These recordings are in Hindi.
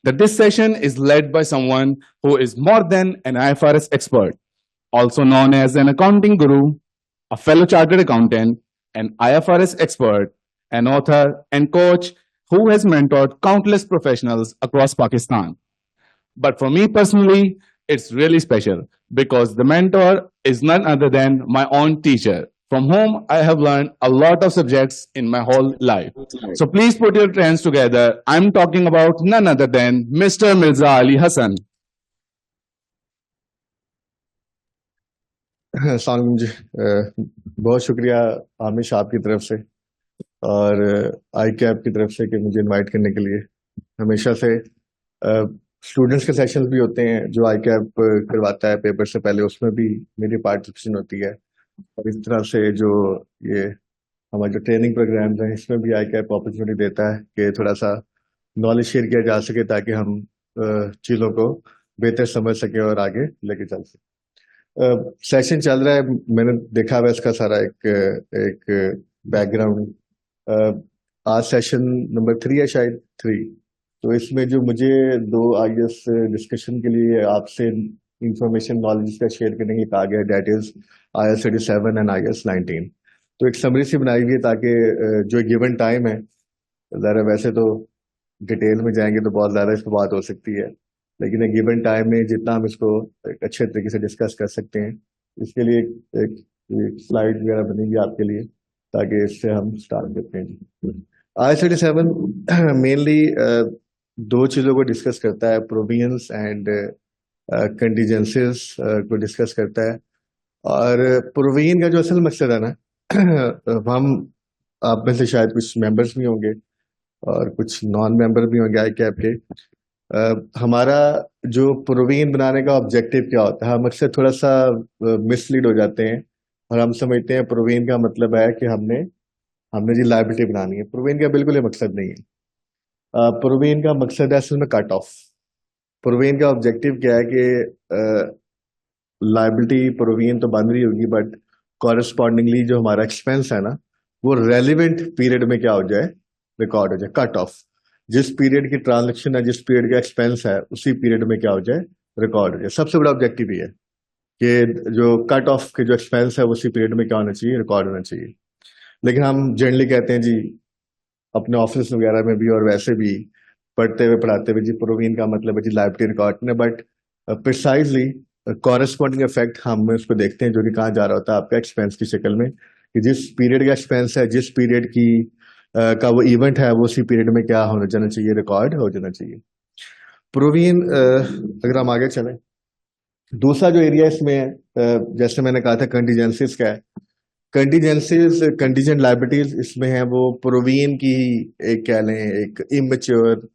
that this session is led by someone who is more than an IFRS expert, also known as an accounting guru, a fellow chartered accountant, an IFRS expert, an author, and coach who has mentored countless professionals across Pakistan. But for me personally, it's really special because the mentor is none other than my own teacher, from whom I have learned a lot of subjects in my whole life. So please put your hands together. I'm talking about none other than Mr. Mirza Ali Hassan. Salam जी, बहुत शुक्रिया आमिश आपकी तरफ से और आई कैप की तरफ से कि मुझे इनवाइट करने के लिए। हमेशा से स्टूडेंट्स के सेशंस भी होते हैं जो आई कैप करवाता है पेपर से पहले, उसमें भी मेरी पार्टिसिपेशन होती है। और इस तरह से जो ये हमारे जो ट्रेनिंग प्रोग्राम्स हैं इसमें भी आई कैप अपॉर्चुनिटी देता है कि थोड़ा सा नॉलेज शेयर किया जा सके ताकि हम चीज़ों को बेहतर समझ सकें और आगे लेके चल सकें। सेशन चल रहा है, मैंने देखा हुआ इसका सारा एक एक बैकग्राउंड। आज सेशन नंबर 3 है, शायद 3। तो इसमें जो मुझे 2 आईएएस डिस्कशन के लिए आपसे इंफॉर्मेशन नॉलेज का शेयर करने की कहा गया, that is IAS 37 and IAS 19। तो एक समरी सी बनाई हुई है ताकि जो गिवन टाइम है, ज़रा वैसे तो डिटेल में जाएंगे तो बहुत ज़्यादा इस पर बात हो सकती है, लेकिन एक गिवन टाइम में जितना हम इसको एक अच्छे तरीके से डिस्कस कर सकते हैं, इसके लिए एक स्लाइड वगैरह बनेगी आपके लिए ताकि इससे हम स्टार्ट करते हैं। IAS 37 मेनली 2 चीज़ों को डिस्कस करता है, प्रोविजंस एंड कंटीजेंसीज को डिस्कस करता है। और प्रोविजन का जो असल मकसद है ना, हम आप में से शायद कुछ मेंबर्स भी होंगे और कुछ नॉन मेंबर भी होंगे आई कैप के। हमारा जो प्रोविजन बनाने का ऑब्जेक्टिव क्या होता है, हम अक्सर थोड़ा सा मिसलीड हो जाते हैं और हम समझते हैं प्रोविजन का मतलब है कि हमने हमने जी लायबिलिटी बनानी है। प्रोविजन का बिल्कुल ये मकसद नहीं है। प्रोविजन का मकसद है असल में कट ऑफ। प्रोविजन का ऑब्जेक्टिव क्या है कि लायबिलिटी प्रोविजन तो बन रही होगी, बट कॉरेस्पॉन्डिंगली जो हमारा एक्सपेंस है ना, वो रेलिवेंट पीरियड में क्या हो जाए, रिकॉर्ड हो जाए। कट ऑफ, जिस पीरियड की ट्रांजेक्शन है, जिस पीरियड का एक्सपेंस है, उसी पीरियड में क्या हो जाए, रिकॉर्ड हो जाए। सबसे बड़ा ऑब्जेक्टिव ये है कि जो कट ऑफ के जो एक्सपेंस है उसी पीरियड में क्या होना चाहिए, रिकॉर्ड होना चाहिए। लेकिन हम जनरली कहते हैं जी, अपने ऑफिस वगैरह में भी और वैसे भी पढ़ते हुए पढ़ाते हुए, जी प्रोविजन का मतलब है जी लायबिलिटी रिकॉर्ड ने, बट प्रिसाइजली कॉरेस्पॉन्डिंग इफेक्ट हम उसको देखते हैं जो कि कहाँ जा रहा होता है आपका एक्सपेंस की शक्ल में, कि जिस पीरियड का एक्सपेंस है, जिस पीरियड की का वो इवेंट है, वो उसी पीरियड में क्या होना जाना चाहिए, रिकॉर्ड हो जाना चाहिए। प्रोविजन अगर हम आगे चलें, दूसरा जो एरिया इसमें है, जैसे मैंने कहा था कंटीजेंसीज का है। कंटीजेंसीज, कंटीजेंट लायबिलिटीज इसमें है वो प्रोविजन की एक कह लें एक इमेच्योर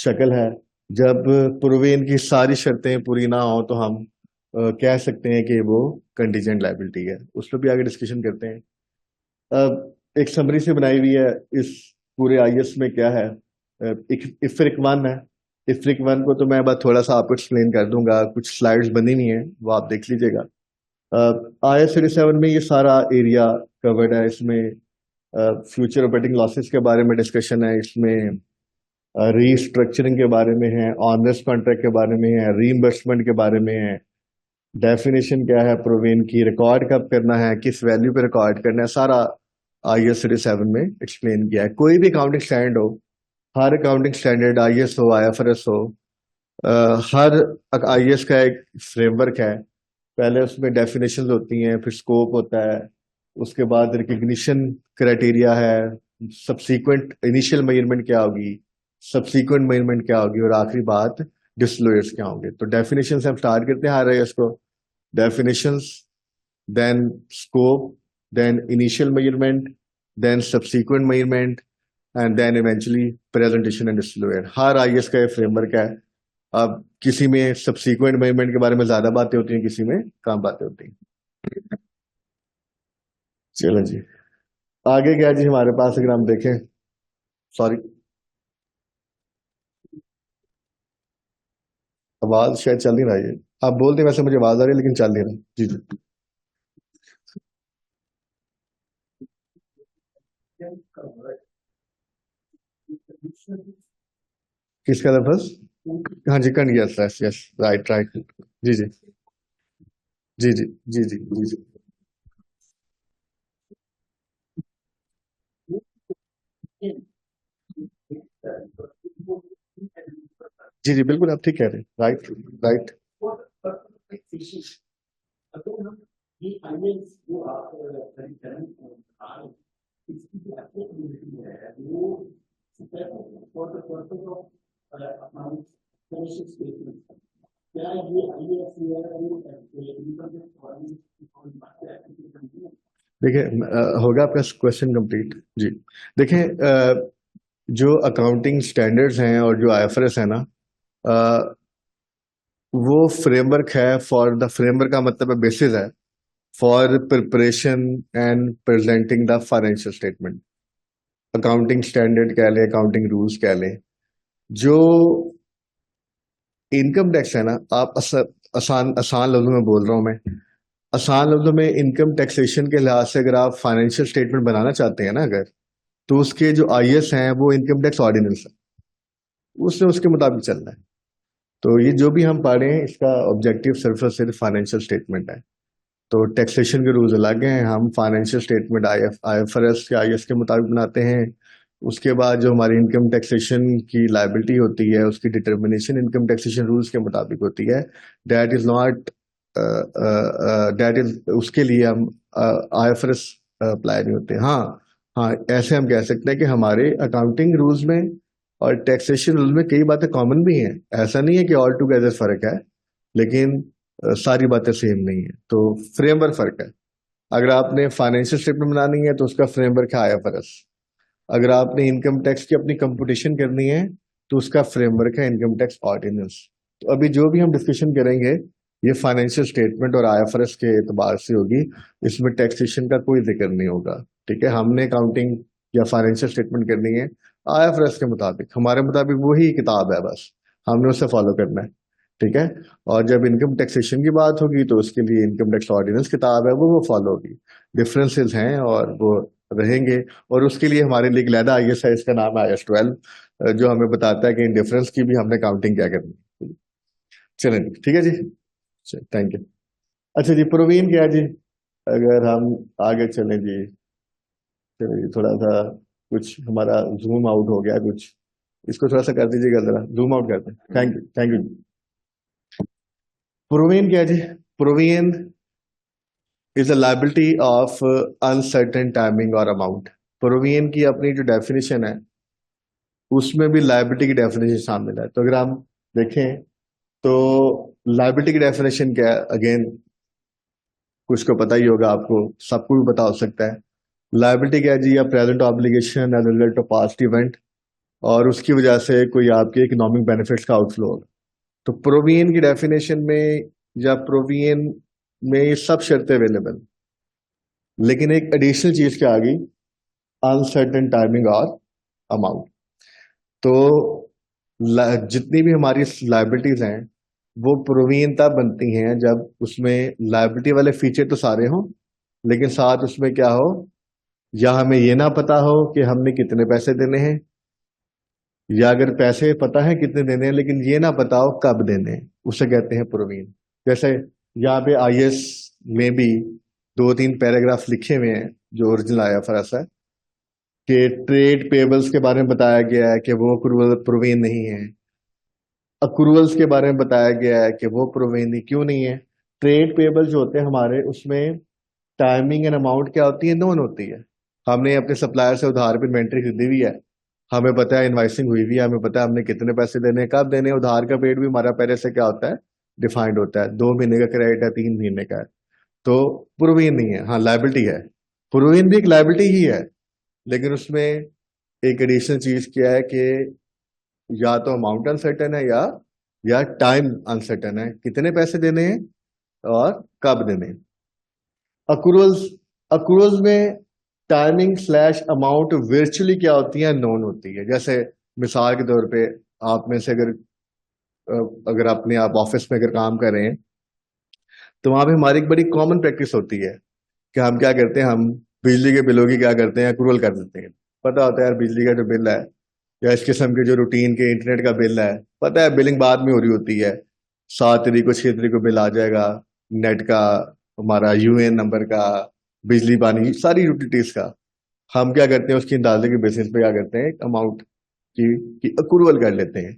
शक्ल है। जब प्रोविजन की सारी शर्तें पूरी ना हो तो हम कह सकते हैं कि वो कंटीजेंट लायबिलिटी है। उस पर भी आगे डिस्कशन करते हैं। एक समरी से बनाई हुई है इस पूरे आईएएस में क्या है। इफ्रिक 1 है। इफ्रिक 1 को तो मैं बस थोड़ा सा आपको एक्सप्लेन कर दूंगा, कुछ स्लाइड्स बनी हुई हैं वो आप देख लीजिएगा। IAS 37 में ये सारा एरिया कवर्ड है। इसमें फ्यूचर ऑपरेटिंग लॉसेस के बारे में डिस्कशन है, इसमें रीस्ट्रक्चरिंग के बारे में है, ऑनर्स कॉन्ट्रैक्ट के बारे में है, रीइंबर्समेंट के बारे में है, डेफिनेशन क्या है प्रोविजन की, रिकॉर्ड कब करना है, किस वैल्यू पे रिकॉर्ड करना है, सारा IAS 37 में एक्सप्लेन किया है। कोई भी अकाउंटिंग स्टैंडर्ड हो, हर अकाउंटिंग स्टैंडर्ड IAS हो, IFRS हो, हर IAS का एक फ्रेमवर्क है। पहले उसमें डेफिनेशंस होती हैं, फिर स्कोप होता है, उसके बाद रिकग्निशन क्राइटेरिया है, सब्सीक्वेंट इनिशियल मेजरमेंट क्या होगी, सब्सीक्वेंट मेजरमेंट क्या होगी, और आखिरी बात डिस्क्लोजर्स क्या होंगे। तो डेफिनेशन से हम स्टार्ट करते हैं हर IAS को। Definitions, then scope, then initial measurement, then subsequent measurement, and then eventually presentation and disclosure। Her IAS का ये फ्रेमवर्क है। अब किसी में सब्सीक्वेंट मेजरमेंट के बारे में ज्यादा बातें होती हैं, किसी में कम बातें होती हैं। चलो जी, आगे क्या जी हमारे पास, अगर हम देखें, सॉरी आवाज शायद चल नहीं रही है, आप बोलते हैं, वैसे मुझे आवाज आ रही है लेकिन चल नहीं रहा। जी जी। किसका लफ्ज? हाँ जी, कन, yes yes yes, right right, जी जी जी जी जी जी जी जी जी जी, बिल्कुल आप ठीक कह रहे हैं, राइट राइट। देखिए, होगा आपका क्वेश्चन कंप्लीट जी। देखिए, जो अकाउंटिंग स्टैंडर्ड्स हैं और जो आईएफआरएस है ना, अ, वो फ्रेमवर्क है फॉर द, फ्रेमवर्क का मतलब है बेसिस है for preparation and presenting the financial statement. Accounting standard कह लें, अकाउंटिंग रूल्स कह लें। जो इनकम टैक्स है ना, आप आसान आसान लफ्जों में बोल रहा हूं मैं, आसान लफ्जों में इनकम टैक्सेशन के लिहाज से अगर आप फाइनेंशियल स्टेटमेंट बनाना चाहते हैं ना अगर, तो उसके जो आईएस हैं वो इनकम टैक्स ऑर्डिनेंस है, उससे उसके मुताबिक चलना है। तो ये जो भी हम पढ़ रहे हैं इसका ऑब्जेक्टिव सिर्फ और सिर्फ फाइनेंशियल स्टेटमेंट है। तो टैक्सेशन के रूल्स अलग हैं, हम फाइनेंशियल स्टेटमेंट आईएफआरएस के आईएस के मुताबिक बनाते हैं। उसके बाद जो हमारी इनकम टैक्सेशन की लायबिलिटी होती है उसकी डिटर्मिनेशन इनकम टैक्सेशन रूल्स के मुताबिक होती है। That is not, that is, उसके लिए हम आईएफआरएस अप्लाई नहीं होते। हाँ हाँ, ऐसे हम कह सकते हैं कि हमारे अकाउंटिंग रूल्स में और टैक्सेशन रूल में कई बातें कॉमन भी हैं, ऐसा नहीं है कि ऑल टुगेदर फर्क है, लेकिन सारी बातें सेम नहीं है। तो फ्रेमवर्क फर्क है। अगर आपने फाइनेंशियल स्टेटमेंट बनानी है तो उसका फ्रेमवर्क है आईएफआरएस। अगर आपने इनकम टैक्स की अपनी कंप्यूटेशन करनी है तो उसका फ्रेमवर्क है इनकम टैक्स ऑर्डिनेंस। तो अभी जो भी हम डिस्कशन करेंगे ये फाइनेंशियल स्टेटमेंट और आईएफआरएस के एतबार से होगी, इसमें टैक्सेशन का कोई जिक्र नहीं होगा। ठीक है, हमने अकाउंटिंग या फाइनेंशियल स्टेटमेंट करनी है आईएफआरएस के मुताबिक, हमारे मुताबिक वही किताब है, बस हमने उसे फॉलो करना है। ठीक है, और जब इनकम टैक्सेशन की बात होगी तो उसके लिए इनकम टैक्स ऑर्डिनेंस किताब है, वो फॉलो होगी। डिफरेंसेस हैं और वो रहेंगे, और उसके लिए हमारे लिए एक लैदा आईएएस है, इसका नाम है IS 12, जो हमें बताता है कि इन डिफरेंस की भी हमने काउंटिंग क्या करनी है। चलें, ठीक है जी, थैंक यू। अच्छा जी, प्रवीण क्या है जी? अगर हम आगे चलें जी, चलिए जी, थोड़ा सा कुछ हमारा जूम आउट हो गया कुछ, इसको थोड़ा सा कर दीजिएगा, जरा जूम आउट कर दें। Thank you. प्रोवियन क्या है जी? Provision is a liability of uncertain timing और अमाउंट। प्रोवियन की अपनी जो डेफिनेशन है उसमें भी लायबिलिटी की डेफिनेशन शामिल है। तो अगर हम देखें तो लायबिलिटी की डेफिनेशन क्या है, अगेन कुछ को पता ही होगा, आपको सबको भी पता हो सकता है। लायबिलिटी क्या है जी? या present obligation as result of past event, और उसकी वजह से कोई आपके इकोनॉमिक बेनिफिट्स का आउटफ्लो होगा। तो प्रोवियन की डेफिनेशन में या प्रोवियन में ये सब शर्तें अवेलेबल, लेकिन एक एडिशनल चीज क्या आ गई, अनसर्टेन टाइमिंग और अमाउंट। तो जितनी भी हमारी लाइबिलिटीज हैं वो प्रोवियन तब बनती हैं जब उसमें लाइबिलिटी वाले फीचर तो सारे हों, लेकिन साथ उसमें क्या हो, या हमें ये ना पता हो कि हमने कितने पैसे देने हैं, या अगर पैसे पता है कितने देने हैं लेकिन ये ना पता हो कब देने हैं, उसे कहते हैं प्रोवियन। जैसे यहाँ पे आईएएस में भी 2-3 पैराग्राफ लिखे हुए हैं जो ओरिजिनल आईएफआरएस है, कि ट्रेड पेबल्स के बारे में बताया गया है कि वो प्रोवियन नहीं है। अक्रूवल्स के बारे में बताया गया है कि वो प्रोवियन नहीं, क्यों नहीं है? ट्रेड पेबल्स जो होते हैं हमारे, उसमें टाइमिंग एंड अमाउंट क्या होती है, नोन होती है। हमने अपने सप्लायर से उधार पे इन्वेंट्री खरीदी हुई है, हमें पता है इनवाइसिंग हुई हुई है, हमें पता है हमने कितने पैसे देने हैं, कब देने हैं। उधार का पेड भी हमारा पहले से क्या होता है, डिफाइंड होता है, 2 महीने का क्रेडिट है, 3 महीने का है। तो प्रोवियन नहीं है, हाँ लायबिलिटी है। प्रोवियन भी एक लायबिलिटी ही है, लेकिन उसमें एक एडिशनल चीज क्या है कि या तो अमाउंट अनसर्टेन है या टाइम अनसर्टेन है, कितने पैसे देने हैं और कब देने हैं। अक्रूवल्स, अक्रूवल्स में टाइमिंग स्लैश अमाउंट वर्चुअली क्या होती है, नोन होती है। जैसे मिसाल के तौर पे आप में से अगर अपने आप ऑफिस में अगर काम कर रहे हैं तो वहां पे हमारी एक बड़ी कॉमन प्रैक्टिस होती है कि हम क्या करते हैं, हम बिजली के बिलों की क्या करते हैं, अक्रूवल कर देते हैं। पता होता है यार बिजली का जो बिल है या इस किस्म के जो रूटीन के इंटरनेट का बिल है, पता है बिलिंग बाद में हो रही होती है, 7 तारीख को 6 तारीख को बिल आ जाएगा, नेट का, हमारा यूएन नंबर का, बिजली पानी, सारी यूटिलिटीज का। हम क्या करते हैं, उसकी अंदाजे के बेसिस पे क्या करते हैं, अमाउंट की अप्रूवल कर लेते हैं।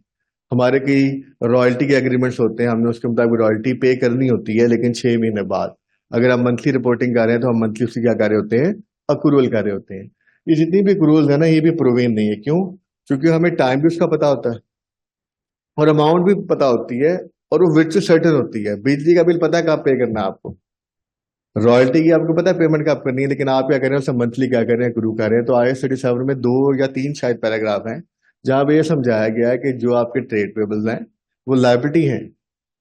हमारे कई रॉयल्टी के एग्रीमेंट्स होते हैं, हमने उसके मुताबिक रॉयल्टी पे करनी होती है, लेकिन 6 महीने बाद। अगर हम मंथली रिपोर्टिंग कर रहे हैं तो हम मंथली उसकी क्या कर रहे होते हैं, अक्रूवल कर रहे होते हैं। ये जितनी भी अक्रूवल है ना, ये भी प्रोविजन नहीं है। क्यों? क्योंकि हमें टाइम भी उसका पता होता है और अमाउंट भी पता होती है, और वो विच सर्टेन होती है। बिजली का बिल पता है कब पे करना है आपको, रॉयल्टी की आपको पता है पेमेंट कब करनी है, लेकिन आप क्या कर रहे हैं, सब मंथली क्या कर रहे हैं, गुरु कर रहे हैं। तो IS 37 में 2 या 3 शायद पैराग्राफ हैं जहां पे ये समझाया गया है कि जो आपके ट्रेड पेबल्स हैं वो लायबिलिटी हैं,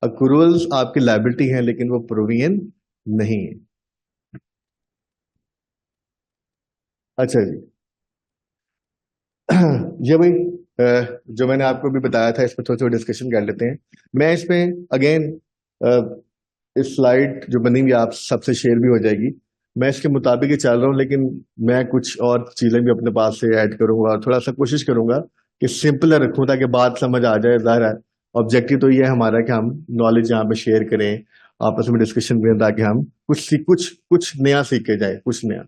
अक्रूवल्स आपकी लायबिलिटी हैं, लेकिन वो प्रोविजन नहीं है। अच्छा जी। ये भाई जो मैंने आपको भी बताया था, इस पर थोड़ा थोड़ा डिस्कशन कर लेते हैं। मैं इसमें अगेन इस स्लाइड जो बनी हुई आप सबसे शेयर भी हो जाएगी, मैं इसके मुताबिक ही चल रहा हूँ, लेकिन मैं कुछ और चीजें भी अपने पास से ऐड करूंगा और थोड़ा सा कोशिश करूंगा कि सिंपल रखूं ताकि बात समझ आ जाए। जाहिर है ऑब्जेक्टिव तो ये है हमारा कि हम नॉलेज यहाँ पे शेयर करें, आपस में डिस्कशन करें, ताकि हम कुछ नया सीख के जाए, कुछ नया।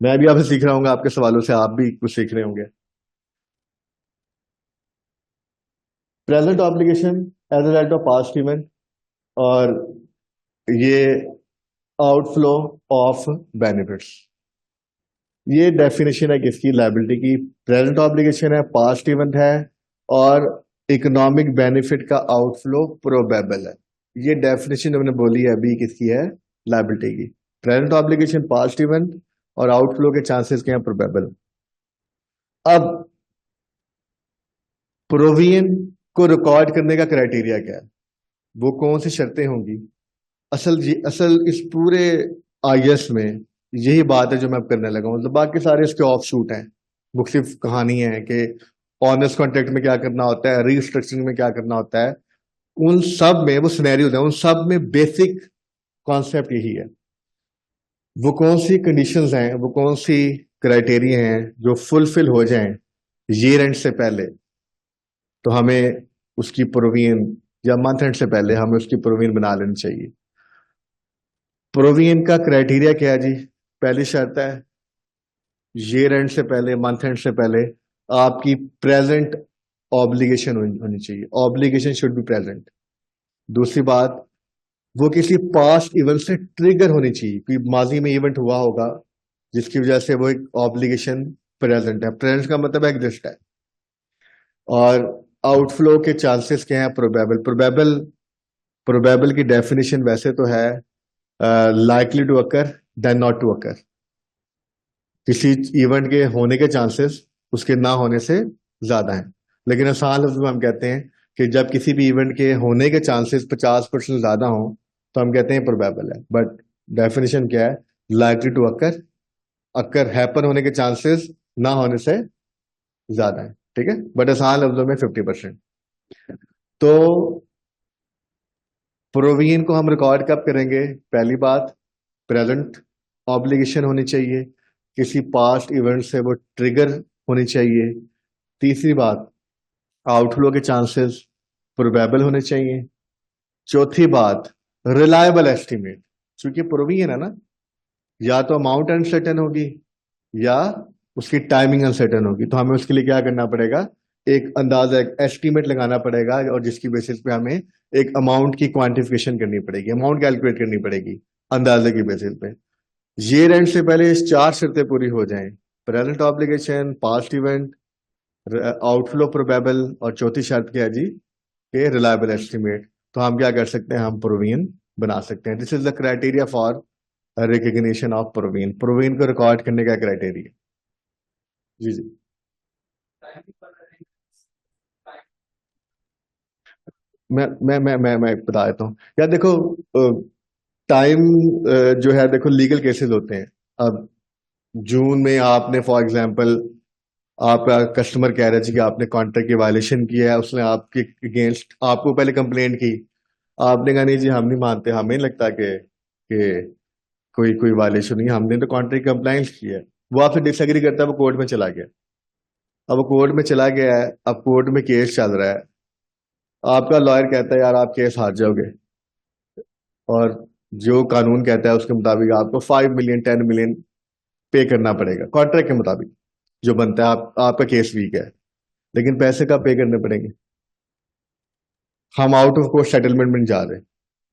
मैं भी आपसे सीख रहा हूँ, आपके सवालों से आप भी कुछ सीख रहे होंगे। Present obligation as a rate of past event, और ये आउटफ्लो ऑफ बेनिफिट्स। ये डेफिनेशन है किसकी, लायबिलिटी की। प्रेजेंट ऑब्लिगेशन है, पास्ट इवेंट है, और इकोनॉमिक बेनिफिट का आउटफ्लो प्रोबेबल है। ये डेफिनेशन हमने बोली है अभी, किसकी है, लायबिलिटी की। प्रेजेंट ऑब्लिगेशन, पास्ट इवेंट, और आउटफ्लो के चांसेस क्या हैं, प्रोबेबल। अब प्रोविजन को रिकॉर्ड करने का क्राइटेरिया क्या है, वो कौन सी शर्तें होंगी। असल इस पूरे IS में यही बात है जो मैं अब करने लगा हूं। मतलब बाकी सारे इसके ऑफ शूट हैं, मुख्तलिफ कहानी है कि ऑनर्स कॉन्ट्रैक्ट में क्या करना होता है, रीस्ट्रक्चरिंग में क्या करना होता है। उन सब में वो सिनेरियोज हैं, उन सब में बेसिक कॉन्सेप्ट यही है। वो कौन सी कंडीशंस हैं, वो कौन सी क्राइटेरिया हैं जो फुलफिल हो जाएं ईयर एंड से पहले, तो हमें उसकी प्रोविजन, या मंथ एंड से पहले हमें उसकी प्रोविजन बना लेनी चाहिए। प्रोविजन का क्राइटेरिया क्या है जी? पहली शर्त है, ईयर एंड से पहले, मंथ एंड से पहले आपकी प्रेजेंट ऑब्लिगेशन होनी चाहिए। Obligation should be present. दूसरी बात, वो किसी पास्ट इवेंट से ट्रिगर होनी चाहिए, कोई माजी में इवेंट हुआ होगा जिसकी वजह से वो एक ऑब्लिगेशन प्रेजेंट है। प्रेजेंट का मतलब एग्जिस्ट है। और आउटफ्लो के चांसेस क्या हैं, प्रोबेबल। प्रोबेबल की डेफिनेशन वैसे तो है likely to occur then not to occur. किसी इवेंट के होने के चांसेस उसके ना होने से ज्यादा हैं, लेकिन आसान लफ्ज में हम कहते हैं कि जब किसी भी इवेंट के होने के चांसेस 50% ज्यादा हो तो हम कहते हैं प्रोबेबल है। बट डेफिनेशन क्या है, likely to occur, occur happen होने के चांसेस ना होने से ज्यादा है, ठीक है। बट आसान लफ्जों में 50%। तो प्रोविजन को हम रिकॉर्ड कब करेंगे? पहली बात, प्रेजेंट ऑब्लिगेशन होनी चाहिए, किसी पास्ट इवेंट से वो ट्रिगर होनी चाहिए। तीसरी बात, आउटफ्लो के चांसेस प्रोबेबल होने चाहिए। चौथी बात, रिलायबल एस्टिमेट। क्योंकि प्रोविजन है ना, या तो अमाउंट अनसर्टेन होगी या उसकी टाइमिंग अनसर्टेन होगी, तो हमें उसके लिए क्या करना पड़ेगा, एक अंदाजा, एक एस्टिमेट लगाना पड़ेगा, और जिसकी बेसिस पे हमें एक अमाउंट की क्वांटिफिकेशन करनी पड़ेगी, अमाउंट कैलकुलेट करनी पड़ेगी अंदाजे की बेसिस पे। ईयर एंड से पहले इस 4 शर्तें पूरी हो जाएं, present obligation, past event, outflow probable, और चौथी शर्त क्या है जी, के रिलायबल एस्टिमेट, तो हम क्या कर सकते हैं, हम प्रोविजन बना सकते हैं। This is the criteria for recognition of provision. Provision को रिकॉर्ड करने का क्राइटेरिया। जी जी। मैं बता देता हूँ यार, देखो टाइम जो है, देखो लीगल केसेस होते हैं। अब जून में आपने फॉर एग्जांपल, आपका कस्टमर कह रहा है जी कि आपने कॉन्ट्रैक्ट की वायलेशन किया है, उसने आपके अगेंस्ट आपको पहले कंप्लेंट की, आपने कहा नहीं जी हम नहीं मानते, हमें नहीं लगता कि कोई कोई वायलेशन नहीं है, हमने तो कॉन्ट्रैक्ट कंप्लायंस की है। वो आपसे डिसएग्री करता है, वो कोर्ट में चला गया। अब कोर्ट में चला गया है, अब कोर्ट में केस चल रहा है, आपका लॉयर कहता है यार आप केस हार जाओगे, और जो कानून कहता है उसके मुताबिक आपको 5 मिलियन 10 मिलियन पे करना पड़ेगा कॉन्ट्रैक्ट के मुताबिक जो बनता है, आपका केस वीक है, लेकिन पैसे कब पे करने पड़ेंगे? हम आउट ऑफ कोर्ट सेटलमेंट में नहीं जा रहे,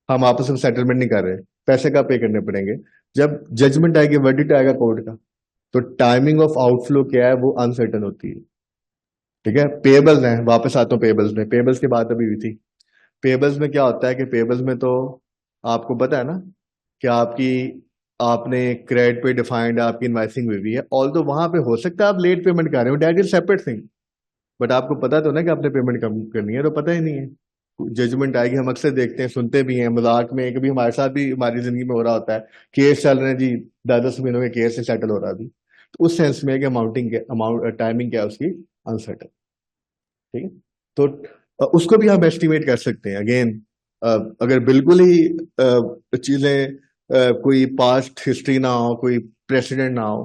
हम आपस में सेटलमेंट नहीं कर रहे, पैसे कब पे करने पड़ेंगे? जब जजमेंट आएगी, वर्डिक्ट आएगा कोर्ट का। तो टाइमिंग ऑफ आउटफ्लो क्या है वो अनसर्टन होती है। ठीक है, पेबल्स हैं, वापस आता हूँ पेबल्स में, पेबल्स की बात अभी हुई थी। पेबल्स में क्या होता है कि पेबल्स में तो आपको पता है ना कि आपने क्रेडिट पे डिफाइंड आपकी इनवाइसिंग हुई हुई है, ऑल तो वहां पे हो सकता है आप लेट पेमेंट कर रहे हो, that is separate thing, but आपको पता तो ना कि आपने पेमेंट कम करनी है, तो पता ही नहीं है। जजमेंट आएगी, हम अक्सर देखते हैं, सुनते भी हैं, मजाक में, कभी हमारे साथ भी हमारी जिंदगी में हो रहा होता है, केस चल रहे हैं जी, 10 10 महीनों के केस से सेटल हो रहा है अभी, तो उस सेंस में कि अमाउंट टाइमिंग क्या है उसकी, अनसर्टन। ठीक है, तो उसको भी हम एस्टिमेट कर सकते हैं। अगेन अगर बिल्कुल ही चीजें कोई पास्ट हिस्ट्री ना हो, कोई प्रेसिडेंट ना हो,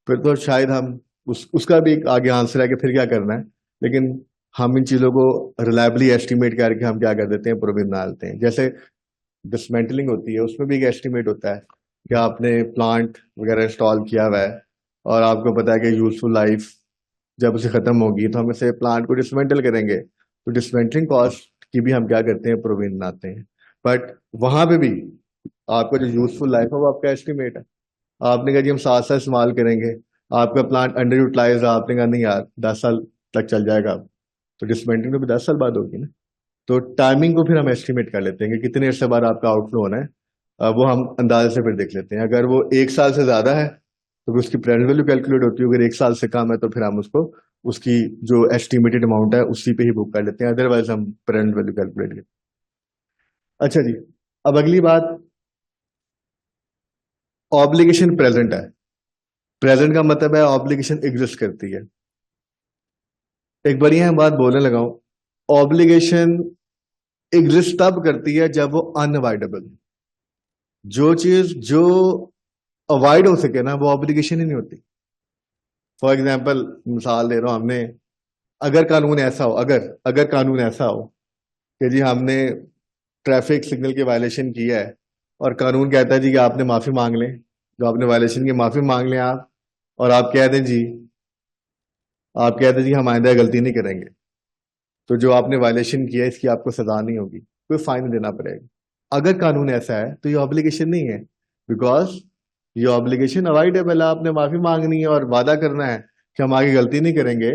फिर तो शायद हम उसका भी एक आगे आंसर है कि फिर क्या करना है, लेकिन हम इन चीजों को रिलायबली एस्टिमेट करके हम क्या कर देते हैं, प्रोविजन बना लेते हैं। जैसे डिसमेंटलिंग होती है, उसमें भी एक एस्टिमेट होता है कि आपने प्लांट वगैरह इंस्टॉल किया हुआ है और आपको पता है कि यूजफुल लाइफ जब उसे खत्म होगी तो हम इसे प्लांट को डिसमेंटल करेंगे, तो डिसमेंटलिंग कॉस्ट की भी हम क्या करते हैं, प्रोविजन बनाते हैं। बट वहां पे भी आपका जो यूजफुल लाइफ है वो आपका एस्टिमेट है। आपने कहा जी हम 7 साल इस्तेमाल करेंगे, आपका प्लांट अंडर यूटिलाइज, आपने कहा नहीं यार 10 साल तक चल जाएगा, तो डिसमेंटलिंग तो भी 10 साल बाद होगी ना। तो टाइमिंग को फिर हम एस्टिमेट कर लेते हैं कि कितने अर्से बाद आपका आउटफ्लो होना है, वो हम अंदाजे से फिर देख लेते हैं। अगर वो 1 साल से ज्यादा है तो फिर उसकी प्रेजेंट वैल्यू कैलकुलेट होती है, अगर 1 साल से कम है तो फिर हम उसको उसकी जो एस्टिमेटेड अमाउंट है उसी पे ही बुक कर लेते हैं, अदरवाइज हम प्रेजेंट वैल्यू कैलकुलेट करते हैं। अच्छा जी, अब अगली बात, ऑब्लिगेशन प्रेजेंट है। प्रेजेंट का मतलब है ऑब्लिगेशन एग्जिस्ट करती है। एक बढ़िया बात बोलने लगाऊं, ऑब्लिगेशन एग्जिस्ट तब करती है जब वो अनअवॉइडेबल, जो चीज जो अवॉइड हो सके ना वो ऑब्लिगेशन ही नहीं होती। फॉर एग्जाम्पल मिसाल दे रहा हूं, हमने अगर कानून ऐसा हो, अगर अगर कानून ऐसा हो कि जी हमने ट्रैफिक सिग्नल की वायलेशन किया है और कानून कहता है जी कि आपने माफी मांग लें, जो आपने वायलेशन की माफी मांग लें आप, और आप कह दें जी, आप कहते हैं जी हम आइंदा गलती नहीं करेंगे, तो जो आपने वायलेशन किया है इसकी आपको सजा नहीं होगी, कोई फाइन देना पड़ेगा। अगर कानून ऐसा है तो ये ऑब्लिगेशन नहीं है, बिकॉज ये ऑब्लिगेशन अवॉइडेबल है, आपने माफी मांगनी है और वादा करना है कि हम आगे गलती नहीं करेंगे,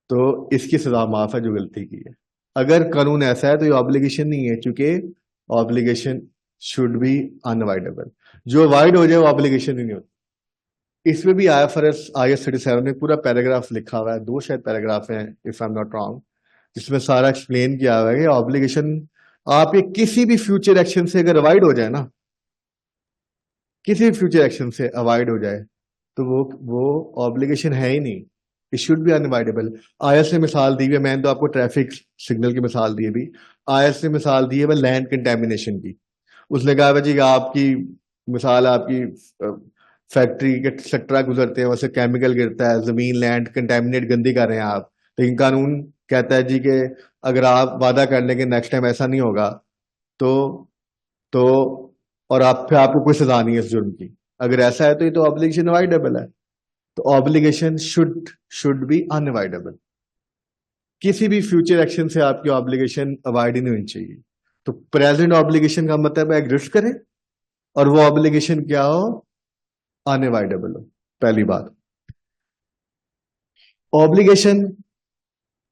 तो इसकी सजा माफ है जो गलती की है। अगर कानून ऐसा है तो ये ऑब्लिगेशन नहीं है, क्योंकि ऑब्लिगेशन शुड बी अनअवॉइडेबल, जो अवॉइड हो जाए वो ऑब्लिगेशन ही नहीं होती। इसमें भी IS 37 में पूरा पैराग्राफ लिखा हुआ है, 2 शायद पैराग्राफ हैं if I am not wrong, जिसमें सारा एक्सप्लेन किया हुआ है कि ऑब्लिगेशन आप ये किसी भी फ्यूचर एक्शन से अगर अवॉइड हो जाए ना, किसी भी फ्यूचर एक्शन से अवॉइड हो जाए तो वो ऑब्लिगेशन है ही नहीं, it should be unavoidable. IS ने मिसाल दी है, मैंने तो आपको ट्रैफिक सिग्नल की मिसाल दी है भी, IS ने मिसाल दी है लैंड कंटेमिनेशन की। उसने कहा जी आपकी मिसाल, आपकी फैक्ट्री के सेक्टर गुजरते हैं, वैसे केमिकल गिरता है, जमीन लैंड कंटेमिनेट गंदी कर रहे हैं आप, लेकिन कानून कहता है जी कि अगर आप वादा कर लेंगे नेक्स्ट टाइम ऐसा नहीं होगा, तो तो और आप फिर आपको कोई सजा नहीं है इस जुर्म की, अगर ऐसा है तो ये तो ऑब्लिगेशन अवॉइडेबल है। तो ऑब्लिगेशन शुड बी अनअवॉइडेबल, किसी भी फ्यूचर एक्शन से आपकी ऑब्लिगेशन अवॉइड ही नहीं होनी चाहिए। तो प्रेजेंट ऑब्लिगेशन का मतलब है एग्जिस्ट करे और वो ऑब्लिगेशन क्या हो, अनअवॉइडेबल हो। पहली बात, ऑब्लिगेशन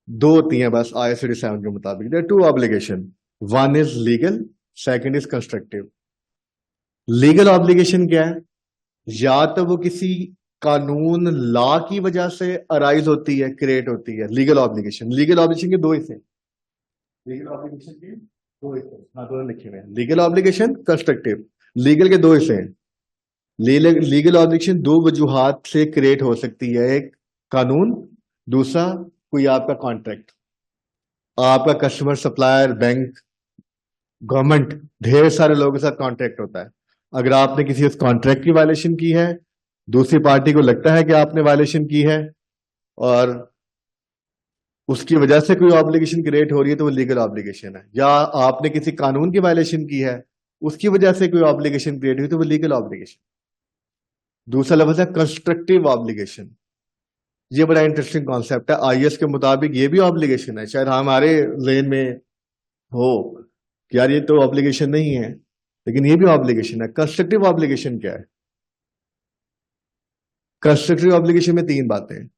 दो होती हैं बस IS 37 के मुताबिक, there two obligation, one is legal, second is constructive. Legal obligation क्या है, या तो वो किसी कानून लॉ की वजह से अराइज होती है, क्रिएट होती है लीगल ऑब्लिगेशन। लीगल ऑब्लिगेशन के 2 हिस्से, लीगल ऑब्लिगेशन के 2 हिस्से, हाँ दोनों लिखे हुए हैं, लीगल ऑब्लिगेशन, कंस्ट्रक्टिव। लीगल के 2 हिस्से हैं। लीगल ऑब्लिगेशन 2 वजूहात से क्रिएट हो सकती है, एक कानून, दूसरा कोई आपका कॉन्ट्रैक्ट, आपका कस्टमर, सप्लायर, बैंक, गवर्नमेंट, ढेर सारे लोगों के साथ कॉन्ट्रैक्ट होता है। अगर आपने किसी उस कॉन्ट्रैक्ट की वायलेशन की है, दूसरी पार्टी को लगता है कि आपने वायलेशन की है, और उसकी वजह से कोई ऑब्लिगेशन क्रिएट हो रही है तो वो लीगल ऑब्लिगेशन है, या आपने किसी कानून की वायलेशन की है उसकी वजह से कोई ऑब्लिगेशन क्रिएट हुई तो वो लीगल ऑब्लिगेशन। दूसरा लफ्ज है कंस्ट्रक्टिव ऑब्लिगेशन। ये बड़ा इंटरेस्टिंग कॉन्सेप्ट है। आईएएस के मुताबिक ये भी ऑब्लिगेशन है, शायद हमारे लेन में हो कि यार ये तो ऑब्लिगेशन नहीं है, लेकिन ये भी ऑब्लिगेशन है। कंस्ट्रक्टिव ऑब्लिगेशन क्या है? कंस्ट्रक्टिव ऑब्लिगेशन में तीन बातें हैं।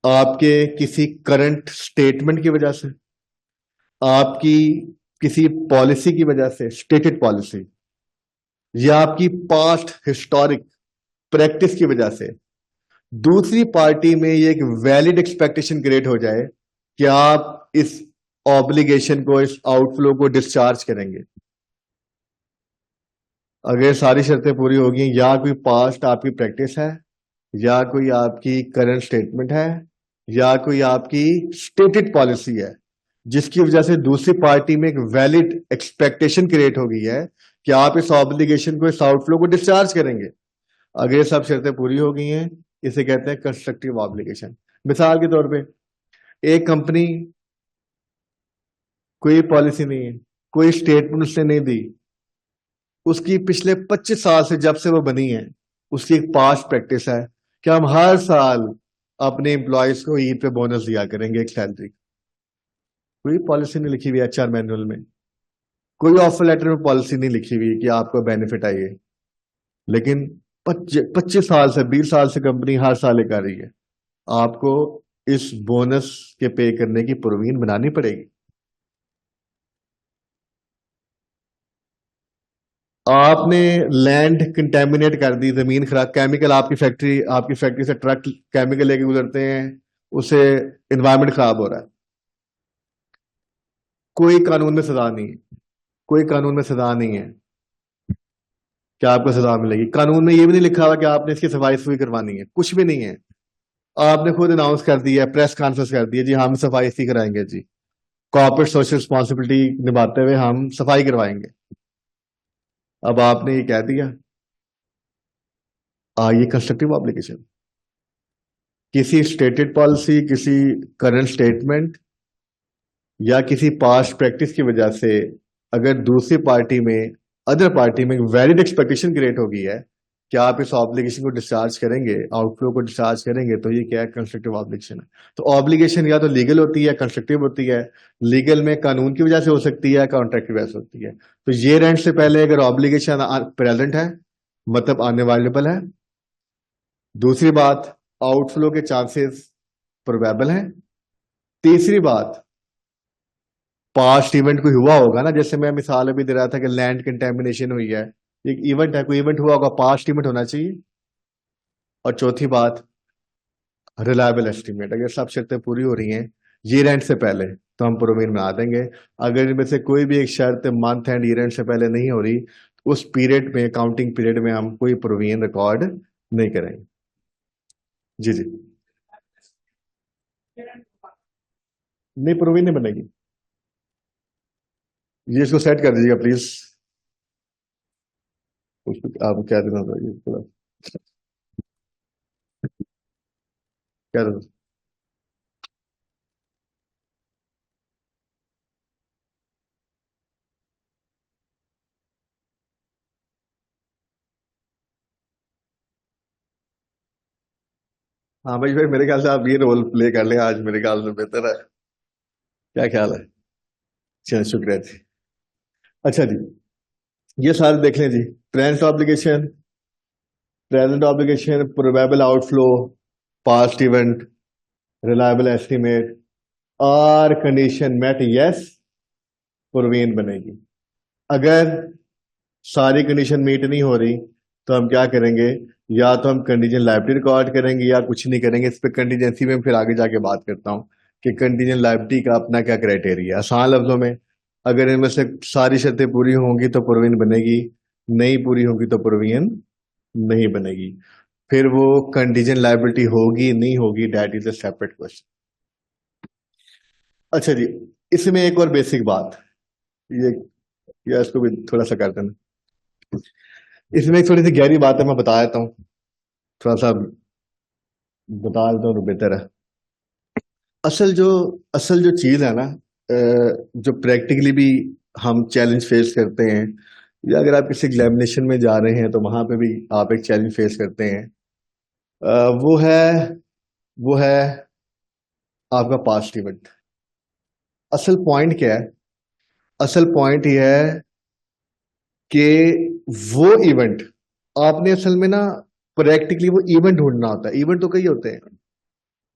आपके किसी करंट स्टेटमेंट की वजह से, आपकी किसी पॉलिसी की वजह से, स्टेटेड पॉलिसी, या आपकी पास्ट हिस्टोरिक प्रैक्टिस की वजह से दूसरी पार्टी में ये एक वैलिड एक्सपेक्टेशन क्रिएट हो जाए कि आप इस ऑब्लिगेशन को, इस आउटफ्लो को डिस्चार्ज करेंगे। अगर सारी शर्तें पूरी होगी, या कोई पास्ट आपकी प्रैक्टिस है, या कोई आपकी करंट स्टेटमेंट है, या कोई आपकी स्टेटेड पॉलिसी है, जिसकी वजह से दूसरी पार्टी में एक वैलिड एक्सपेक्टेशन क्रिएट हो गई है कि आप इस ऑब्लिगेशन को, इस आउटफ्लो को डिस्चार्ज करेंगे। अगर ये सब शर्तें पूरी हो गई हैं, इसे कहते हैं कंस्ट्रक्टिव ऑब्लिगेशन। मिसाल के तौर पे एक कंपनी, कोई पॉलिसी नहीं है, कोई स्टेटमेंट उसने नहीं दी, उसकी पिछले 25 साल से जब से वो बनी है उसकी एक पास्ट प्रैक्टिस है कि हम हर साल अपने एम्प्लॉयज को ईद पे बोनस दिया करेंगे, एक सैलरी। कोई पॉलिसी नहीं लिखी हुई एचआर मैनुअल में, कोई ऑफर लेटर में पॉलिसी नहीं लिखी हुई कि आपको बेनिफिट आइए, लेकिन 25 साल से, 20 साल से कंपनी हर साल कर रही है। आपको इस बोनस के पे करने की प्रोविजन बनानी पड़ेगी। आपने लैंड कंटेमिनेट कर दी, जमीन खराब, केमिकल, आपकी फैक्ट्री से ट्रक केमिकल लेके गुजरते हैं, उससे एनवायरमेंट खराब हो रहा है। कोई कानून में सजा नहीं है, कोई कानून में सजा नहीं है कि आपको सजा मिलेगी। कानून में ये भी नहीं लिखा हुआ कि आपने इसकी सफाई सुफाई करवानी है, कुछ भी नहीं है। आपने खुद अनाउंस कर दिया, प्रेस कॉन्फ्रेंस कर दिया, जी हम सफाई इसी कराएंगे, जी कॉर्पोरेट सोशल रिस्पॉन्सिबिलिटी निभाते हुए हम सफाई करवाएंगे। अब आपने ये कह दिया, ये कंस्ट्रक्टिव ऑब्लिगेशन। किसी स्टेटेड पॉलिसी, किसी करंट स्टेटमेंट, या किसी पास्ट प्रैक्टिस की वजह से अगर दूसरी पार्टी में, अदर पार्टी में वैलिड एक्सपेक्टेशन क्रिएट हो गई है कि आप इस ऑब्लिगेशन को डिस्चार्ज करेंगे, आउटफ्लो को डिस्चार्ज करेंगे, तो ये क्या है? कंस्ट्रक्टिव ऑब्लिगेशन है। तो ऑब्लिगेशन या तो लीगल होती है, कंस्ट्रक्टिव होती है। लीगल में कानून की वजह से हो सकती है, कॉन्ट्रैक्ट की वजह से होती है। तो ये रेंट से पहले अगर ऑब्लिगेशन प्रेजेंट है, मतलब अनअवेलेबल है। दूसरी बात, आउटफ्लो के चांसेस प्रोबेबल हैं। तीसरी बात, पास्ट इवेंट कोई हुआ होगा ना, जैसे मैं मिसाल अभी दे रहा था कि लैंड कंटेमिनेशन हुई है, एक इवेंट है, कोई इवेंट हुआ होगा, पास्ट इवेंट होना चाहिए। और चौथी बात, रिलायबल एस्टीमेट। अगर सब शर्तें पूरी हो रही हैं ये रेंट से पहले, तो हम प्रोविजन बना देंगे। अगर इनमें से कोई भी एक शर्त मंथ एंड ईयर एंड से पहले नहीं हो रही, तो उस पीरियड में, काउंटिंग पीरियड में, हम कोई प्रोविजन रिकॉर्ड नहीं करेंगे। जी जी, नहीं प्रोविजन नहीं बनेगी। ये इसको सेट कर दीजिएगा प्लीज। उसको आपको क्या देना चाहिए थोड़ा, क्या देना? हाँ भाई, मेरे ख्याल से आप ये रोल प्ले कर लें आज, मेरे ख्याल से बेहतर है। क्या ख्याल है? चलिए, शुक्रिया जी। अच्छा जी, ये सारे देख लें जी। Present obligation, probable outflow, past event, reliable estimate, are condition met, yes provision बनेगी। अगर सारी कंडीशन मीट नहीं हो रही तो हम क्या करेंगे? या तो हम कंडीजन लायबिलिटी रिकॉर्ड करेंगे, या कुछ नहीं करेंगे। इस पर कंटीजेंसी में फिर आगे जाके बात करता हूं कि कंटीजेंट लायबिलिटी का अपना क्या क्राइटेरिया है। आसान लफ्जों में, अगर इनमें से सारी शर्तें पूरी होंगी तो प्रोविजन बनेगी, नहीं पूरी होगी तो प्रोविजन नहीं बनेगी। फिर वो कंटीजेंट लायबिलिटी होगी नहीं होगी, that is a separate question. अच्छा जी, इसमें एक और बेसिक बात, ये या इसको भी थोड़ा सा कर देना। इसमें एक थोड़ी सी गहरी बात है, मैं बता देता हूँ, थोड़ा सा बता देता हूँ तो बेहतर है। असल जो चीज है ना, जो प्रैक्टिकली भी हम चैलेंज फेस करते हैं, या अगर आप किसी एग्जामिनेशन में जा रहे हैं तो वहां पे भी आप एक चैलेंज फेस करते हैं, वो है वो है आपका पास्ट इवेंट। असल पॉइंट क्या है? असल पॉइंट ये है कि वो इवेंट आपने असल में ना, प्रैक्टिकली वो इवेंट ढूंढना होता है। इवेंट तो कई होते हैं,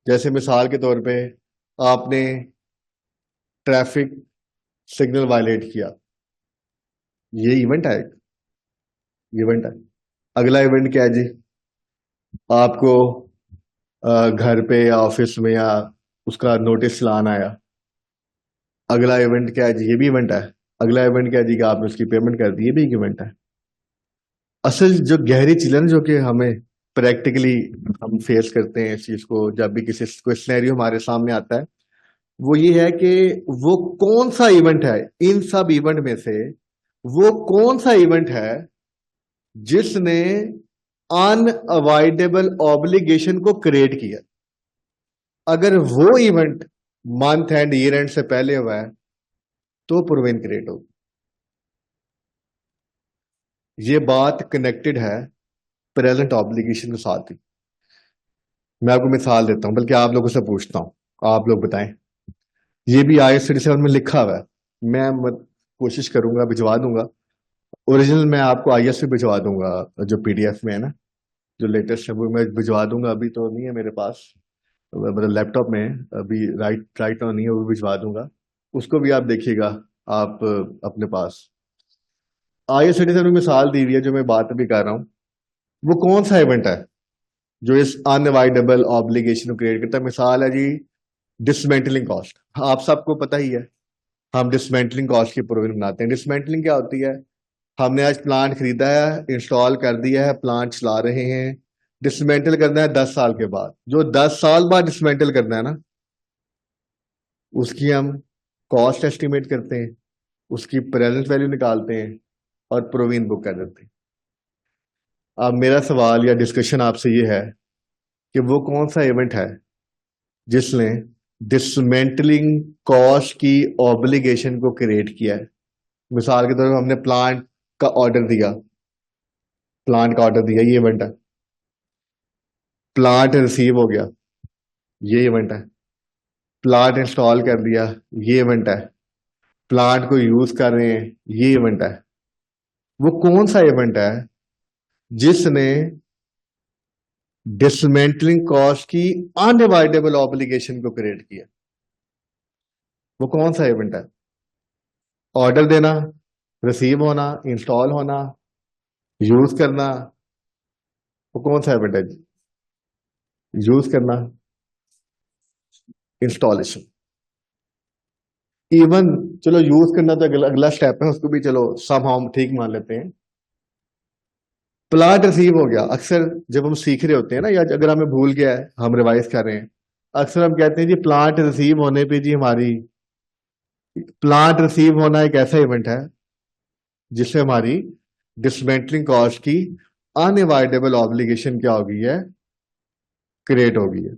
जैसे मिसाल के तौर पे आपने ट्रैफिक सिग्नल वायलेट किया, ये इवेंट है, इवेंट है। अगला इवेंट क्या है जी? आपको घर पे या ऑफिस में या उसका नोटिस चलान आया, अगला इवेंट क्या है जी? ये भी इवेंट है। अगला इवेंट क्या है जी? कि आपने उसकी पेमेंट कर दी, ये भी एक इवेंट है। असल जो गहरी चीज है ना, जो कि हमें प्रैक्टिकली हम फेस करते हैं इस चीज को, जब भी किसी कोई सिनेरियो हमारे सामने आता है, वो ये है कि वो कौन सा इवेंट है इन सब इवेंट में से, वो कौन सा इवेंट है जिसने अनअवॉइडेबल ऑब्लिगेशन को क्रिएट किया। अगर वो event month and year and से पहले हुआ है तो प्रोविजन क्रिएट होगी। ये बात कनेक्टेड है प्रेजेंट ऑब्लिगेशन के साथ ही। मैं आपको मिसाल देता हूं, बल्कि आप लोगों से पूछता हूं, आप लोग बताएं। ये भी IAS 37 में लिखा हुआ है, मैं कोशिश करूंगा भिजवा दूंगा। ओरिजिनल मैं आपको IAS पे भिजवा दूंगा, जो PDF में है ना, जो लेटेस्ट है वो मैं भिजवा दूंगा। अभी तो नहीं है मेरे पास, मतलब लैपटॉप में है अभी, राइट नाउ नहीं है, वो भिजवा दूंगा। उसको भी आप देखिएगा, आप अपने पास। IAS 37 में मिसाल दी हुई है, जो मैं बात अभी कर रहा हूँ, वो कौन सा इवेंट है जो इस अनअवॉइडेबल ऑब्लिगेशन को क्रिएट करता है? मिसाल है जी, डिसमेंटलिंग कॉस्ट। आप सबको पता ही है, हम डिसमेंटलिंग कॉस्ट की प्रोविजन बनाते हैं। डिसमेंटलिंग क्या होती है? हमने आज प्लांट खरीदा है, इंस्टॉल कर दिया है, प्लांट चला रहे हैं, डिसमेंटल करना है 10 साल के बाद। जो 10 साल बाद डिसमेंटल करना है ना, उसकी हम कॉस्ट एस्टिमेट करते हैं, उसकी प्रेजेंट वैल्यू निकालते हैं और प्रोविजन बुक कर देते हैं। अब मेरा सवाल या डिस्कशन आपसे ये है कि वो कौन सा इवेंट है जिसने डिसमेंटलिंग कॉस्ट की ऑब्लिगेशन को क्रिएट किया है? मिसाल के तौर पर हमने प्लांट का ऑर्डर दिया, ये इवेंट है। प्लांट रिसीव हो गया, ये इवेंट है। प्लांट इंस्टॉल कर दिया, ये इवेंट है। प्लांट को यूज कर रहे हैं, ये इवेंट है। वो कौन सा इवेंट है जिसने डिसमेंटलिंग कॉस्ट की अनडिवाइडेबल ऑब्लिगेशन को क्रिएट किया? वो कौन सा इवेंट है? ऑर्डर देना, रिसीव होना, इंस्टॉल होना, यूज करना, वो कौन सा इवेंट है? यूज करना, इंस्टॉलेशन। इवन चलो यूज करना तो अगला स्टेप है, उसको भी चलो सब हम ठीक मान लेते हैं। प्लांट रिसीव हो गया। अक्सर जब हम सीख रहे होते हैं ना, या अगर हमें भूल गया है, हम रिवाइज कर रहे हैं, अक्सर हम कहते हैं जी प्लांट रिसीव होने पे जी हमारी, प्लांट रिसीव होना एक ऐसा इवेंट है जिससे हमारी डिसमेंटलिंग कॉस्ट की अनअवॉइडेबल ऑब्लिगेशन क्या हो गई है? क्रिएट हो गई है।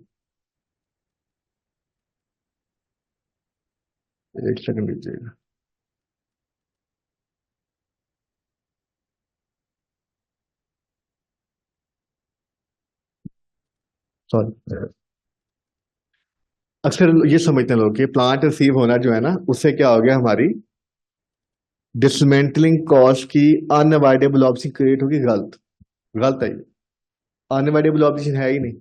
एक सेकंड लीजिएगा। सॉरी, अक्सर ये समझते हैं लोग कि प्लांट रिसीव होना जो है ना, उससे क्या हो गया? हमारी डिसमेंटलिंग कॉस्ट की अनअवॉइडेबल ऑब्लिगेशन क्रिएट होगी। गलत, गलत है। अनअवॉइडेबल ऑब्लिगेशन है ही नहीं।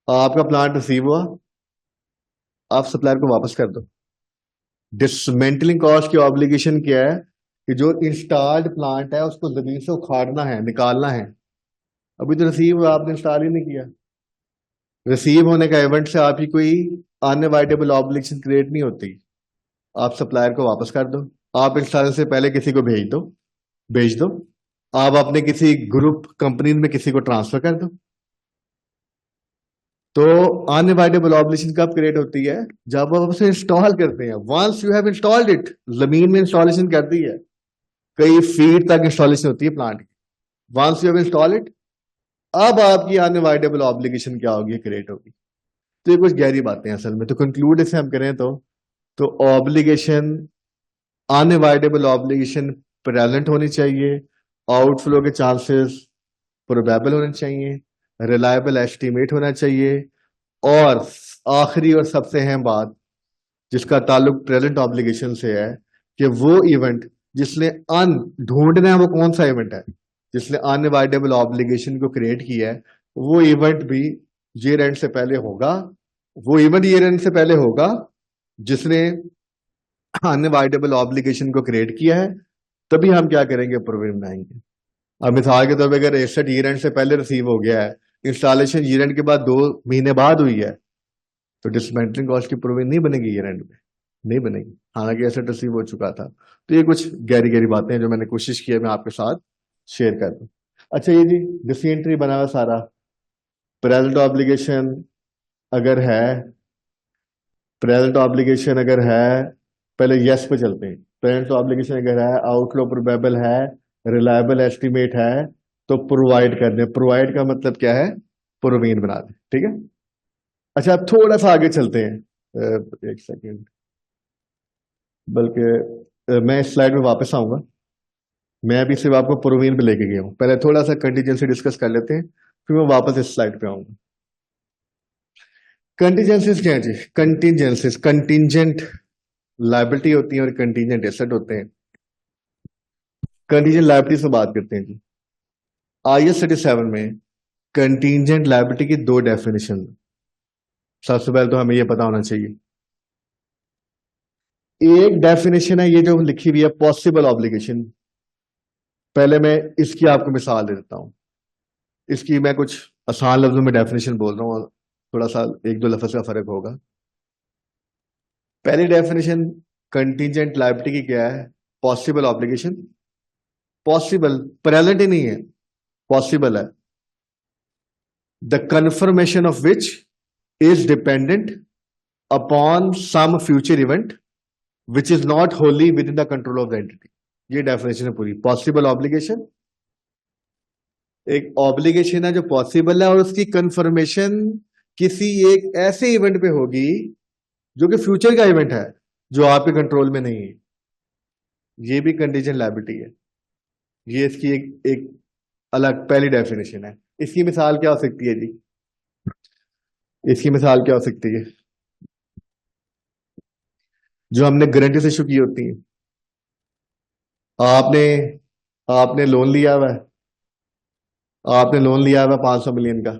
आपका प्लांट रिसीव हुआ, आप सप्लायर को वापस कर दो। डिसमेंटलिंग कॉस्ट की ऑब्लिगेशन क्या है? कि जो इंस्टॉल्ड प्लांट है उसको जमीन से उखाड़ना है, निकालना है। अभी तो रिसीव हुआ, आपने इंस्टॉल ही नहीं किया। रिसीव होने का इवेंट से आपकी कोई अनअवॉइडेबल ऑब्लिगेशन क्रिएट नहीं होती। आप सप्लायर को वापस कर दो, आप इंस्टॉल से पहले किसी को भेज दो, आप अपने किसी ग्रुप कंपनी में किसी को ट्रांसफर कर दो। तो अनअवॉइडेबल ऑब्लिगेशन कब क्रिएट होती है? जब आप उसे इंस्टॉल करते हैं। Once you have installed it, जमीन में इंस्टॉलेशन कर दी है, कई फीट तक इंस्टॉलेशन होती है प्लांट की। Once you have install it, अब आपकी अनअवॉइडेबल ऑब्लिगेशन क्या होगी? क्रिएट होगी। तो ये कुछ गहरी बातें हैं असल में। तो कंक्लूड इसे हम करें तो ऑब्लिगेशन, अनअवॉइडेबल ऑब्लिगेशन प्रेजेंट होनी चाहिए, आउटफ्लो के चांसेस प्रोबेबल होने चाहिए, रिलायबल एस्टीमेट होना चाहिए, और आखिरी और सबसे अहम बात जिसका ताल्लुक प्रेजेंट ऑब्लिगेशन से है कि वो इवेंट जिसने अन ढूंढना है वो कौन सा इवेंट है, जिसने अनअवॉइडेबल ऑब्लिगेशन को क्रिएट किया है, वो इवेंट भी ईयर एंड से पहले होगा। वो इवेंट ईयर एंड से पहले होगा जिसने अनअवॉइडेबल ऑब्लिगेशन को क्रिएट किया है, तभी हम क्या करेंगे, प्रोविजन बनाएंगे। अब मिसाल के तौर पर अगर एसेट ईयर एंड से पहले रिसीव हो गया है, इंस्टॉलेशन ईयर एंड के बाद 2 महीने बाद हुई है, तो डिसमेंटलिंग कॉस्ट की प्रोविजन नहीं बनेगी ईयर एंड में, नहीं बनेगी, हालांकि एसेट रिसीव हो चुका था। तो ये कुछ गहरी गहरी बातें हैं जो मैंने कोशिश की है मैं आपके साथ शेयर कर दूं। अच्छा ये जी डिफिएंट्री बना हुआ सारा, प्रेजेंट ऑब्लिगेशन अगर है, प्रेजेंट ऑब्लिगेशन अगर है, पहले यस पे चलते हैं। प्रेजेंट ऑब्लिगेशन अगर है, आउटफ्लो प्रोबेबल है, रिलायबल एस्टिमेट है, तो प्रोवाइड कर दें। प्रोवाइड का मतलब क्या है, प्रोविजन बना दें, ठीक है। अच्छा अब थोड़ा सा आगे चलते हैं, एक सेकेंड, बल्कि मैं इस स्लाइड में वापस आऊंगा। मैं अभी सिर्फ आपको प्रोविजन पे लेके गया हूं, पहले थोड़ा सा कंटीजेंसी डिस्कस कर लेते हैं, फिर मैं वापस इस स्लाइड पे आऊंगा। कंटीजेंसीज क्या है जी, कंटीजेंसीज कंटीजेंट लायबिलिटी होती है और कंटीजेंट एसेट होते हैं। कंटीजेंट लायबिलिटी से बात करते हैं जी। IAS 37 में कंटीजेंट लायबिलिटी की 2 डेफिनेशन। सबसे पहले तो हमें यह पता होना चाहिए, एक डेफिनेशन है ये जो लिखी हुई है पॉसिबल ऑब्लिगेशन। पहले मैं इसकी आपको मिसाल दे देता हूं। इसकी मैं कुछ आसान लफ्जों में डेफिनेशन बोल रहा हूं और थोड़ा सा 1-2 लफ्ज का फर्क होगा। पहली डेफिनेशन कंटीजेंट लायबिलिटी की क्या है, पॉसिबल ऑब्लिगेशन। पॉसिबल प्रेजेंट ही नहीं है, पॉसिबल है। The confirmation of which is dependent upon some future event which is not wholly within the control of the entity. ये डेफिनेशन है पूरी। पॉसिबल ऑब्लिगेशन एक ऑब्लिगेशन है जो पॉसिबल है और उसकी कंफर्मेशन किसी एक ऐसे इवेंट पे होगी जो कि फ्यूचर का इवेंट है, जो आपके कंट्रोल में नहीं है। ये भी कंटीजेंट लायबिलिटी है। ये इसकी एक अलग पहली डेफिनेशन है। इसकी मिसाल क्या हो सकती है जी, इसकी मिसाल क्या हो सकती है, जो हमने गारंटी से इशू की होती है। आपने आपने लोन लिया हुआ है, आपने लोन लिया हुआ है 500 मिलियन का।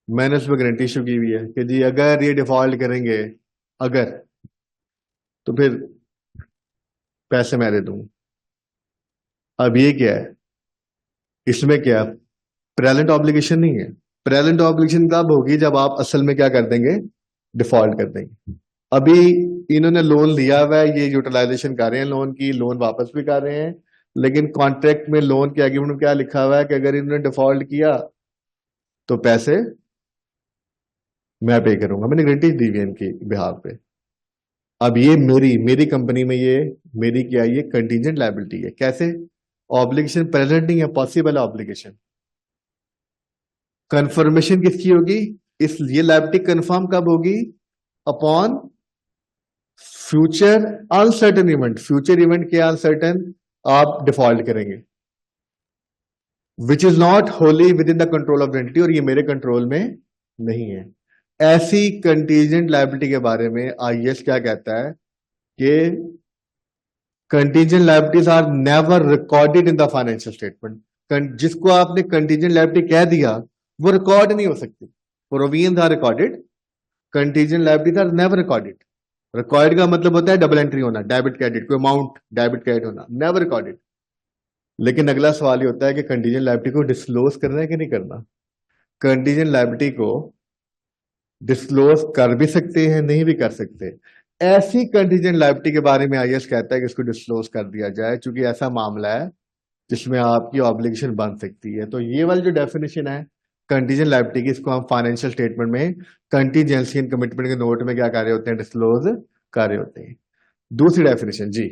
मैंने उस पर गारंटी इशू की हुई है कि जी अगर ये डिफॉल्ट करेंगे, अगर, तो फिर पैसे मैं दे दूंगा। अब ये क्या है, इसमें क्या प्रेजेंट ऑब्लिगेशन नहीं है। प्रेजेंट ऑब्लिगेशन कब होगी, जब आप असल में क्या कर देंगे, डिफॉल्ट कर देंगे। अभी इन्होंने लोन लिया हुआ है, ये यूटिलाइजेशन कर रहे हैं लोन की, लोन वापस भी कर रहे हैं, लेकिन कॉन्ट्रैक्ट में लोन के एग्रीमेंट में क्या लिखा हुआ है कि अगर इन्होंने डिफॉल्ट किया तो पैसे मैं पे करूंगा। मैंने गारंटी दी हुई है इनकी बिहाफ पे। अब ये मेरी कंपनी में ये मेरी क्या है, ये कंटीजेंट लायबिलिटी है। कैसे, ऑब्लिगेशन प्रेजेंट नहीं है, पॉसिबल ऑब्लिगेशन। कंफर्मेशन किसकी होगी, इस ये लायबिलिटी कंफर्म कब होगी, upon future uncertain event. Future event के अनसर्टेन आप डिफॉल्ट करेंगे, विच is not wholly within the control of entity, और ये मेरे कंट्रोल में नहीं है। ऐसी कंटीजेंट लायबिलिटी के बारे में IAS क्या कहता है कि contingent liabilities are never recorded in the financial statement. जिसको आपने कंटीजेंट लायबिलिटी कह दिया वो रिकॉर्ड नहीं हो सकती। Provision are recorded, contingent liabilities are never recorded. Record का मतलब होता है डबल एंट्री होना, डेबिट क्रेडिट, कोई अमाउंट डेबिट क्रेडिट होना, नेवर रिकॉर्डेड। लेकिन अगला सवाल ये होता है कि कंटीजेंट लायबिलिटी को डिस्क्लोज करना है कि नहीं करना। कंटीजेंट लायबिलिटी को डिस्क्लोज कर भी सकते हैं, नहीं भी कर सकते। ऐसी कंटीजेंट लायबिलिटी के बारे में IAS कहता है कि इसको डिस्क्लोज कर दिया जाए, क्योंकि ऐसा मामला है जिसमें आपकी ऑब्लिगेशन बन सकती है। तो ये वाली जो डेफिनेशन है कंटीजेंट लायबिलिटी की, इसको हम फाइनेंशियल स्टेटमेंट में कंटीजेंसी एंड कमिटमेंट के नोट में क्या कर रहे होते हैं, डिस्क्लोज कर रहे होते हैं। दूसरी डेफिनेशन जी,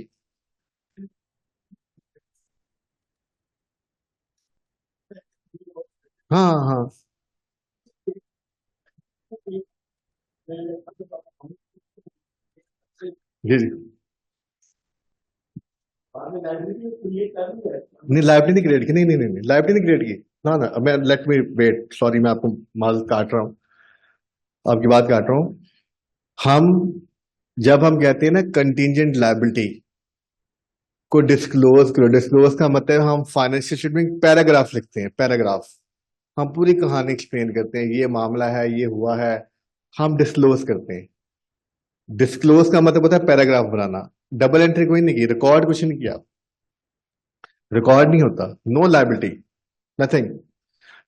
हाँ हाँ, जी जी नहीं, लाइब्रेरी नहीं क्रिएट की, नहीं नहीं नहीं नहीं, लाइब्रेरी नहीं क्रिएट की। ना ना, मैं लेट मी वेट, सॉरी, मैं आपको माल काट रहा हूँ, आपकी बात काट रहा हूँ। हम जब हम कहते हैं ना कंटीजेंट लायबिलिटी को डिस्क्लोज करो, डिस्क्लोज का मतलब हम फाइनेंशियल स्टेटमेंट में पैराग्राफ लिखते हैं, पैराग्राफ। हम पूरी कहानी एक्सप्लेन करते हैं, ये मामला है, ये हुआ है, हम डिस्क्लोज करते हैं। डिस्क्लोज का मतलब होता है पैराग्राफ बनाना। डबल एंट्री कोई नहीं की, रिकॉर्ड कुछ नहीं किया, रिकॉर्ड नहीं होता, नो लायबिलिटी, नथिंग।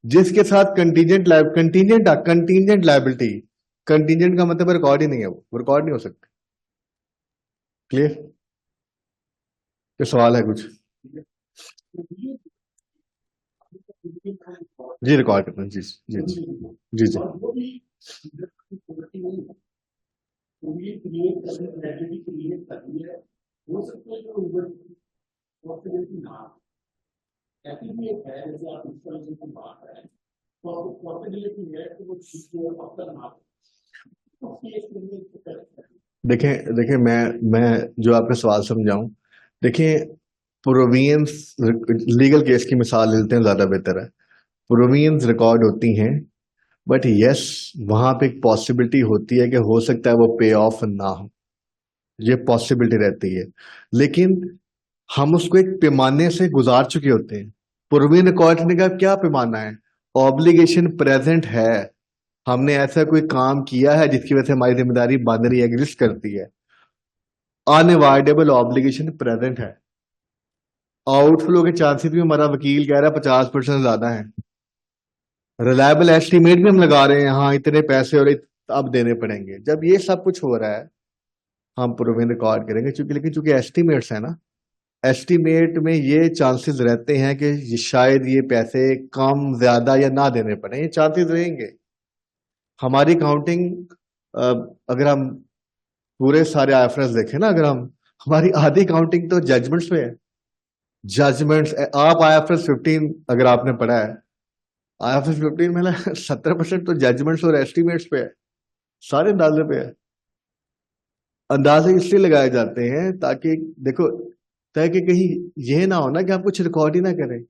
जिसके साथ कंटीजेंट लायबिलिटी, कंटीजेंट का मतलब रिकॉर्ड ही नहीं है, वो रिकॉर्ड नहीं हो सकता। क्लियर? ये सवाल है कुछ? जी रिकॉर्ड करना, जी जी जी जी जी। देखें देखें, मैं जो आपका सवाल समझाऊं, देखिए, प्रोवियंस लीगल केस की मिसाल लेते हैं, ज्यादा बेहतर है। प्रोवियंस रिकॉर्ड होती हैं, बट यस, वहां पे एक पॉसिबिलिटी होती है कि हो सकता है वो पे ऑफ ना हो, ये पॉसिबिलिटी रहती है। लेकिन हम उसको एक पैमाने से गुजार चुके होते हैं। प्रोवियन रिकॉर्ड करने का क्या पैमाना है? ऑब्लिगेशन प्रेजेंट है, हमने ऐसा कोई काम किया है जिसकी वजह से हमारी जिम्मेदारी बन रही है, एग्जिस्ट करती है। अनअवॉइडेबल ऑब्लिगेशन प्रेजेंट है। आउटफ्लो के चांसेस भी हमारा वकील कह रहा है 50% ज्यादा है। रिलायबल एस्टीमेट भी हम लगा रहे हैं, हाँ इतने पैसे और अब देने पड़ेंगे। जब ये सब कुछ हो रहा है, हम प्रोविजन रिकॉर्ड करेंगे, लेकिन चूंकि एस्टीमेट्स है ना, एस्टीमेट में ये चांसेस रहते हैं कि शायद ये पैसे कम ज्यादा या ना देने पड़े, ये चांसेस रहेंगे। हमारी काउंटिंग, अगर हम पूरे सारे आईएफआरएस देखें ना, अगर हम, हमारी आधी काउंटिंग तो जजमेंट्स में है। जजमेंट्स, आप आईएफआरएस 15 अगर आपने पढ़ा है, आईएफआरएस 15 में 70% तो जजमेंट्स और एस्टिमेट्स पे है, सारे अंदाजे पे है। अंदाजे इसलिए लगाए जाते हैं ताकि, देखो, ताकि कहीं यह ना हो ना कि आप कुछ रिकॉर्ड ही ना करें।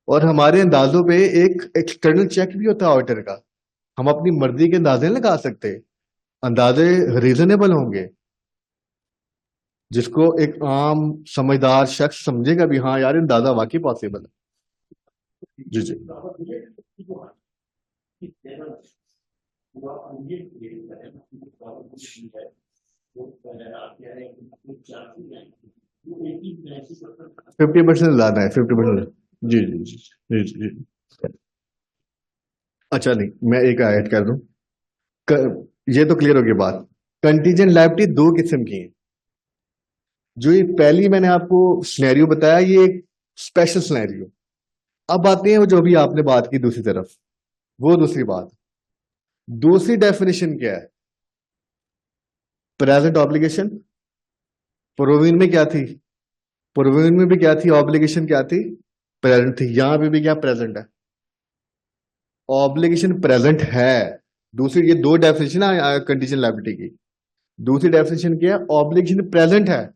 और हमारे अंदाजों पे एक एक्सटर्नल चेक भी होता है ऑडिटर का। हम अपनी मर्जी के अंदाजे नहीं लगा सकते, अंदाजे रीजनेबल होंगे, जिसको एक आम समझदार शख्स समझेगा भी, हाँ यार अंदाजा वाकई पॉसिबल है। जी जी फिफ्टी परसेंट ज्यादा है, 50%। जी जी जी जी जी जी। अच्छा नहीं, मैं एक ऐड कर दूं, ये तो क्लियर हो गई बात। कंटीजेंट लायबिलिटी दो किस्म की है। जो ये पहली मैंने आपको सिनेरियो बताया, ये एक स्पेशल सिनेरियो। अब आते हैं वो जो भी आपने बात की दूसरी तरफ, वो दूसरी बात। दूसरी डेफिनेशन क्या है? Present obligation. प्रोविजन में क्या थी? प्रोविजन में भी क्या थी? ऑब्लिगेशन क्या थी? प्रेजेंट थी। यहां पे भी क्या प्रेजेंट है? ऑब्लिगेशन प्रेजेंट है। दूसरी, ये दो डेफिनेशन है कंडीशन लायबिलिटी की। दूसरी डेफिनेशन क्या है? ऑब्लिगेशन प्रेजेंट है,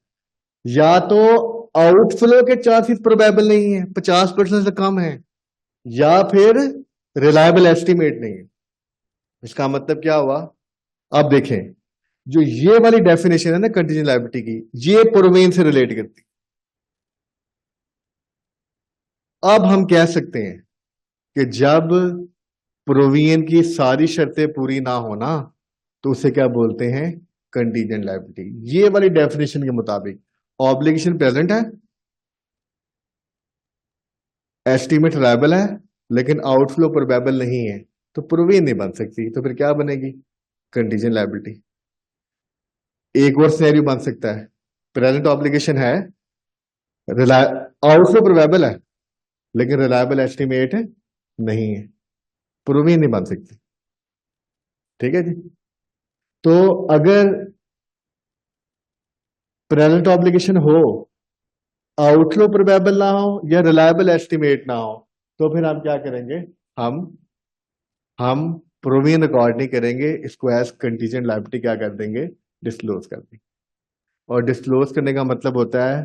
या तो आउटफ्लो के चांसेस प्रोबेबल नहीं है, 50% से कम है, या फिर रिलायबल एस्टिमेट नहीं है। इसका मतलब क्या हुआ? अब देखें, जो ये वाली डेफिनेशन है ना कंटीजेंट लायबिलिटी की, ये प्रोविजन से रिलेट करती। अब हम कह सकते हैं कि जब प्रोविजन की सारी शर्तें पूरी ना होना, तो उसे क्या बोलते हैं? Contingent liability. ये वाली डेफिनेशन के मुताबिक ऑब्लिगेशन प्रेजेंट है, एस्टीमेट रिलायबल है, लेकिन आउटफ्लो प्रोबेबल नहीं है, तो प्रोविजन नहीं बन सकती। तो फिर क्या बनेगी? Contingent liability. एक और सिनेरियो बन सकता है, प्रेजेंट ऑब्लिगेशन है, आउटफ्लो प्रोबेबल है, लेकिन रिलायबल एस्टिमेट नहीं है, प्रोविजन नहीं बन सकती। ठीक है जी। तो अगर प्रेजेंट ऑब्लिगेशन हो, आउटफ्लो प्रोबेबल ना हो, या रिलायबल एस्टिमेट ना हो, तो फिर हम क्या करेंगे? हम हम प्रोविजन रिकॉर्ड नहीं करेंगे, इसको एज कंटीजेंट लायबिलिटी क्या कर देंगे, डिस्क्लोज कर देंगे। और डिस्क्लोज करने का मतलब होता है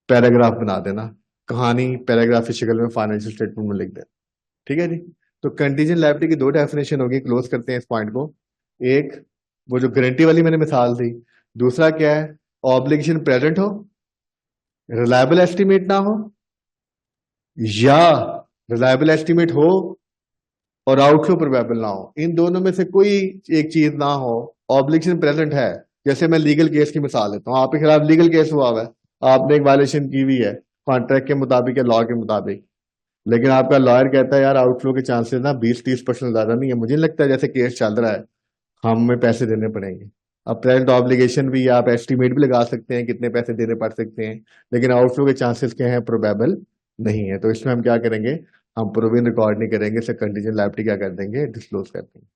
पैराग्राफ बना देना, कहानी पैराग्राफ की शक्ल में फाइनेंशियल स्टेटमेंट में लिख देना। ठीक है जी। तो कंटीजेंट लायबिलिटी की दो डेफिनेशन होगी, क्लोज करते हैं इस पॉइंट को। एक वो जो गारंटी वाली मैंने मिसाल दी, दूसरा क्या है, ऑब्लिगेशन प्रेजेंट हो, रिलायबल एस्टिमेट ना हो, या रिलायबल एस्टिमेट हो और आउटफ्लो प्रोबेबल ना हो। इन दोनों में से कोई एक चीज ना हो, ऑब्लिगेशन प्रेजेंट है। जैसे मैं लीगल केस की मिसाल लेता हूँ, आपके खिलाफ लीगल केस हुआ हुआ है, आपने एक वायलेशन की हुई है कॉन्ट्रैक्ट के मुताबिक या लॉ के मुताबिक, लेकिन आपका लॉयर कहता है यार आउटफ्लो के चांसेस ना 20-30% ज्यादा नहीं है, मुझे नहीं लगता जैसे केस चल रहा है हमें पैसे देने पड़ेंगे। अब प्रेजेंट ऑब्लिगेशन भी आप एस्टिमेट भी लगा सकते हैं कितने पैसे देने पड़ सकते हैं, लेकिन आउटफ्लो के चांसेस क्या है, प्रोबेबल नहीं है। तो इसमें हम क्या करेंगे, हम प्रोविजन रिकॉर्ड नहीं करेंगे, इसे कंटीजेंट लायबिलिटी क्या कर देंगे, डिस्क्लोज कर देंगे।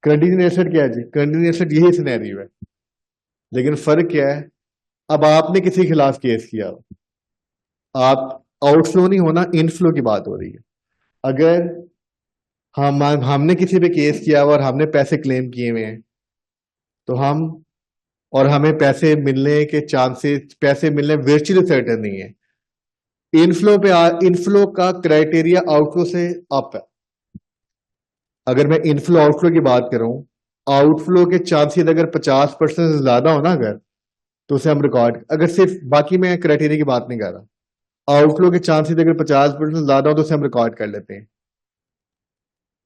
कंटीजेंट एसेट क्या है जी, कंटीजेंट एसेट यही सिनेरियो है, लेकिन फर्क क्या है, अब आपने किसी के खिलाफ केस किया, आप आउटफ्लो नहीं होना, इनफ्लो की बात हो रही है। अगर हमने किसी पे केस किया हुआ और हमने पैसे क्लेम किए हुए हैं, तो हम और हमें पैसे मिलने के चांसेस, पैसे मिलने वर्चुअली सर्टेन नहीं है। इनफ्लो का क्राइटेरिया आउटफ्लो से अप है। अगर मैं इनफ्लो आउटफ्लो की बात करूं, आउटफ्लो के चांसेस अगर 50% से ज्यादा हो ना, अगर तो उसे हम रिकॉर्ड, अगर सिर्फ, बाकी मैं क्राइटेरिया की बात नहीं कर रहा, आउटफ्लो के चांसेस अगर 50% ज्यादा हो तो उसे हम रिकॉर्ड कर लेते हैं।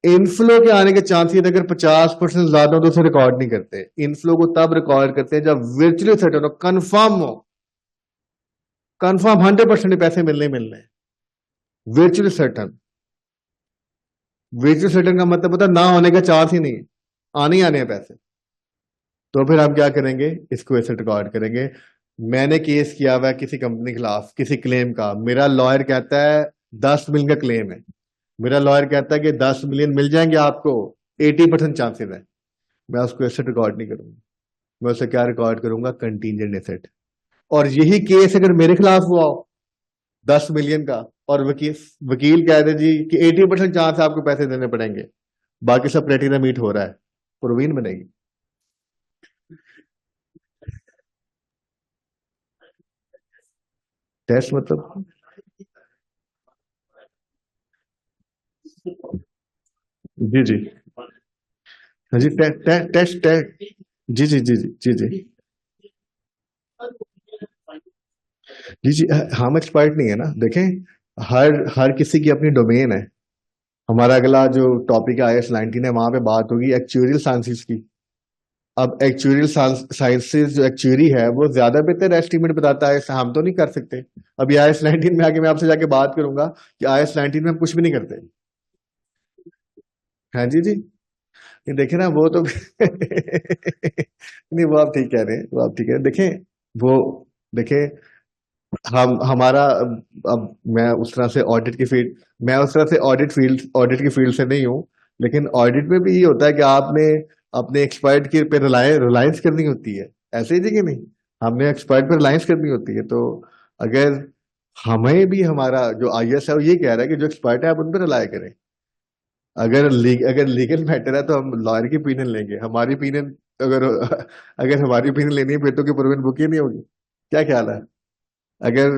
इनफ्लो के आने के चांसेस अगर 50% ज्यादा हो तो उसे रिकॉर्ड नहीं करते। इनफ्लो को तब रिकॉर्ड करते हैं जब वर्चुअली सर्टेन हो, कंफर्म हो, कंफर्म 100% पैसे मिलने वर्चुअली सर्टन। वर्चुअली सर्टन का मतलब होता है ना होने का चांस ही नहीं है, आने ही आने हैं पैसे। तो फिर हम क्या करेंगे, इसको एसेट रिकॉर्ड करेंगे। मैंने केस किया हुआ है किसी कंपनी के खिलाफ, किसी क्लेम का, मेरा लॉयर कहता है 10 मिलियन का क्लेम है, मेरा लॉयर कहता है कि 10 मिलियन मिल जाएंगे आपको, 80% चांसेस है, मैं उसको एसेट रिकॉर्ड नहीं करूंगा, मैं उसे क्या रिकॉर्ड करूंगा, कंटीजेंट एसेट। और यही केस अगर मेरे खिलाफ हुआ हो 10 मिलियन का, और वकील वकील कह दे जी कि 80% चांस है आपको पैसे देने पड़ेंगे, बाकी सब क्राइटेरिया मीट हो रहा है, प्रोविजन बनेगी। टेस्ट मतलब, जी जी, हाँ जी, टेस्ट टेस्ट, जी जी जी जी जी जी जी जी। हम एक्सपर्ट नहीं है ना, देखें, हर हर किसी की अपनी डोमेन है। हमारा अगला जो टॉपिक है IS-19 है, वहां पे बात होगी एक्चुअरियल साइंसेस की। अब एक्चुअरियल साइंसेस जो एक्चुअरी है वो ज्यादा बेहतर एस्टिमेट बताता है, ऐसा हम तो नहीं कर सकते। अब ये IS-19 में आके मैं आपसे जाके बात करूंगा कि IS-19 में हम कुछ भी नहीं करते। हाँ जी जी, ये देखे ना वो तो नहीं, वो आप ठीक कह रहे हैं, वो आप ठीक है, देखें वो, देखें हम हमारा, अब मैं उस तरह से ऑडिट की फील्ड, मैं उस तरह से ऑडिट की फील्ड से नहीं हूँ, लेकिन ऑडिट में भी ये होता है कि आपने अपने एक्सपर्ट के पे रिलायंस करनी होती है, ऐसे ही जी कि नहीं, हमने एक्सपर्ट पे रिलायंस करनी होती है। तो अगर हमें भी, हमारा जो IS है वो ये कह रहा है कि जो एक्सपर्ट है आप उन पर रिलाय करें। अगर लीगल मैटर है तो हम लॉयर की ओपिनियन लेंगे, हमारी ओपिनियन, अगर अगर हमारी ओपिनियन लेनी है फिर तो की प्रोविजन बुक ही नहीं होगी। क्या ख्याल है, अगर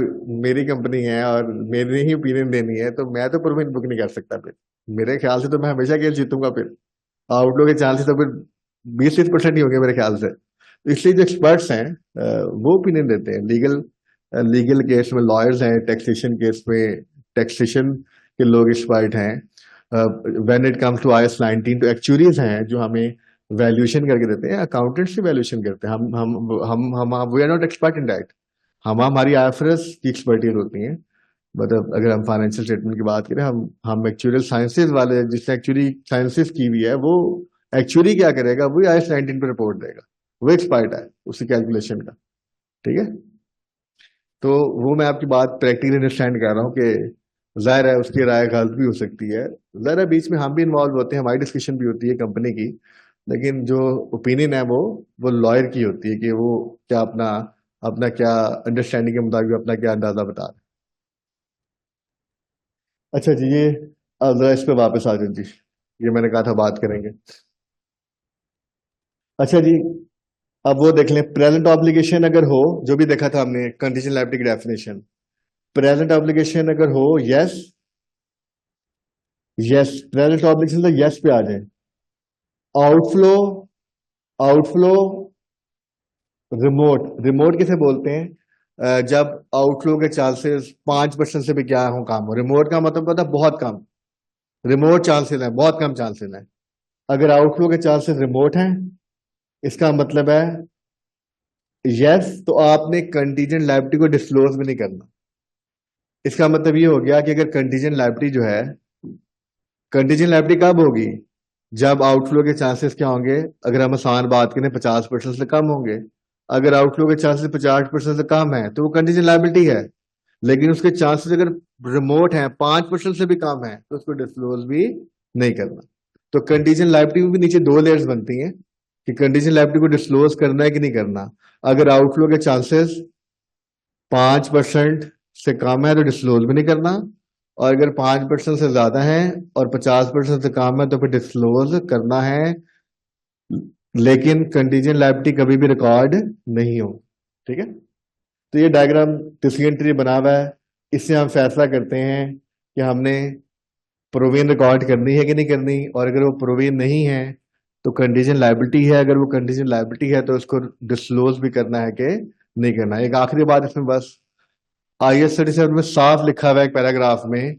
मेरी कंपनी है और मेरी ही ओपिनियन देनी है तो मैं तो प्रोविजन बुक नहीं कर सकता फिर, मेरे ख्याल से तो मैं हमेशा केस जीतूंगा फिर, आउटलो के चांसेस तो फिर 20-30% ही होंगे मेरे ख्याल से। तो इसलिए जो एक्सपर्ट्स हैं वो ओपिनियन देते हैं, लीगल केस में लॉयर्स हैं, टैक्सेशन केस में टैक्सेशन के लोग एक्सपर्ट हैं, when it comes to IS-19 तो एक्चुअरीज हैं जो हमें वैल्यूएशन करके देते हैं, अकाउंटेंट्स से वैल्यूएशन करते हैं। हम we are not expert in that, हम हमारी IFRS की एक्सपर्टीज होती हैं। मतलब अगर हम फाइनेंशियल स्टेटमेंट की बात करें, हम एक्चुअल साइंसेज वाले, जिसने एक्चुअली साइंसेज की हुई है, वो एक्चुअली क्या करेगा, वही IS-19 पे रिपोर्ट देगा, वो एक्सपर्ट है उसी कैलकुलेशन का। ठीक है, तो वो मैं आपकी बात प्रैक्टिकली अंडरस्टैंड कर रहा हूँ कि जाहिर है उसकी राय गलत भी हो सकती है, जाहिर है बीच में हम भी इन्वॉल्व होते हैं, हमारी डिस्कशन भी होती है कंपनी की, लेकिन जो ओपिनियन है वो लॉयर की होती है कि वो क्या अपना अपना क्या अंडरस्टैंडिंग के मुताबिक अपना क्या अंदाजा बता रहे हैं। अच्छा जी, ये अब जरा इस पे वापस आ जाओ जी। ये मैंने कहा था बात करेंगे। अच्छा जी, अब वो देख लें, प्रेजेंट ऑब्लिगेशन अगर हो, जो भी देखा था हमने कंडीशन लायबिलिटी की डेफिनेशन, प्रेजेंट ऑब्लिगेशन अगर हो, यस, यस, प्रेजेंट ऑब्लिगेशन तो यस पे आ जाए। आउटफ्लो, आउटफ्लो, रिमोट, रिमोट किसे बोलते हैं? जब आउटफ्लो के चांसेस 5% से भी क्या हो कम हो, रिमोट का मतलब होता है बहुत कम, रिमोट चांसेस है, बहुत कम चांसेस है। अगर आउटफ्लो के चांसेस रिमोट हैं, इसका मतलब है यस, तो आपने कंटीजेंट लायबिलिटी को डिस्क्लोज भी नहीं करना। इसका मतलब ये हो गया कि अगर कंटीजेंट लायबिलिटी जो है, कंटीजेंट लायबिलिटी कब होगी? जब आउटफ्लो के चांसेस क्या होंगे? अगर हम आसान बात करें 50% से कम होंगे। अगर आउटफ्लो के चांसेस 50% से कम है तो वो कंटीजेंट लायबिलिटी है, लेकिन उसके चांसेस अगर रिमोट हैं, 5% से भी कम है, तो उसको डिस्क्लोज भी नहीं करना। तो कंटीजेंट लायबिलिटी में भी नीचे दो लेयर्स बनती हैं कि कंटीजेंट लायबिलिटी को डिस्क्लोज करना है कि नहीं करना। अगर आउटफ्लो के चांसेस 5% से कम है तो डिस्क्लोज भी नहीं करना, और अगर 5% से ज्यादा है और 50% से कम है तो फिर डिस्क्लोज करना है, लेकिन कंटीजेंट लायबिलिटी कभी भी रिकॉर्ड नहीं हो। ठीक है, तो ये डायग्राम डिसीजन ट्री बना हुआ है, इससे हम फैसला करते हैं कि हमने प्रोविजन रिकॉर्ड करनी है कि नहीं करनी, और अगर वो प्रोविजन नहीं है तो कंडीशन लायबिलिटी है, अगर वो कंडीशन लायबिलिटी है तो उसको डिस्क्लोज भी करना है कि नहीं करना। एक आखिरी बात इसमें बस, IAS 37 में साफ लिखा हुआ है एक पैराग्राफ में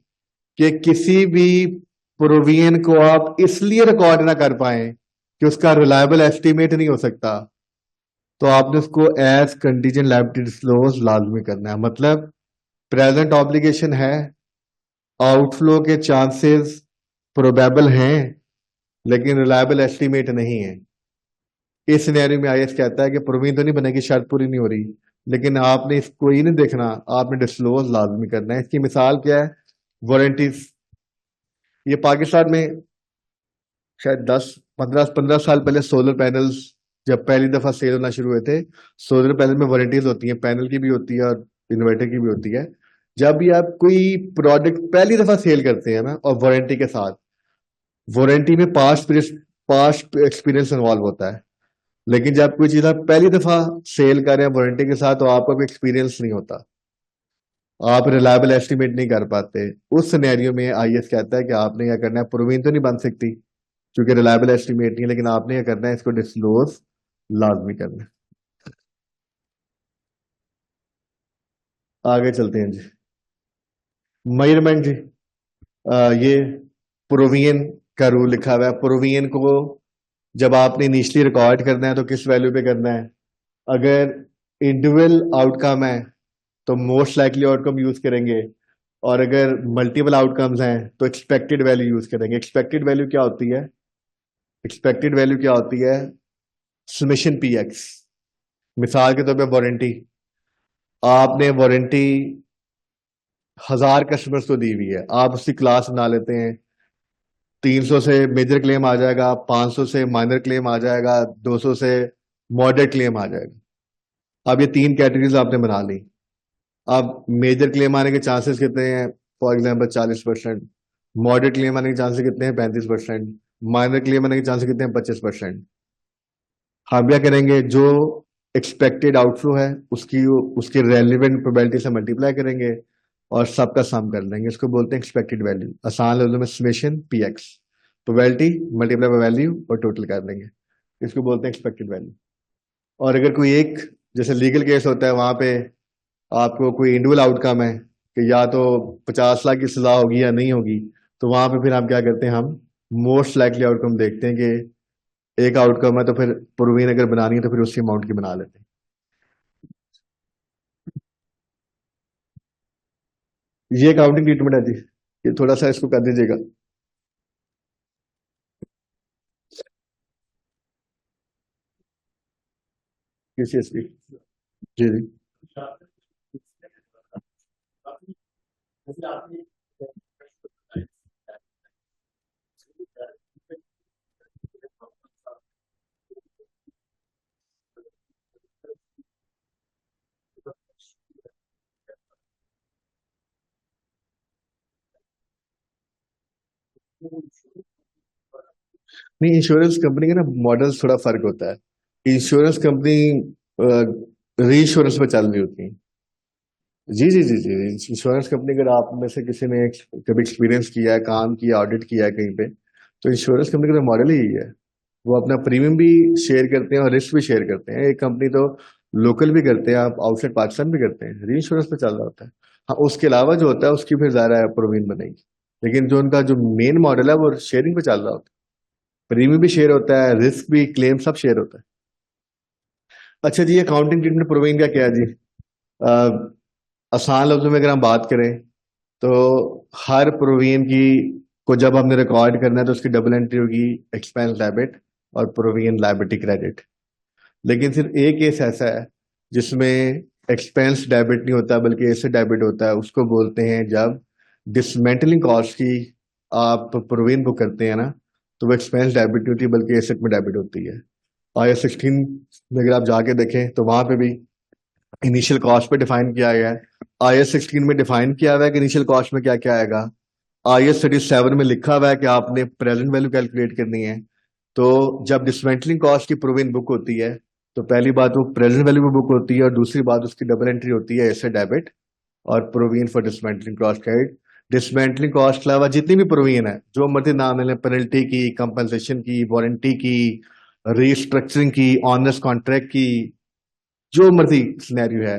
कि किसी भी प्रोविजन को आप इसलिए रिकॉर्ड ना कर पाए कि उसका रिलायबल एस्टिमेट नहीं हो सकता, तो आपने उसको एज कंडीजेंट लायबिलिटी डिस्क्लोज लाजमी करना है। मतलब प्रेजेंट ऑब्लिगेशन है, आउटफ्लो के चांसेस प्रोबेबल हैं, लेकिन रिलायबल एस्टिमेट नहीं है। इस सिनेरियो में IAS कहता है कि प्रोविजन तो नहीं बनेगी, शर्त पूरी नहीं हो रही, लेकिन आपने इसको ही नहीं देखना, आपने डिस्क्लोज लाजमी करना है। इसकी मिसाल क्या है? वारंटीज। ये पाकिस्तान में शायद 10 15 साल पहले सोलर पैनल्स जब पहली दफा सेल होना शुरू हुए थे, सोलर पैनल में वारंटीज होती हैं, पैनल की भी होती है और इन्वर्टर की भी होती है। जब भी आप कोई प्रोडक्ट पहली दफा सेल करते हैं ना, और वारंटी के साथ, वारंटी में पास्ट एक्सपीरियंस इन्वॉल्व होता है, लेकिन जब कोई चीज आप पहली दफा सेल कर रहे हैं वारंटी के साथ, तो आपका कोई एक्सपीरियंस नहीं होता, आप रिलायबल एस्टिमेट नहीं कर पाते। उस सिनेरियो में IAS कहता है कि आपने क्या करना है, प्रोविजन तो नहीं बन सकती क्योंकि रिलायबल एस्टिमेट नहीं है, लेकिन आपने क्या करना है, इसको डिस्क्लोज लाजमी करना है। आगे चलते हैं जी, मेजरमेंट जी। ये प्रोविजन का रूल लिखा हुआ है। प्रोविजन को जब आपने इनिशियली रिकॉर्ड करना है तो किस वैल्यू पे करना है? अगर इंडिविजुअल आउटकम है तो मोस्ट लाइकली आउटकम यूज करेंगे, और अगर मल्टीपल आउटकम्स हैं तो एक्सपेक्टेड वैल्यू यूज करेंगे। एक्सपेक्टेड वैल्यू क्या होती है? एक्सपेक्टेड वैल्यू क्या होती है? Summation PX। मिसाल के तौर पे वारंटी, आपने वारंटी 1000 कस्टमर्स को दी हुई है, आप उसकी क्लास बना लेते हैं, 300 से मेजर क्लेम आ जाएगा, 500 से माइनर क्लेम आ जाएगा, 200 से मॉडरेट क्लेम आ जाएगा। अब ये तीन कैटेगरीज आपने बना ली। अब मेजर क्लेम आने के चांसेस कितने हैं? For example 40%। मॉडरेट क्लेम आने के चांसेस कितने हैं? 35%। माइनर क्लेम आने के चांसेस कितने हैं? 25%। हम क्या करेंगे, जो एक्सपेक्टेड आउटफ्लो है उसकी उसके रेलिवेंट प्रोबेबिलिटी से मल्टीप्लाई करेंगे और सबका सम कर लेंगे, इसको बोलते हैं एक्सपेक्टेड वैल्यू। आसान लफ्जों में summation PX, probability multiply by value और टोटल कर लेंगे, इसको बोलते हैं एक्सपेक्टेड वैल्यू। और अगर कोई एक, जैसे लीगल केस होता है, वहां पे आपको कोई इंडिविजुअल आउटकम है कि या तो 50 लाख की सजा होगी या नहीं होगी, तो वहां पे फिर हम क्या करते हैं, हम मोस्ट लाइकली आउटकम देखते हैं कि एक आउटकम है तो फिर प्रोविजन अगर बनानी है तो फिर उसी अमाउंट की बना लेते हैं। ये अकाउंटिंग ट्रीटमेंट है जी, ये थोड़ा सा इसको कर दीजिएगा। किस चीज की? जी जी। नहीं, इंश्योरेंस कंपनी का ना मॉडल थोड़ा फर्क होता है। इंश्योरेंस कंपनी री इंश्योरेंस में चल रही होती है। जी जी जी जी। इंश्योरेंस कंपनी, अगर आप में से किसी ने कभी एक्सपीरियंस किया है, काम किया, ऑडिट किया है कहीं पे, तो इंश्योरेंस कंपनी का मॉडल ही यही है। वो अपना प्रीमियम भी शेयर करते हैं और रिस्क भी शेयर करते हैं। एक कंपनी तो लोकल भी करते हैं, आप आउटसाइड पाकिस्तान भी करते हैं, री इंश्योरेंस पे चल रहा होता है। हाँ, उसके अलावा जो होता है उसकी फिर ज़्यादा प्रोविजन बनेगी, लेकिन जो उनका जो मेन मॉडल है वो शेयरिंग पे चल रहा होता है। प्रीमियम भी शेयर होता है, रिस्क भी, क्लेम सब शेयर होता है। अच्छा जी, अकाउंटिंग ट्रीटमेंट प्रोविजन का क्या है जी? आसान लफ्जों में अगर हम बात करें तो हर प्रोविजन की को जब हमने रिकॉर्ड करना है तो उसकी डबल एंट्री होगी, एक्सपेंस डेबिट और प्रोविजन लायबिलिटी क्रेडिट। लेकिन सिर्फ एक केस ऐसा है जिसमें एक्सपेंस डेबिट नहीं होता बल्कि एसेट डेबिट होता है। उसको बोलते हैं जब डिसमेंटलिंग कॉस्ट की आप प्रोविजन बुक करते हैं ना, तो वो एक्सपेंस डेबिट नहीं होती बल्कि एसेट में डेबिट होती है। IAS 16 में अगर आप जाके देखें तो वहां पे भी इनिशियल कॉस्ट पे डिफाइन किया गया है। IAS 16 में डिफाइन किया हुआ है कि इनिशियल कॉस्ट में क्या क्या आएगा। IAS 37 में लिखा हुआ है कि आपने प्रेजेंट वैल्यू कैलकुलेट करनी है। तो जब डिसमेंटलिंग कॉस्ट की प्रोविजन बुक होती है तो पहली बात वो प्रेजेंट वैल्यू में बुक होती है और दूसरी बात उसकी डबल एंट्री होती है, एसेट डेबिट और provision for dismantling cost credit. Dismantling cost के अलावा जितनी भी प्रोविजन है, जो मर्जी नाम ले लें, पेनल्टी की, कंपनसेशन की, वारंटी की, रीस्ट्रक्चरिंग की, ऑनर्स कॉन्ट्रैक्ट की, जो मर्जी सिनेरियो है,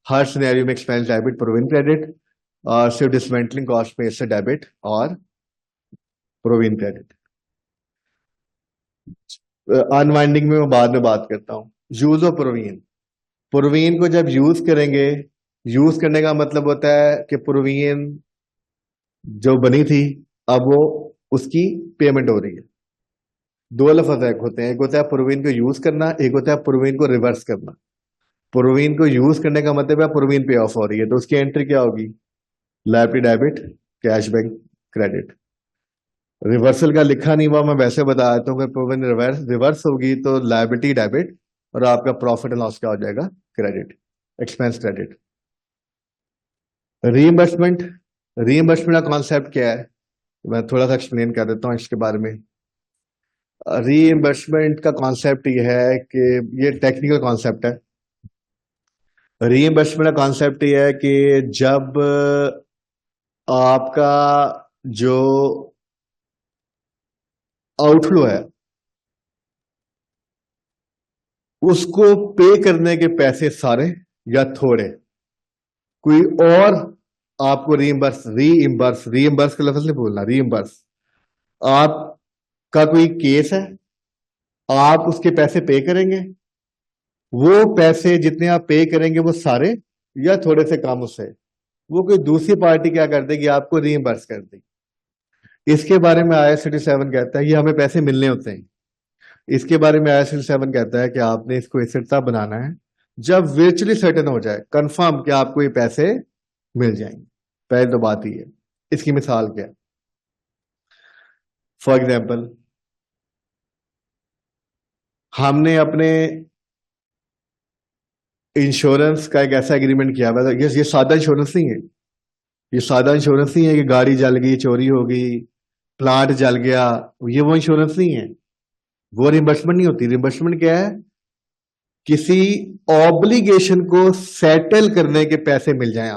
हर सिनेरियो में एक्सपेंस डेबिट, प्रोविजन क्रेडिट, और सिर्फ डिसमेंटलिंग कॉस्ट पे एसेट डेबिट और प्रोविजन क्रेडिट। अनवाइंडिंग में मैं बाद में बात करता हूँ। यूज ऑफ प्रोविजन, प्रोविजन को जब यूज करेंगे, यूज करने का मतलब होता है कि प्रोविजन जो बनी थी अब वो उसकी पेमेंट हो रही है। दो लफ्ज होते हैं, एक होता है प्रोविजन को यूज करना, एक होता है प्रोविजन को रिवर्स करना। प्रोविजन को यूज करने का मतलब है प्रोविजन पे ऑफ हो रही है, तो उसकी एंट्री क्या होगी? Liability debit, cashback credit. Reversal का लिखा नहीं हुआ, मैं वैसे बता देता हूँ कि प्रोविजन रिवर्स रिवर्स होगी तो लायबिलिटी डेबिट और आपका प्रॉफिट एंड लॉस क्या हो जाएगा? Credit, expense credit. Reimbursement, reimbursement का कॉन्सेप्ट क्या है? मैं थोड़ा सा एक्सप्लेन कर देता हूँ इसके बारे में। रीइंबर्समेंट का कॉन्सेप्ट ये है कि ये टेक्निकल कॉन्सेप्ट है। रीइंबर्समेंट का कॉन्सेप्ट ये है कि जब आपका जो आउटफ्लो है उसको पे करने के पैसे सारे या थोड़े, कोई और आपको रीइंबर्स का लफ्ज नहीं बोलना, रीइंबर्स। आपका कोई केस है, आप उसके पैसे पे करेंगे, वो पैसे जितने आप पे करेंगे वो सारे या थोड़े से कम उससे, वो कोई दूसरी पार्टी क्या कर देगी? आपको रीइंबर्स कर देगी। इसके बारे में IAS 37 कहता है ये हमें पैसे मिलने होते हैं। इसके बारे में IAS 37 कहता है कि आपने इसको एसेट तब बनाना है जब वर्चुअली सर्टेन हो जाए, कंफर्म कि आपको ये पैसे मिल जाएंगे। पहले तो बात ही है। इसकी मिसाल क्या है? फॉर एग्जाम्पल, हमने अपने इंश्योरेंस का एक ऐसा एग्रीमेंट किया हुआ था। ये सादा इंश्योरेंस नहीं है। ये सादा इंश्योरेंस नहीं है कि गाड़ी जल गई, चोरी हो गई, प्लांट जल गया। ये वो इंश्योरेंस नहीं है। वो रिम्बर्समेंट नहीं होती। रिम्बर्समेंट क्या है? किसी ऑब्लिगेशन को सेटल करने के पैसे मिल जाएं।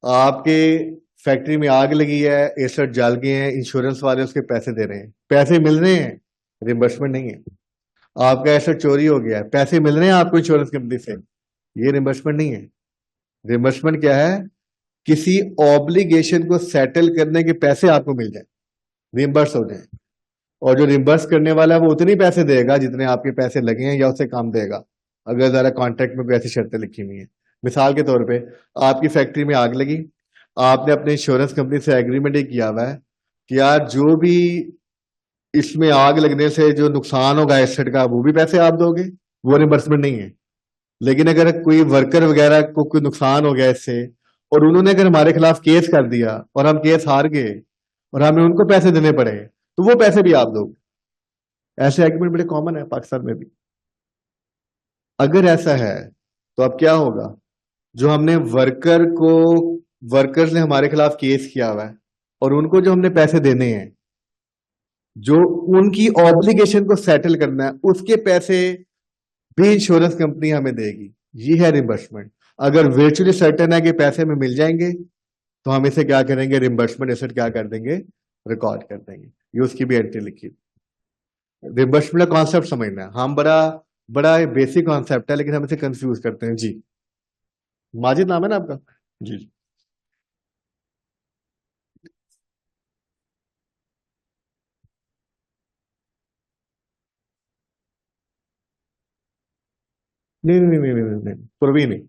आपके फैक्ट्री में आग लगी है, एसेट जल गए हैं, इंश्योरेंस वाले उसके पैसे दे रहे हैं, पैसे मिल रहे हैं, रिम्बर्समेंट नहीं है। आपका एसेट चोरी हो गया है, पैसे मिल रहे हैं आपको इंश्योरेंस कंपनी से, ये रिम्बर्समेंट नहीं है। रिम्बर्समेंट क्या है? किसी ऑब्लिगेशन को सेटल करने के पैसे आपको मिल जाए, रिम्बर्स हो जाए। और जो रिम्बर्स करने वाला है वो उतने पैसे देगा जितने आपके पैसे लगे हैं या उससे कम देगा, अगर जरा कॉन्ट्रैक्ट में कोई ऐसी शर्तें लिखी हुई हैं। मिसाल के तौर पे, आपकी फैक्ट्री में आग लगी, आपने अपने इंश्योरेंस कंपनी से एग्रीमेंट ये किया हुआ है कि यार जो भी इसमें आग लगने से जो नुकसान होगा एसेट का वो भी पैसे आप दोगे, वो रिम्बर्समेंट नहीं है। लेकिन अगर कोई वर्कर वगैरह को कोई नुकसान हो गया इससे और उन्होंने अगर हमारे खिलाफ केस कर दिया और हम केस हार गए और हमें उनको पैसे देने पड़े, तो वो पैसे भी आप दोगे। ऐसे एग्रीमेंट बड़े कॉमन है पाकिस्तान में भी। अगर ऐसा है तो अब क्या होगा? जो हमने वर्कर्स ने हमारे खिलाफ केस किया हुआ है और उनको जो हमने पैसे देने हैं, जो उनकी ऑब्लिगेशन को सेटल करना है उसके पैसे भी इंश्योरेंस कंपनी हमें देगी। ये है रिम्बर्समेंट। अगर वर्चुअली सर्टेन है कि पैसे हमें मिल जाएंगे तो हम इसे क्या करेंगे, रिम्बर्समेंट एसेट क्या कर देंगे, रिकॉर्ड कर देंगे। ये उसकी भी एंट्री लिखी। रिम्बर्समेंट का कॉन्सेप्ट समझना है, हम बड़ा बड़ा बेसिक कॉन्सेप्ट है लेकिन हम इसे कंफ्यूज करते हैं जी। माजिद नाम है ना आपका? जी जी। नहीं नहीं नहीं नहीं नहीं नहीं, प्रवीण नहीं।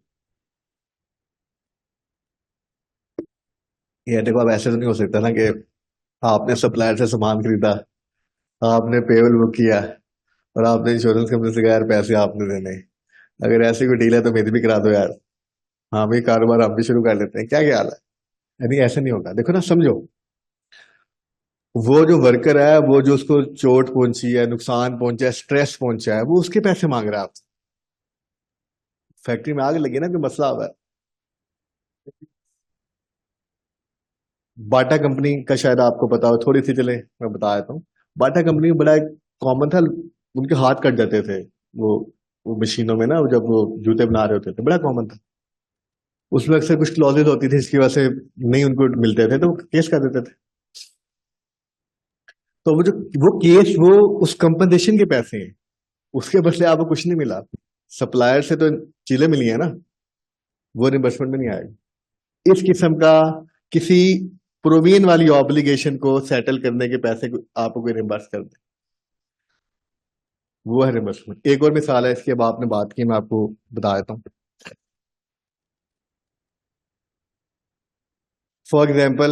ये देखो, अब ऐसे तो नहीं हो सकता ना कि आपने सप्लायर से सामान खरीदा, आपने पेबल बुक किया और आपने इंश्योरेंस कंपनी से कहा यार पैसे आपने देने हैं। अगर ऐसी कोई डील है तो मेरी भी करा दो यार, हाँ भाई कारोबार हम भी शुरू कर लेते हैं, क्या ख्याल है? यानी ऐसे नहीं होगा, देखो ना, समझो। वो जो वर्कर है, वो जो उसको चोट पहुंची है, नुकसान पहुंचा है, स्ट्रेस पहुंचा है, वो उसके पैसे मांग रहा है आपसे। फैक्ट्री में आग लगी ना, कोई मसला हुआ है। बाटा कंपनी का शायद आपको पता हो, थोड़ी सी चले मैं बता देता हूँ। बाटा कंपनी में बड़ा कॉमन था, उनके हाथ कट जाते थे। वो वो मशीनों में ना, जब वो जूते बना रहे होते थे, बड़ा कॉमन था। उसमें अक्सर कुछ क्लॉजेज होती थी इसकी वजह से नहीं उनको मिलते थे, तो वो केस कर देते थे। तो वो केस, वो उस कंपनसेशन के पैसे हैं, उसके बदले आपको कुछ नहीं मिला। सप्लायर से तो चीजें मिली है ना, वो रिम्बर्समेंट में नहीं आएगा। इस किस्म का किसी प्रोविजन वाली ऑब्लिगेशन को सेटल करने के पैसे को आपको कोई रिम्बर्स कर दे, वो है रिम्बर्समेंट। एक और मिसाल है इसकी, अब आपने बात की, मैं आपको बता देता हूँ। फॉर एग्जाम्पल,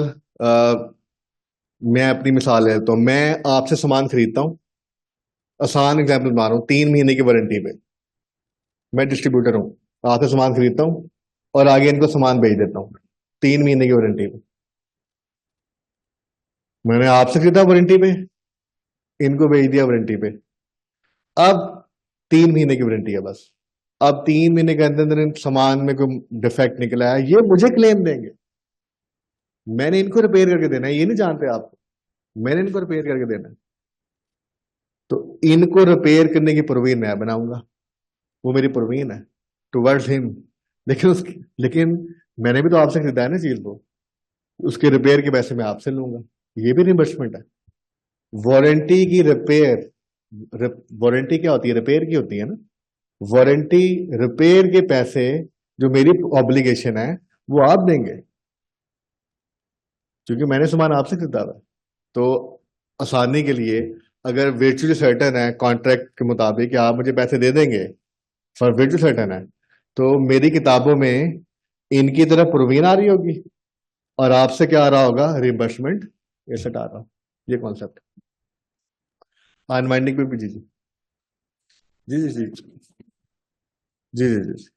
मैं अपनी मिसाल है तो मैं आपसे सामान खरीदता हूँ। आसान एग्जाम्पल बना रहा हूँ, 3 महीने की वारंटी पे। मैं डिस्ट्रीब्यूटर हूँ, आपसे सामान खरीदता हूँ और आगे इनको सामान बेच देता हूँ 3 महीने की वारंटी पे। मैंने आपसे खरीदा वारंटी पे, इनको बेच दिया वारंटी पे। अब 3 महीने की वारंटी है बस। अब 3 महीने के अंदर अंदर इन सामान में कोई डिफेक्ट निकला है, ये मुझे क्लेम देंगे। मैंने इनको रिपेयर करके देना है, ये नहीं जानते आप, मैंने इनको रिपेयर करके देना है। तो इनको रिपेयर करने की प्रोविजन मैं बनाऊंगा, वो मेरी प्रोविजन है टुवर्ड्स हिम। लेकिन मैंने भी तो आपसे खरीदा है ना चीज को, उसके रिपेयर के पैसे मैं आपसे लूंगा। ये भी रिम्बर्समेंट है। वारंटी की रिपेयर, वारंटी क्या होती है, रिपेयर की होती है ना। वारंटी रिपेयर के पैसे जो मेरी ऑब्लिगेशन है वो आप देंगे, क्योंकि मैंने सामान आपसे खरीदा था। तो आसानी के लिए, अगर वर्चुअली सर्टन है कॉन्ट्रैक्ट के मुताबिक कि आप मुझे पैसे दे देंगे, फॉर वर्चुअली सर्टन है, तो मेरी किताबों में इनकी तरफ प्रोविजन आ रही होगी और आपसे क्या आ रहा होगा, रिम्बर्समेंट एसेट आ रहा। ये कॉन्सेप्ट अनवाइंडिंग पे भी। जी जी जी जी जी जी जी जी।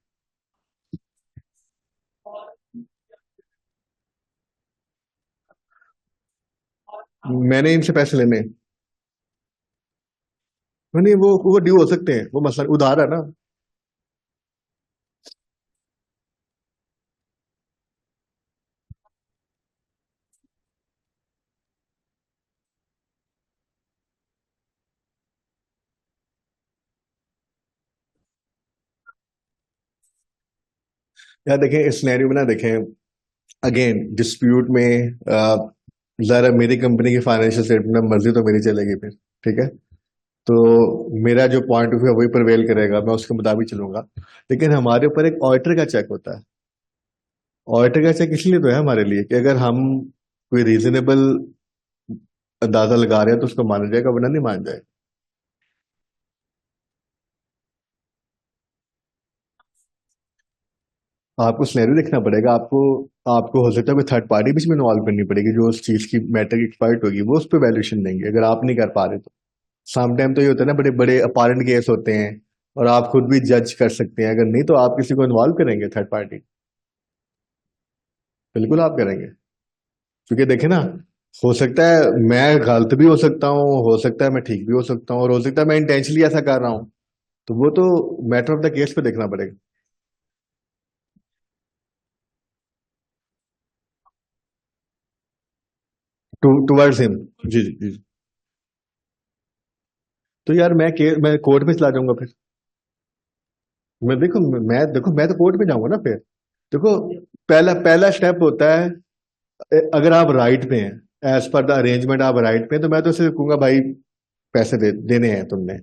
मैंने इनसे पैसे लेने हैं। नहीं, वो ड्यू हो सकते हैं, वो मसला उधार है ना। यार देखें, इस सिनेरियो में ना, देखें, अगेन डिस्प्यूट में जरा मेरी कंपनी की फाइनेंशियल स्टेटमेंट मर्जी तो मेरी चलेगी फिर, ठीक है। तो मेरा जो पॉइंट ऑफ व्यू है वही प्रिवेल करेगा, मैं उसके मुताबिक चलूंगा। लेकिन हमारे ऊपर एक ऑडिटर का चेक होता है। ऑडिटर का चेक इसलिए तो है हमारे लिए कि अगर हम कोई रीजनेबल अंदाजा लगा रहे हैं तो उसको माना जाएगा, वरना नहीं मान जाएगा। आपको सिनेरियो देखना पड़ेगा, आपको आपको हो सकता है कोई थर्ड पार्टी बीच में इन्वॉल्व करनी पड़ेगी, जो उस चीज की मैटर की एक्सपर्ट होगी, वो उस पर वैल्यूएशन देंगे अगर आप नहीं कर पा रहे तो। सम टाइम तो ये होता है ना, बड़े बड़े अपारेंट केस होते हैं और आप खुद भी जज कर सकते हैं, अगर नहीं तो आप किसी को इन्वॉल्व करेंगे थर्ड पार्टी। बिल्कुल आप करेंगे, क्योंकि देखे ना, हो सकता है मैं गलत भी हो सकता है मैं ठीक भी हो सकता हूँ, और हो सकता है मैं इंटेंशनली ऐसा कर रहा हूँ। तो वो तो मैटर ऑफ द केस पे देखना पड़ेगा। Towards him. जी जी जी। तो यार मैं कोर्ट में चला जाऊंगा फिर। देखो मैं तो कोर्ट में जाऊंगा ना फिर। देखो, पहला पहला स्टेप होता है, अगर आप राइट पे हैं, एज पर द अरेंजमेंट आप राइट पे हैं, तो मैं तो सिर्फ कहूंगा भाई पैसे देने हैं तुमने।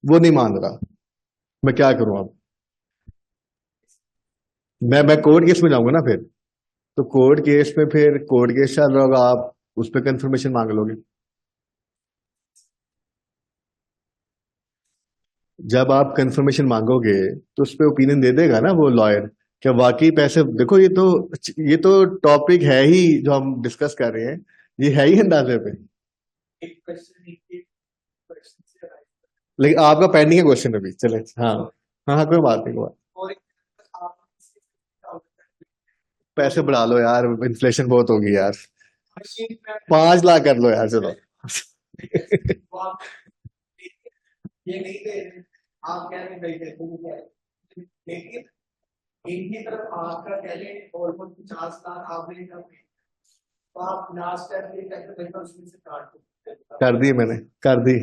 वो नहीं मान रहा, मैं क्या करूं अब? मैं कोर्ट केस में जाऊंगा ना फिर। तो कोर्ट केस में फिर कोर्ट केस चल रहा होगा, आप उस पर कंफर्मेशन मांग लोगे। जब आप कंफर्मेशन मांगोगे तो उस पर ओपिनियन दे देगा ना वो लॉयर, क्या वाकई पैसे। देखो, ये तो टॉपिक है ही जो हम डिस्कस कर रहे हैं, ये है ही अंदाजे पे। लेकिन आपका पेंडिंग है क्वेश्चन अभी, चले। हाँ हाँ हाँ, कोई बात नहीं, कोई बात। पैसे बढ़ा लो यार, इन्फ्लेशन बहुत होगी यार। 5 लाख कर लो यार, चलो। कर दी मैंने, कर दी।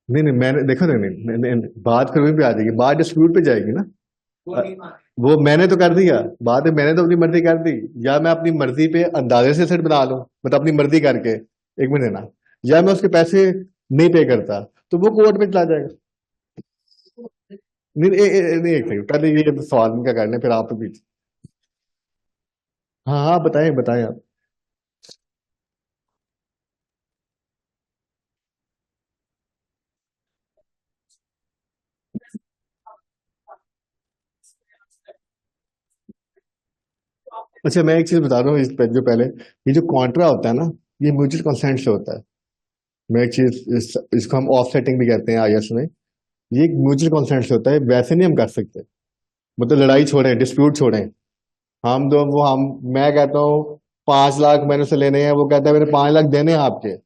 नहीं नहीं, मैंने देखो, नहीं नहीं बात फिर वहीं पे आ जाएगी, बात डिस्प्यूट पे जाएगी ना। वो मैंने तो कर दिया, बात है मैंने तो अपनी मर्जी कर दी। या मैं अपनी मर्जी पे अंदाजे से सेट बना लूं, मतलब अपनी मर्जी करके, एक मिनट ना, या मैं उसके पैसे नहीं पे करता, तो वो कोर्ट में चला जाएगा। नहीं नहीं, एक सेकंड, पहले ये सवाल इनका करने, फिर आप भी। हाँ हाँ, बताएं बताएं आप। अच्छा, मैं एक चीज बता रहा हूँ इस पे, जो पहले ये जो कॉन्ट्रा होता है ना, ये म्यूचुअल कंसेंट से होता है। मैं एक चीज इसको हम ऑफ सेटिंग भी कहते हैं आईएस में। ये एक म्यूचुअल कंसेंट से होता है, वैसे नहीं हम कर सकते। मतलब लड़ाई छोड़ें, डिस्प्यूट छोड़ें, हम दो वो हम मैं कहता हूँ 5 लाख मैंने उसे लेने हैं, वो कहता है मेरे 5 लाख देने हैं आपके,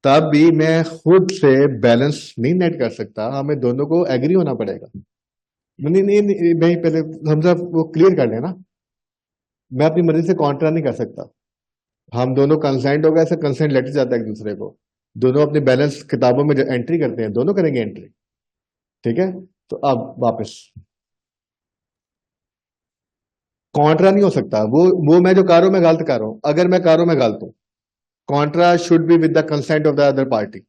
तब भी मैं खुद से बैलेंस नहीं नेट कर सकता, हमें दोनों को एग्री होना पड़ेगा। नहीं, पहले हम सब वो क्लियर कर लेना। मैं अपनी मर्जी से कॉन्ट्रा नहीं कर सकता। हम दोनों कंसेंट हो गए, ऐसे कंसेंट लेटर जाता है एक दूसरे को, दोनों अपनी बैलेंस किताबों में जो एंट्री करते हैं, दोनों करेंगे एंट्री। ठीक है, तो अब वापस कॉन्ट्रा नहीं हो सकता। वो मैं जो कर रहा हूं, मैं गलत कर रहा हूं। अगर मैं कर रहा हूं, मैं गलत हूं। Contra should be with the consent of the other party.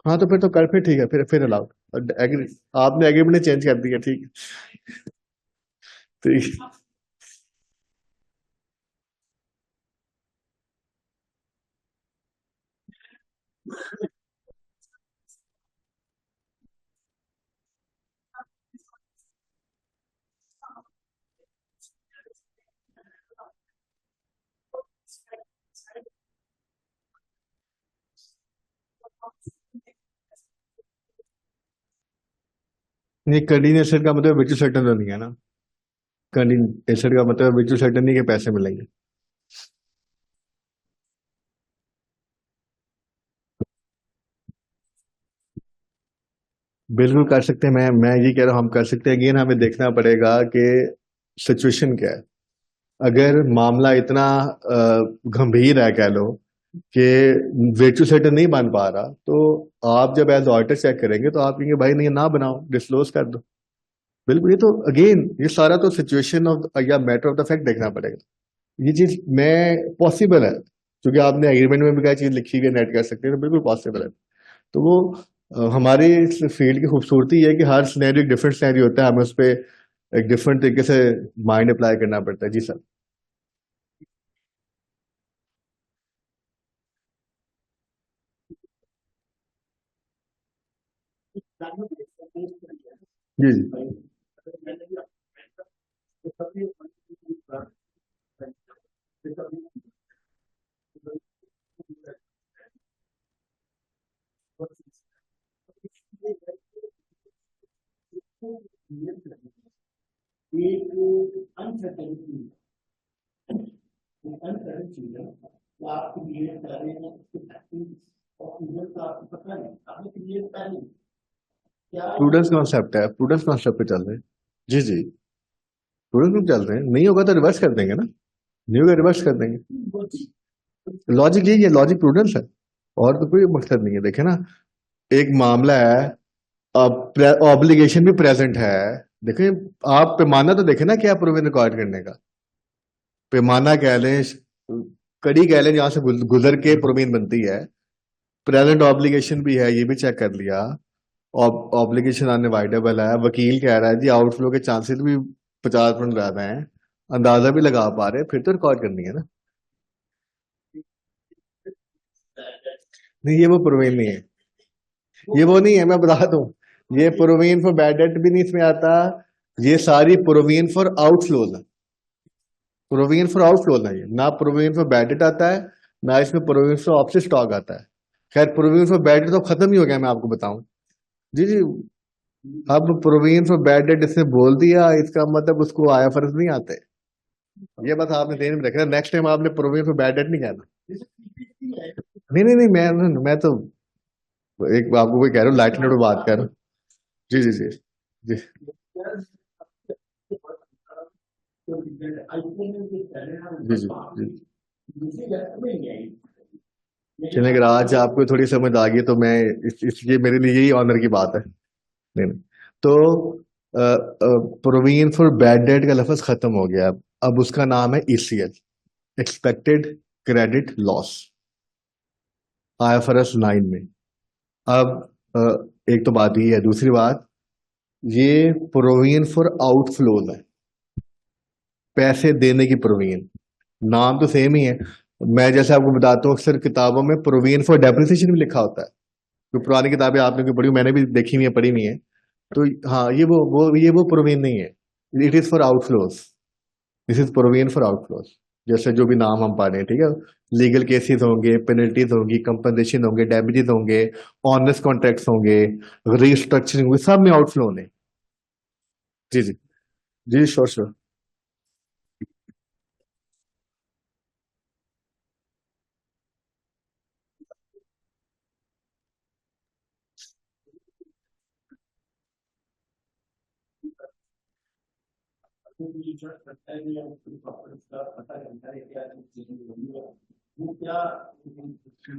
हाँ, तो फिर ठीक है, फिर अलाउड एग्री। आपने एग्रीमेंट चेंज कर दिया, ठीक है। ठीक। नहीं, कंडीनेशन का मतलब विचु सर्टन तो नहीं है ना। कंडीनेशन का मतलब विचु सर्टन नहीं के पैसे मिलेंगे। बिल्कुल कर सकते हैं, मैं ये कह रहा हूँ हम कर सकते हैं। अगेन हमें देखना पड़ेगा कि सिचुएशन क्या है। अगर मामला इतना गंभीर है, कह लो कि वर्चुअल सेटल नहीं बन पा रहा, तो आप जब एज ऑडिटर चेक करेंगे तो आप कहेंगे भाई नहीं, ना बनाओ, डिस्क्लोज कर दो। बिल्कुल, ये तो अगेन ये सारा तो सिचुएशन ऑफ या मैटर ऑफ द फैक्ट देखना पड़ेगा। ये चीज मैं पॉसिबल है, क्योंकि आपने एग्रीमेंट में भी क्या चीज लिखी हुई है, नेट कर सकते हैं, तो बिल्कुल पॉसिबल है। तो वो हमारी इस फील्ड की खूबसूरती है कि हर सिनेरियो एक डिफरेंट सिनेरियो होता है, हमें उस पर एक डिफरेंट तरीके से माइंड अप्लाई करना पड़ता है। जी सर। जी जी। प्रूडेंस कॉन्सेप्ट है, प्रूडेंस कॉन्सेप्ट पे चल रहे हैं। जी जी, प्रूडेंस पे चल रहे हैं, नहीं होगा तो रिवर्स कर देंगे ना। न्यू का रिवर्स कर देंगे। लॉजिक यही है, लॉजिक प्रूडेंस है, और तो कोई मकसद नहीं है। देखे ना, एक मामला है, अब ऑब्लिगेशन भी प्रेजेंट है। देखें, आप पैमाना तो देखे ना, क्या प्रोविजन रिकॉर्ड करने का पैमाना कह लें, कड़ी कह लें, जहां से गुजर के प्रोविजन बनती है। प्रेजेंट ऑब्लिगेशन भी है, ये भी चेक कर लिया। ऑब्लिगेशन अनअवॉइडेबल है, वकील कह रहा है जी आउटफ्लो के चांसेस भी 50% ज्यादा हैं, अंदाजा भी लगा पा रहे हैं, फिर तो रिकॉर्ड करनी है ना। नहीं, ये वो प्रोविजन नहीं है, ये वो नहीं है, मैं बता दूं। ये प्रोविजन फॉर बैड डेट भी नहीं इसमें आता, ये सारी प्रोविजन फॉर आउटफ्लोज है। प्रोविजन फॉर आउटफ्लोज है ये, ना प्रोविजन फॉर बैड डेट आता है, ना इसमें प्रोविजन फॉर ऑफिस स्टॉक आता है। खैर, प्रोविजन फॉर बैड डेट तो खत्म ही हो गया, मैं आपको बताऊं। जी जी। अब प्रोविजन फॉर बैड डेट इसने बोल दिया, इसका मतलब उसको आईएफआरएस नहीं आते। ये बात आपने ध्यान में रखना, नेक्स्ट टाइम आपने प्रोविजन फॉर बैड डेट नहीं कहना। नहीं नहीं नहीं, मैं तो एक आपको कोई कह रहा हूँ, लाइट नोट बात कर रहा हूँ। जी जी जी जी। जी जी जी। चलिए, अगर आज आपको थोड़ी समझ आ गई तो मैं इसलिए मेरे लिए यही ऑनर की बात है। नहीं नहीं, तो प्रोविजन फॉर बैड डेट का लफ्ज खत्म हो गया। अब उसका नाम है ECL, expected credit loss, IFRS 9 में। अब एक तो बात ये है, दूसरी बात, ये प्रोविजन फॉर आउटफ्लोज है, पैसे देने की प्रोविजन। नाम तो सेम ही है। मैं जैसे आपको बताता हूँ, अक्सर किताबों में प्रोविजन फॉर डेप्रिसिएशन भी लिखा होता है। जो पुरानी किताबें आपने भी पढ़ी, मैंने भी देखी हुई है, पढ़ी हुई है। तो हाँ, ये वो प्रोविजन नहीं है, it is for outflows. This is provision for outflows. जैसे जो भी नाम हम पा रहे हैं, ठीक है, लीगल केसेस होंगे, पेनल्टीज होंगी, कंपनसेशन होंगे, डैमेजेस होंगे, ऑनरेस कॉन्ट्रैक्ट्स होंगे, रिस्ट्रक्चरिंग होंगे, सब में आउटफ्लो होने। जी जी जी, श्योर श्योर।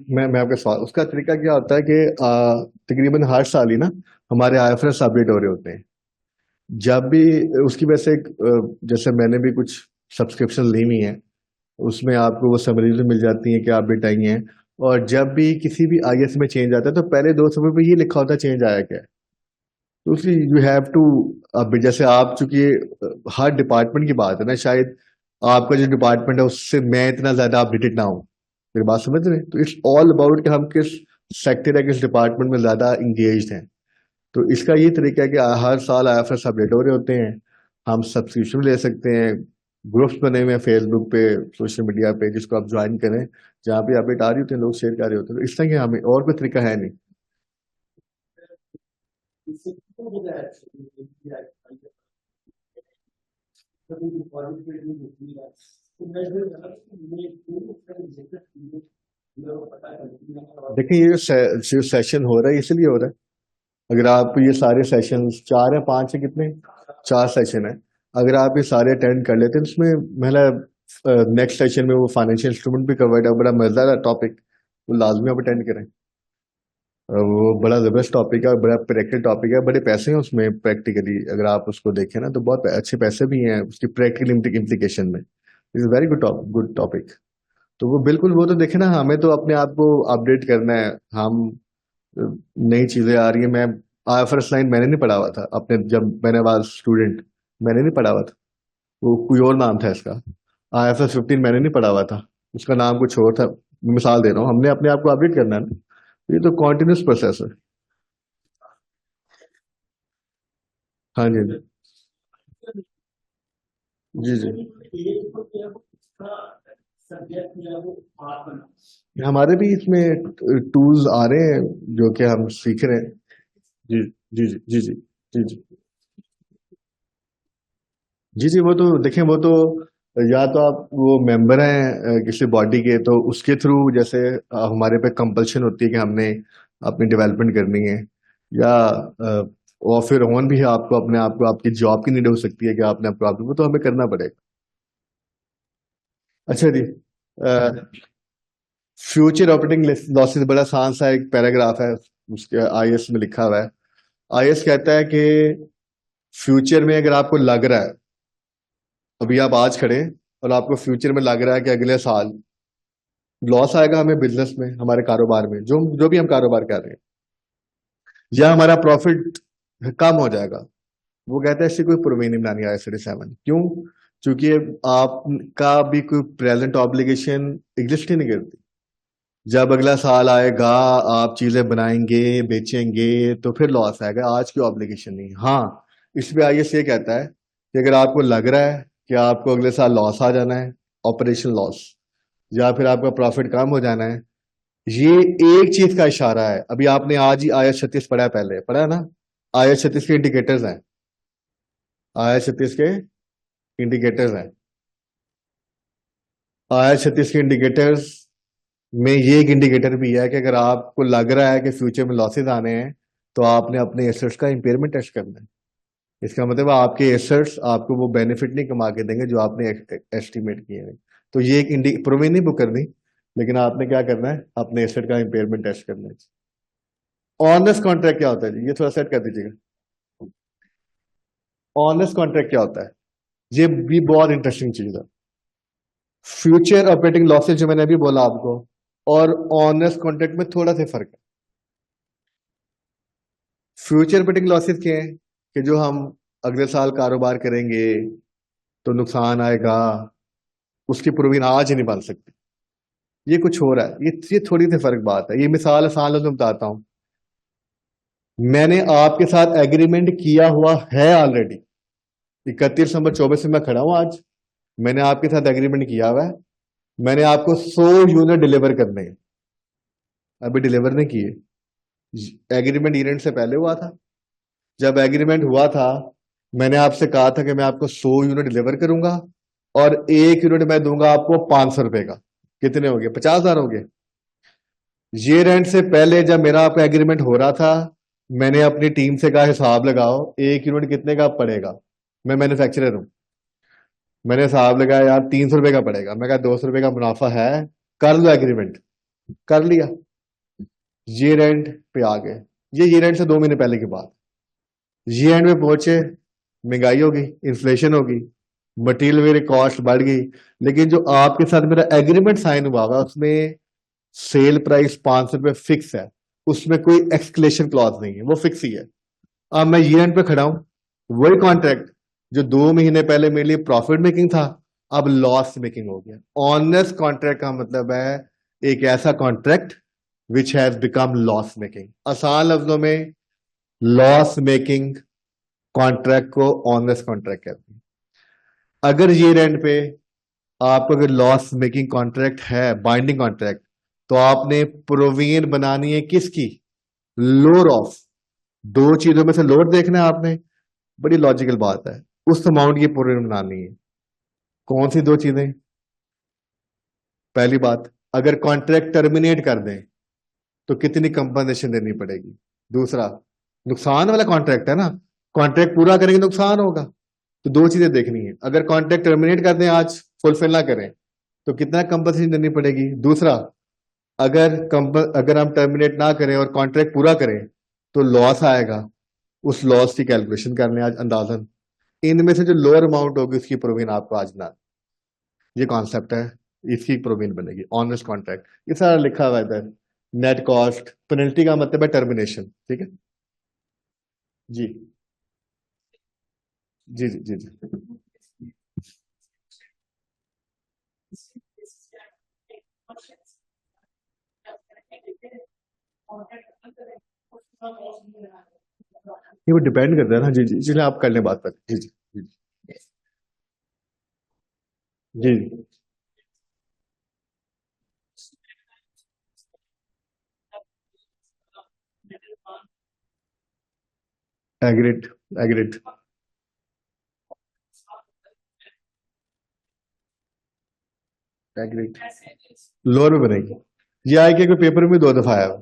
मैं आपके सवाल, उसका तरीका क्या होता है कि तकरीबन हर साल ही ना हमारे आईएफआरएस अपडेट हो रहे होते हैं। जब भी उसकी वजह से जैसे मैंने भी कुछ सब्सक्रिप्शन ली हुई है, उसमें आपको वो समरीज भी मिल जाती है कि अपडेट आई हैं। और जब भी किसी भी आईएस में चेंज आता है, तो पहले 2 समय पे ये लिखा होता है चेंज आया क्या है। तो उसलिए यू हैव टू, अब जैसे आप चूंकि हर डिपार्टमेंट की बात है ना, शायद आपका जो डिपार्टमेंट है उससे मैं इतना ज्यादा अपडेटेड ना हूँ। मेरी बात समझ रहे हैं? तो इट्स ऑल अबाउट कि हम किस सेक्टर या किस डिपार्टमेंट में ज्यादा इंगेज हैं। तो इसका ये तरीका है कि हर साल आईएफएस अपडेट हो रहे होते हैं, हम सब्सक्रिप्शन ले सकते हैं। ग्रुप्स बने हुए हैं फेसबुक पे, सोशल मीडिया पे, जिसको आप ज्वाइन करें, जहाँ पे अपडेट आ रही होती है, लोग शेयर कर रहे होते हैं। तो इस तरह के हमें और कोई तरीका है नहीं। देखिए, ये जो सेशन हो रहा है इसलिए हो रहा है। अगर आप ये सारे सेशन, 4 या 5 है, कितने, 4 सेशन है, अगर आप ये सारे अटेंड कर लेते हैं, तो उसमें मतलब नेक्स्ट सेशन में वो फाइनेंशियल इंस्ट्रूमेंट भी कवर्ड है, बड़ा मजेदार टॉपिक, वो लाजमी आप अटेंड करें। वो बड़ा जबरदस्त टॉपिक है, बड़ा प्रैक्टिकल टॉपिक है, बड़े पैसे हैं उसमें प्रैक्टिकली, अगर आप उसको देखें ना, तो बहुत अच्छे पैसे भी हैं उसकी प्रैक्टिकल इम्प्लीकेशन में। Is very good topic. तो वो बिल्कुल, वो तो देखे ना, हमें तो अपने आप को अपडेट करना है। हम नई चीजें आ रही है। मैं आईएफआरएस 9 मैंने नहीं पढ़ा हुआ था अपने, जब मैंने वाज स्टूडेंट, मैंने नहीं पढ़ा हुआ था। वो कोई और नाम था इसका। आईएफआरएस 15 मैंने नहीं पढ़ा हुआ था, उसका नाम कुछ और था। मिसाल दे रहा हूँ, हमने अपने आप को अपडेट करना है ना। ये तो कॉन्टिन्यूस प्रोसेस है। हाँ जी हाँ जी जी जी। हमारे भी इसमें टूल्स आ रहे हैं जो कि हम सीख रहे हैं। जी जी जी जी जी जी जी जी जी। वो तो देखें, वो तो या तो आप वो मेंबर हैं किसी बॉडी के, तो उसके थ्रू, जैसे हमारे पे कंपल्शन होती है कि हमने अपनी डेवलपमेंट करनी है, या और फिर ऑन भी है, आपको अपने आप को, आपकी जॉब की नीड हो सकती है कि आपने अपना, वो तो हमें करना पड़ेगा। अच्छा जी, फ्यूचर ऑपरेटिंग लॉसेस बड़ा आसान सा एक पैराग्राफ है, उसके आईएएस में लिखा हुआ है। आईएएस कहता है कि फ्यूचर में अगर आपको लग रहा है, अभी आप आज खड़े हैं और आपको फ्यूचर में लग रहा है कि अगले साल लॉस आएगा हमें बिजनेस में, हमारे कारोबार में, जो जो भी हम कारोबार कर रहे हैं, या हमारा प्रॉफिट कम हो जाएगा, वो कहता है इससे कोई प्रोविजन नहीं बनानी आईएएस 37। क्यों? क्योंकि आपका भी कोई प्रेजेंट ऑब्लिगेशन एग्जिस्ट ही नहीं करती। जब अगला साल आएगा, आप चीजें बनाएंगे, बेचेंगे, तो फिर लॉस आएगा, आज की ऑब्लिगेशन नहीं। हाँ, इसमें आईएएस ये कहता है कि अगर आपको लग रहा है कि आपको अगले साल लॉस आ जाना है, ऑपरेशन लॉस, या फिर आपका प्रॉफिट कम हो जाना है, ये एक चीज का इशारा है। अभी आपने आज ही आयत 36 पढ़ा है, पहले पढ़ा है ना? आयत 36 के इंडिकेटर्स हैं, आयत 36 के इंडिकेटर्स हैं। आयत 36 के इंडिकेटर्स में ये एक इंडिकेटर भी है कि अगर आपको लग रहा है कि फ्यूचर में लॉसेस आने हैं, तो आपने अपने एसेट्स का इंपेयरमेंट टेस्ट करना है। इसका मतलब आपके एसेट्स आपको वो बेनिफिट नहीं कमा के देंगे जो आपने एस्टिमेट किए हैं। तो ये एक प्रोविजन नहीं बुक करनी, लेकिन आपने क्या करना है, अपने एसेट का इंपेयरमेंट टेस्ट करना है। ऑनेस्ट कॉन्ट्रैक्ट क्या होता है जी? ये थोड़ा सेट कर दीजिएगा। ऑनेस्ट कॉन्ट्रैक्ट क्या होता है? ये भी बहुत इंटरेस्टिंग चीज है। फ्यूचर ऑपरेटिंग लॉसेज जो मैंने अभी बोला आपको, और ऑनेस्ट कॉन्ट्रैक्ट में थोड़ा सा फर्क है। फ्यूचर ऑपरेटिंग लॉसेज क्या है कि जो हम अगले साल कारोबार करेंगे तो नुकसान आएगा, उसकी प्रोविजन आज ही नहीं बन सकती। ये कुछ हो रहा है, ये थोड़ी सी फर्क बात है। ये मिसाल आसान लफ्ज़ों में बताता हूं। मैंने आपके साथ एग्रीमेंट किया हुआ है ऑलरेडी, 31 नवंबर 24 में मैं खड़ा हूं आज, मैंने आपके साथ एग्रीमेंट किया हुआ है, मैंने आपको 100 यूनिट डिलीवर करने हैं, अभी डिलीवर नहीं किए। एग्रीमेंट इवेंट से पहले हुआ था। जब एग्रीमेंट हुआ था, मैंने आपसे कहा था कि मैं आपको 100 यूनिट डिलीवर करूंगा और 1 यूनिट मैं दूंगा आपको 500 रुपए का। कितने हो गए? 50,000 हो गए। ईयर एंड से पहले जब मेरा आपका एग्रीमेंट हो रहा था, मैंने अपनी टीम से कहा हिसाब लगाओ 1 यूनिट कितने का पड़ेगा। मैं मैन्युफैक्चरर हूं, मैंने हिसाब लगाया यार 300 रुपए का पड़ेगा। मैं कहा 200 रुपए का मुनाफा है, कर लो एग्रीमेंट। कर लिया। ईयर एंड पे आ गए, ये ईयर एंड से 2 महीने पहले की बात। ईयर एंड में पहुंचे, महंगाई होगी, इन्फ्लेशन होगी, मटेरियल मेरी कॉस्ट बढ़ गई, लेकिन जो आपके साथ मेरा एग्रीमेंट साइन हुआ हुआ उसमें सेल प्राइस 500 रुपए फिक्स है, उसमें कोई एक्सक्लेशन क्लॉज नहीं है, वो फिक्स ही है। अब मैं ईयर एंड पे खड़ा हूं, वही कॉन्ट्रैक्ट जो 2 महीने पहले मेरे लिए प्रॉफिट मेकिंग था, अब लॉस मेकिंग हो गया। ऑनेस्ट कॉन्ट्रैक्ट का मतलब है एक ऐसा contract which has become loss making. आसान लफ्जों में, लॉस मेकिंग कॉन्ट्रैक्ट को ऑनेस्ट कॉन्ट्रैक्ट कहते हैं। अगर ईयर एंड पे आपको अगर लॉस मेकिंग कॉन्ट्रैक्ट है, बाइंडिंग कॉन्ट्रैक्ट, तो आपने प्रोविजन बनानी है किसकी? Lower of. दो चीजों में से लोअर देखना है आपने, बड़ी लॉजिकल बात है। उस अमाउंट की प्रोविजन बनानी है। कौन सी दो चीजें? पहली बात, अगर कॉन्ट्रैक्ट टर्मिनेट कर दें तो कितनी कंपनसेशन देनी पड़ेगी। दूसरा, नुकसान वाला कॉन्ट्रैक्ट है ना, कॉन्ट्रैक्ट पूरा करेंगे नुकसान होगा, तो दो चीजें देखनी है। अगर कॉन्ट्रैक्ट टर्मिनेट कर दें, आज फुलफिल ना करें, तो कितना कंपनसेशन देनी पड़ेगी। दूसरा, अगर हम टर्मिनेट ना करें और कॉन्ट्रैक्ट पूरा करें तो लॉस आएगा, उस लॉस की कैलकुलेशन करने आज अंदाजन। इनमें से जो लोअर अमाउंट होगी उसकी प्रोविजन आपको आज ना, ये कॉन्सेप्ट है, इसकी प्रोविजन बनेगी ऑनेस्ट कॉन्ट्रैक्ट। ये सारा लिखा हुआ है इधर। नेट कॉस्ट, पेनल्टी का मतलब है टर्मिनेशन। ठीक है जी, जी जी जी जी। ये वो डिपेंड करता है ना जी जी, इसलिए आप कर लें बात पर। जी जी जी जी। Agreed, agreed. एग्रीड, लोअर में बनेगी। ये आई के पेपर में 2 दफा आया हुआ।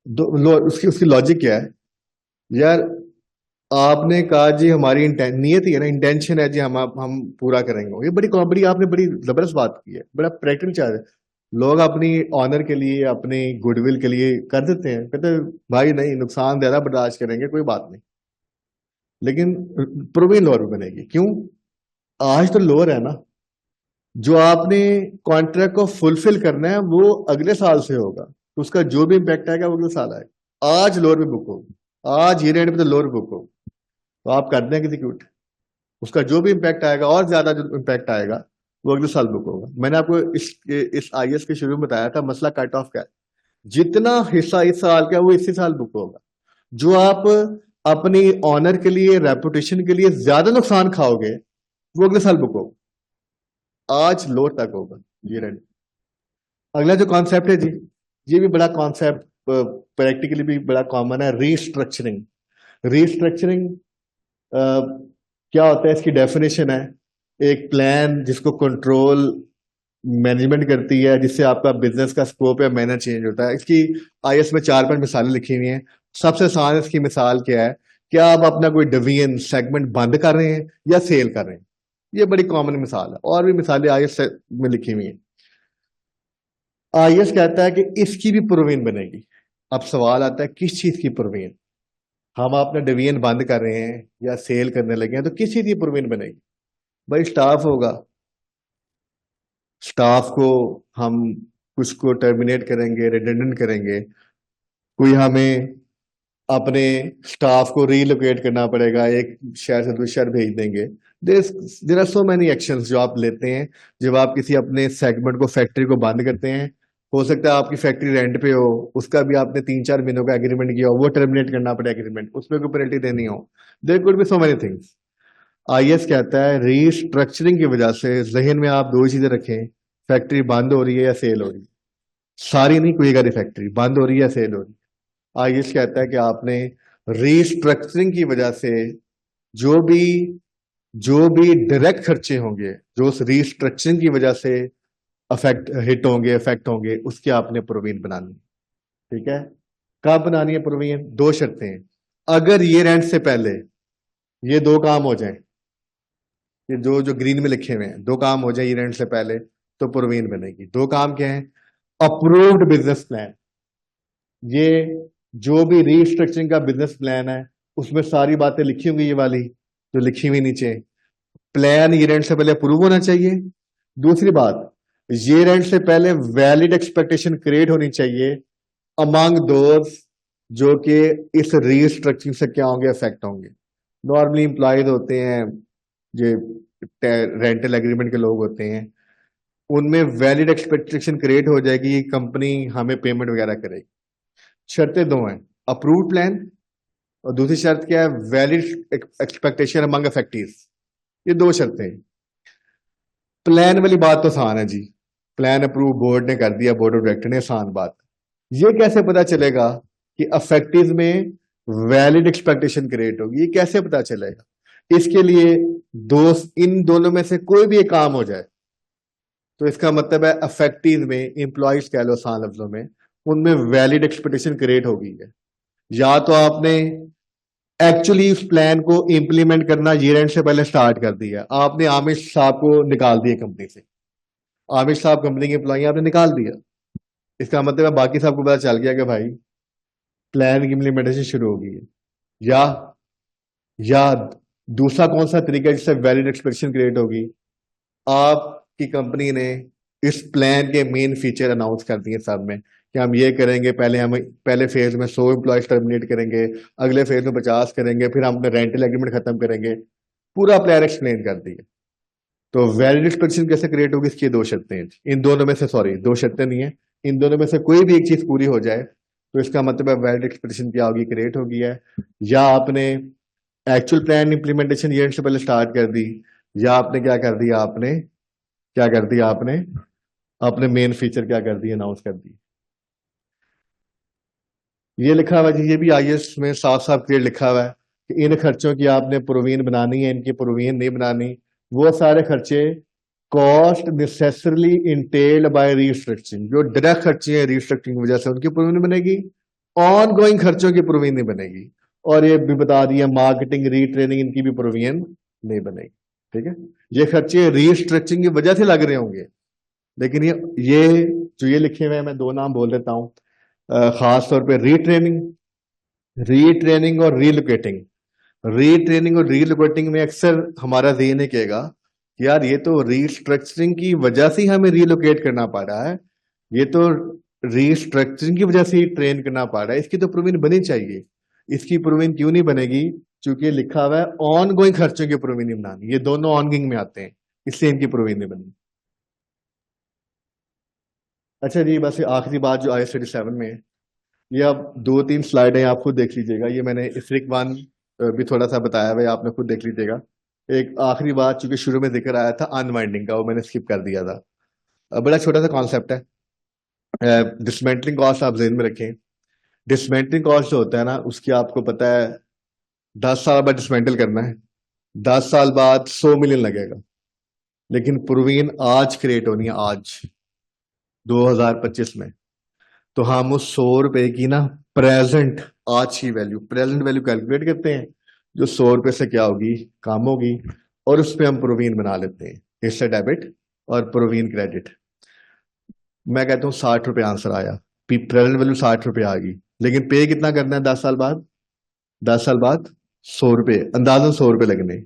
दो लोअर, उसकी उसकी लॉजिक क्या है यार? आपने कहा जी हमारी नियत ही है ना, इंटेंशन है जी, हम पूरा करेंगे। ये बड़ी आपने बड़ी जबरदस्त बात की है, बड़ा प्रैक्टिकल चार्ज है। लोग अपनी ऑनर के लिए, अपनी गुडविल के लिए कर देते हैं, कहते हैं भाई नहीं, नुकसान ज्यादा बर्दाश्त करेंगे, कोई बात नहीं। लेकिन प्रोविजन लोअर बनेगी, क्यों? आज तो लोअर है ना, जो आपने कॉन्ट्रैक्ट को फुलफिल करना है वो अगले साल से होगा, तो उसका जो भी इम्पैक्ट आएगा वो अगले साल आएगा। आज लोअर में बुक होगा, आज ईयर एंड में तो लोअर बुक होगा, तो आप कर दें एग्जीक्यूट, उसका जो भी इम्पैक्ट आएगा और ज्यादा जो इम्पैक्ट आएगा वो अगले साल बुक होगा। मैंने आपको इस आईएएस के शुरू में बताया था मसला कट ऑफ का है, जितना हिस्सा इस साल का है वो इसी साल बुक होगा। जो आप अपनी ऑनर के लिए, रेपुटेशन के लिए ज्यादा नुकसान खाओगे वो अगले साल बुक होगा, आज लोअर तक होगा ईयर एंड। अगला जो कॉन्सेप्ट है जी, ये भी बड़ा कॉन्सेप्ट, प्रैक्टिकली भी बड़ा कॉमन है, रीस्ट्रक्चरिंग। रीस्ट्रक्चरिंग क्या होता है, इसकी डेफिनेशन है एक प्लान जिसको कंट्रोल मैनेजमेंट करती है, जिससे आपका बिजनेस का स्कोप या मैनर चेंज होता है। इसकी आईएएस में 4-5 मिसालें लिखी हुई हैं। सबसे आसान इसकी मिसाल क्या है, क्या आप अपना कोई डिवीजन सेगमेंट बंद कर रहे हैं या सेल कर रहे हैं, ये बड़ी कॉमन मिसाल है, और भी मिसालें आईएएस में लिखी हुई हैं। आईएएस कहता है कि इसकी भी प्रोविजन बनेगी। अब सवाल आता है किस चीज की प्रोविजन? हम अपना डिवीजन बंद कर रहे हैं या सेल करने लगे हैं, तो किस चीज की प्रोविजन बनेगी? भाई स्टाफ होगा, स्टाफ को हम कुछ को टर्मिनेट करेंगे, रिडेंडेंट करेंगे, कोई हमें अपने स्टाफ को रीलोकेट करना पड़ेगा, एक शहर से दूसरे शहर भेज देंगे। There are so many actions जो आप लेते हैं जब आप किसी अपने सेगमेंट को, फैक्ट्री को बंद करते हैं। हो सकता है आपकी फैक्ट्री रेंट पे हो, उसका भी आपने 3-4 महीनों का एग्रीमेंट किया हो, वो टर्मिनेट करना पड़े एग्रीमेंट, उसमें कोई पेनल्टी देनी हो। There could be so many things. IAS कहता है रीस्ट्रक्चरिंग की वजह से, जहन में आप दो चीजें रखें, फैक्ट्री बंद हो रही है या सेल हो रही है। सारी नहीं, कोई अगर फैक्ट्री बंद हो रही है या सेल हो रही है। आईएएस कहता है कि आपने रीस्ट्रक्चरिंग की वजह से जो भी डायरेक्ट खर्चे होंगे, जो उस रीस्ट्रक्चरिंग की वजह से इफेक्ट होंगे, उसकी आपने प्रोविजन बनानी है। ठीक है, कब बनानी है प्रोविजन? 2 शर्तें हैं। अगर ईयर एंड से पहले ये 2 काम हो जाए, ये जो ग्रीन में लिखे हुए हैं, 2 काम हो जाए ईयर एंड से पहले, तो प्रोविजन बनेगी। 2 काम क्या है? अप्रूव्ड बिजनेस प्लान, ये जो भी रीस्ट्रक्चरिंग का बिजनेस प्लान है उसमें सारी बातें लिखी होंगी, ये वाली जो लिखी हुई नीचे। प्लान ईयर एंड से पहले अप्रूव होना चाहिए। दूसरी बात, ईयर एंड से पहले वैलिड एक्सपेक्टेशन क्रिएट होनी चाहिए अमंग दोज जो कि इस रीस्ट्रक्चरिंग से क्या होंगे, इफेक्ट होंगे। नॉर्मली इंप्लॉयज होते हैं, जो रेंटल एग्रीमेंट के लोग होते हैं, उनमें वैलिड एक्सपेक्टेशन क्रिएट हो जाएगी, कंपनी हमें पेमेंट वगैरह करेगी। शर्तें 2 हैं, अप्रूव्ड प्लान, और दूसरी शर्त क्या है, वैलिड एक्सपेक्टेशन अमंग अफेक्टीज। ये 2 शर्तें हैं। प्लान वाली बात तो आसान है जी, प्लान अप्रूव बोर्ड ने कर दिया, बोर्ड ऑफ डायरेक्टर ने, आसान बात। ये कैसे पता चलेगा कि अफेक्टीव में वैलिड एक्सपेक्टेशन क्रिएट होगी? ये कैसे पता चलेगा? इसके लिए इन दोनों में से कोई भी एक काम हो जाए तो इसका मतलब है अफेक्टीव में, इंप्लॉइज कह लो आसान लफ्जों में, उनमें वैलिड एक्सपेक्टेशन क्रिएट हो गई है। या तो आपने एक्चुअली उस प्लान को इंप्लीमेंट करना ईयर एंड से पहले स्टार्ट कर दिया, आपने आमिर साहब को निकाल दिया कंपनी से, आमिर साहब कंपनी के एम्प्लॉई आपने निकाल दिया, इसका मतलब है बाकी सबको पता चल गया कि भाई प्लान की इंप्लीमेंटेशन शुरू हो गई है। या दूसरा कौन सा तरीका जिससे वैलिड एक्सपेक्टेशन क्रिएट होगी, आपकी कंपनी ने इस प्लान के मेन फीचर अनाउंस कर दिए सब में कि हम ये करेंगे, पहले फेज में 100 एम्प्लॉयज टर्मिनेट करेंगे, अगले फेज में 50 करेंगे, फिर हम रेंटल एग्रीमेंट खत्म करेंगे, पूरा प्लान एक्सप्लेन कर दिया। तो वैलिड एक्सपेक्टेशन कैसे क्रिएट होगी? इसकी 2 शर्तें हैं। इन दोनों में से, सॉरी 2 शर्तें नहीं है, इन दोनों में से कोई भी एक चीज पूरी हो जाए तो इसका मतलब है वैलिड एक्सपेक्टेशन क्या होगी, क्रिएट होगी है। या आपने एक्चुअल प्लान इंप्लीमेंटेशन ईयर से पहले स्टार्ट कर दी, या आपने क्या कर दिया, आपने अपने मेन फीचर क्या कर दिए, अनाउंस कर दिए। ये लिखा हुआ है, ये भी आईएएस में साफ साफ क्लियर लिखा हुआ है कि इन खर्चों की आपने प्रोविजन बनानी है, इनकी प्रोविजन नहीं बनानी। वो सारे खर्चे कॉस्ट नेसेसरली इंटेल्ड बाय रीस्ट्रक्चरिंग, जो डायरेक्ट खर्चे हैं रीस्ट्रक्चरिंग की वजह से, उनकी प्रोविजन बनेगी। ऑन गोइंग खर्चों की प्रोविजन नहीं बनेगी। और ये भी बता दिया मार्केटिंग रीट्रेनिंग इनकी भी प्रोविजन नहीं बनेगी। ठीक है, ये खर्चे रीस्ट्रक्चरिंग की वजह से लग रहे होंगे, लेकिन ये जो ये लिखे हुए हैं, मैं दो नाम बोल देता हूँ, खास तौर पे रीट्रेनिंग और रीलोकेटिंग। रीट्रेनिंग और रीलोकेटिंग में अक्सर हमारा ज़हन ये कहेगा कि यार ये तो रीस्ट्रक्चरिंग की वजह से ही हमें रीलोकेट करना पड़ रहा है, ये तो रीस्ट्रक्चरिंग की वजह से ही ट्रेन करना पड़ रहा है, इसकी तो प्रोविजन बनी चाहिए। इसकी प्रोविजन क्यों नहीं बनेगी? क्योंकि लिखा हुआ है ऑन गोइंग खर्चों की प्रोविजन नहीं बनानी, ये दोनों ऑन गोइंग में आते हैं, इसलिए इनकी प्रोविजन नहीं बनी। अच्छा जी, बस ये आखिरी बात जो IAS 37 में है, ये आप 2-3 स्लाइड है, आप खुद देख लीजिएगा। ये मैंने इफ्रिक वन भी थोड़ा सा बताया हुआ है, आपने खुद देख लीजिएगा। एक आखिरी बात, चूंकि शुरू में जिक्र आया था अनवाइंडिंग का, वो मैंने स्किप कर दिया था। बड़ा छोटा सा कॉन्सेप्ट है। डिसमेंटलिंग कॉस्ट आप जेहन में रखें। डिसमेंटलिंग कॉस्ट जो होता है ना, उसकी आपको पता है 10 साल बाद डिसमेंटल करना है, 10 साल बाद 100 मिलियन लगेगा। लेकिन प्रोविजन आज क्रिएट होनी है, आज 2025 में। तो हम उस 100 रुपए की ना प्रेजेंट, आज की वैल्यू, प्रेजेंट वैल्यू कैलकुलेट करते हैं, जो 100 रुपए से क्या होगी, कम होगी, और उस पर हम प्रोविजन बना लेते हैं, इससे डेबिट और प्रोविजन क्रेडिट। मैं कहता हूँ 60 रुपए आंसर आया, प्रेजेंट वैल्यू 60 रुपए आ गई, लेकिन पे कितना करना है 10 साल बाद? 10 साल बाद 100 रुपए, अंदाजन 100 रुपए लगने।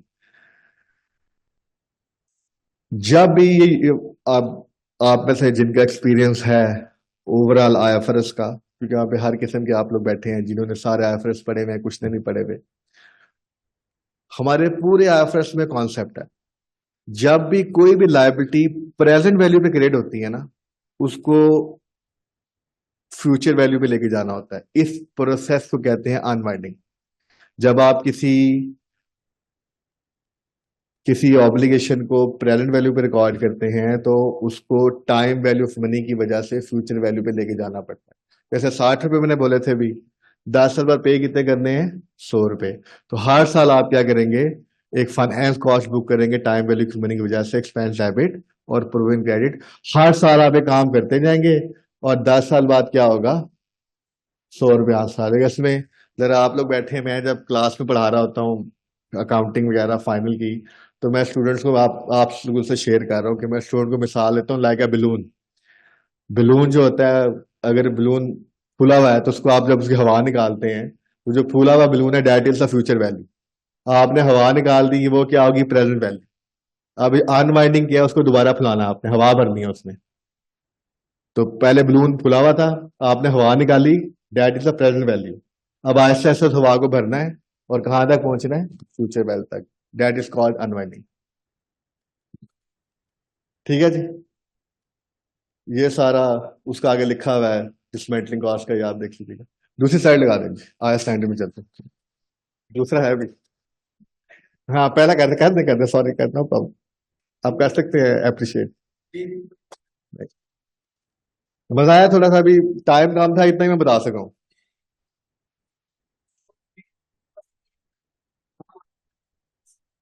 जब भी ये आप में से जिनका एक्सपीरियंस है ओवरऑल IFRS का, क्योंकि यहाँ पे हर किस्म के आप लोग बैठे हैं जिन्होंने सारे IFRS पढ़े हुए हैं, कुछ ने नहीं पढ़े हुए। हमारे पूरे IFRS में कॉन्सेप्ट है, जब भी कोई भी लायबिलिटी प्रेजेंट वैल्यू पे क्रिएट होती है ना, उसको फ्यूचर वैल्यू पे लेके जाना होता है। इस प्रोसेस को कहते हैं अनवाइंडिंग। जब आप किसी ऑब्लिगेशन को प्रेजेंट वैल्यू पे रिकॉर्ड करते हैं, तो उसको टाइम वैल्यू ऑफ मनी की वजह से फ्यूचर वैल्यू पे लेके जाना पड़ता है। जैसे 60 रुपए मैंने बोले थे भी, 10 साल बाद पे कितने करने हैं? 100 रुपए। तो हर साल आप क्या करेंगे? एक फाइनेंस कॉस्ट बुक करेंगे टाइम वैल्यू ऑफ मनी की वजह से, एक्सपेंस डेबिट और प्रोविजन क्रेडिट। हर साल आप ये काम करते जाएंगे, और 10 साल बाद क्या होगा? 100 रुपये आंसर आ जाएगा। इसमें जरा आप लोग बैठे, मैं जब क्लास में पढ़ा रहा होता हूँ अकाउंटिंग वगैरह फाइनल की, तो मैं स्टूडेंट्स को आप लोगों से शेयर कर रहा हूँ कि मैं स्टूडेंट को मिसाल लेता हूँ, लाइक अ बलून। बलून जो होता है, अगर बलून फूला हुआ है तो उसको आप जब उसकी हवा निकालते हैं, तो जो फूला हुआ बलून है that is the future value. आपने हवा निकाल दी, वो क्या होगी? Present value. अब अनवाइंडिंग किया, उसको दोबारा फुलाना है आपने, हवा भरनी है उसमें। तो पहले बलून फुला हुआ था, आपने हवा निकाली, that is the present value. अब आहिस्ता आहिस्ता उस हवा को भरना है, और कहां तक पहुंचना है? फ्यूचर वैल्यू तक। That is called unwinding. ठीक है जी, ये सारा उसका आगे लिखा हुआ है, डिसमेंटलिंग कॉस्ट का, याद देख लीजिएगा। दूसरी साइड लगा देंगे, आया स्टैंडर्ड में चलते हैं। दूसरा है भी, हाँ पहला कर दे सॉरी, नो प्रॉब्लम, आप कर सकते हैं अप्रिशिएट। मजा आया थोड़ा सा, अभी टाइम कम था, इतना ही मैं बता सका हूँ।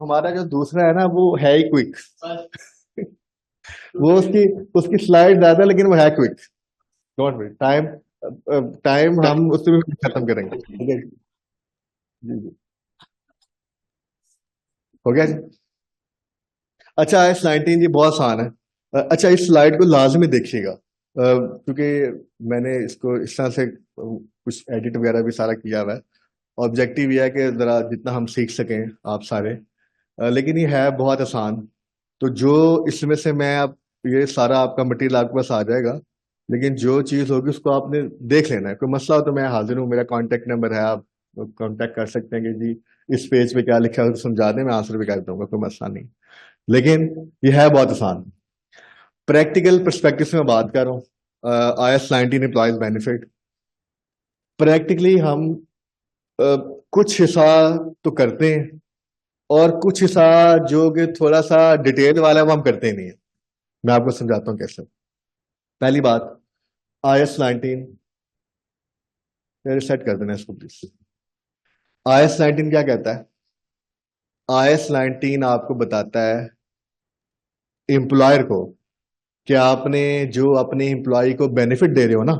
हमारा जो दूसरा है ना, वो है ही क्विक। वो उसकी उसकी स्लाइड ज्यादा है, लेकिन वो है quick. Don't worry, time time हम उससे भी खत्म करेंगे। ठीक है जी जी, हो गया जी। अच्छा, S19 जी बहुत आसान है। अच्छा, इस स्लाइड को लाजमी देखिएगा, क्योंकि मैंने इसको इस तरह से कुछ एडिट वगैरह भी सारा किया हुआ है। ऑब्जेक्टिव ये है कि जरा जितना हम सीख सकें आप सारे, लेकिन ये है बहुत आसान। तो जो इसमें से मैं आप, ये सारा आपका मटेरियल आपके पास आ जाएगा, लेकिन जो चीज़ होगी उसको आपने देख लेना है। कोई मसला हो तो मैं हाजिर हूँ, मेरा कॉन्टेक्ट नंबर है, आप कॉन्टेक्ट कर सकते हैं कि जी इस पेज पे क्या लिखा है तो समझा दें, मैं आंसर भी कर दूंगा, कोई मसला नहीं। लेकिन ये है बहुत आसान। प्रैक्टिकल परस्पेक्टिव से मैं बात कर रहा हूँ। IAS 19 एम्प्लॉयज बेनिफिट, प्रैक्टिकली हम कुछ हिस्सा तो करते हैं, और कुछ हिस्सा जो कि थोड़ा सा डिटेल वाला है वो हम करते ही नहीं है। मैं आपको समझाता हूँ कैसे। पहली बात, IAS 19, सेट कर देना इसको प्लीज। IAS 19 क्या कहता है? IAS 19 आपको बताता है एम्प्लॉयर को कि आपने जो अपने एम्प्लॉय को बेनिफिट दे रहे हो ना,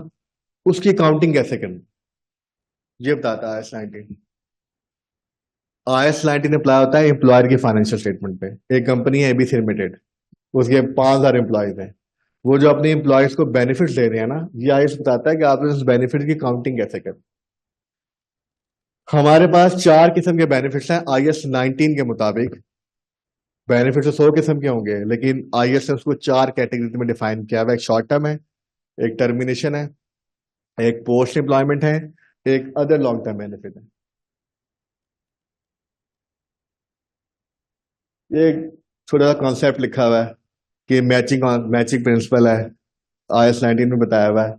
उसकी काउंटिंग कैसे करनी, ये बताता है IAS 19। IAS 19 अप्लाई होता है एम्प्लॉयर की फाइनेंशियल स्टेटमेंट पे। एक कंपनी है एबीसी लिमिटेड, उसके 5,000 एम्प्लॉयज हैं। वो जो अपने एम्प्लॉयज को बेनिफिट्स दे रहे हैं ना, ये IAS बताता है कि आपने उस बेनिफिट की काउंटिंग कैसे करें। हमारे पास 4 किस्म के बेनिफिट्स हैं IAS 19 के मुताबिक। बेनिफिट्स तो 100 किस्म के होंगे, लेकिन IAS ने उसको 4 कैटेगरी में डिफाइन किया हुआ है। एक शॉर्ट टर्म है, एक टर्मिनेशन है, एक पोस्ट एम्प्लॉयमेंट है, एक अदर लॉन्ग टर्म बेनिफिट है। ये एक छोटा सा कॉन्सेप्ट लिखा हुआ है कि मैचिंग मैचिंग प्रिंसिपल है। IAS 19 में बताया हुआ है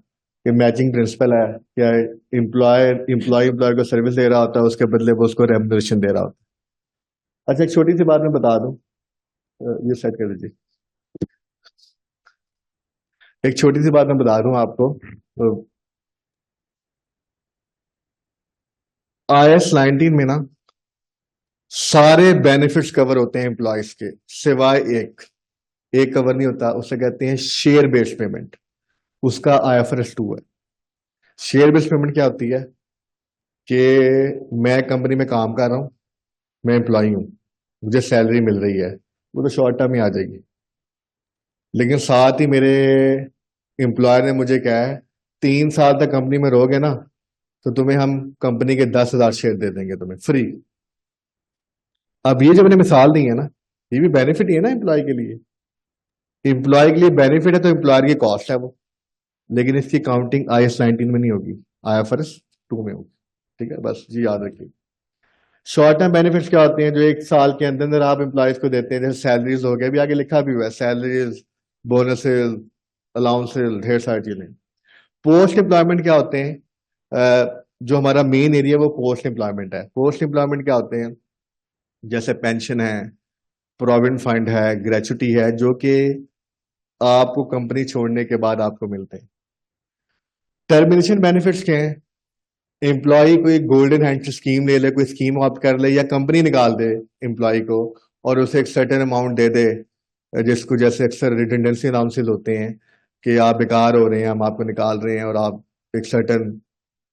कि मैचिंग प्रिंसिपल है कि एम्प्लॉयर को सर्विस दे रहा होता है, उसके बदले वो उसको रेम्युनरेशन दे रहा होता है। अच्छा, एक छोटी सी बात मैं बता दूं, ये सेट कर दीजिए। एक छोटी सी बात मैं बता दूं आपको, IAS 19 में ना सारे बेनिफिट्स कवर होते हैं एम्प्लॉयज के, सिवाय एक कवर नहीं होता, उसे कहते हैं शेयर बेस्ड पेमेंट। उसका IFRS 2 है। शेयर बेस्ड पेमेंट क्या होती है कि मैं कंपनी में काम कर रहा हूं, मैं एम्प्लॉई हूं, मुझे सैलरी मिल रही है, वो तो शॉर्ट टर्म ही आ जाएगी। लेकिन साथ ही मेरे एम्प्लॉयर ने मुझे कहा है 3 साल तक कंपनी में रहोगे ना, तो तुम्हें हम कंपनी के 10,000 शेयर दे देंगे तुम्हें फ्री। अब ये जो मैंने मिसाल दी है ना, ये भी बेनिफिट ही है ना एम्प्लॉय के लिए। एम्प्लॉय के लिए बेनिफिट है तो एम्प्लॉयर की कॉस्ट है वो, लेकिन इसकी काउंटिंग IAS 19 में नहीं होगी, IFRS 2 में होगी। ठीक है, बस जी याद रखिए। शॉर्ट टर्म बेनिफिट्स क्या होते हैं जो 1 साल के अंदर अंदर आप एम्प्लॉयज को देते हैं, जैसे सैलरीज हो गया, अभी आगे लिखा भी हुआ है, सैलरीज, बोनसेस, अलाउंसेस, ढेर सारी चीजें। पोस्ट एम्प्लॉयमेंट क्या होते हैं? जो हमारा मेन एरिया वो पोस्ट एम्प्लॉयमेंट है। पोस्ट एम्प्लॉयमेंट क्या होते हैं? जैसे पेंशन है, प्रोविडेंट फंड है, ग्रेचुटी है, जो कि आपको कंपनी छोड़ने के बाद आपको मिलते हैं। टर्मिनेशन बेनिफिट्स क्या है? एम्प्लॉय कोई गोल्डन हैंड स्कीम ले ले, कोई स्कीम ऑप्ट कर ले, या कंपनी निकाल दे एम्प्लॉय को और उसे एक सर्टेन अमाउंट दे दे, जिसको जैसे अक्सर रिटेंडेंसी अनाउंसेस होते हैं कि आप बेकार हो रहे हैं, हम आपको निकाल रहे हैं, और आप एक सर्टेन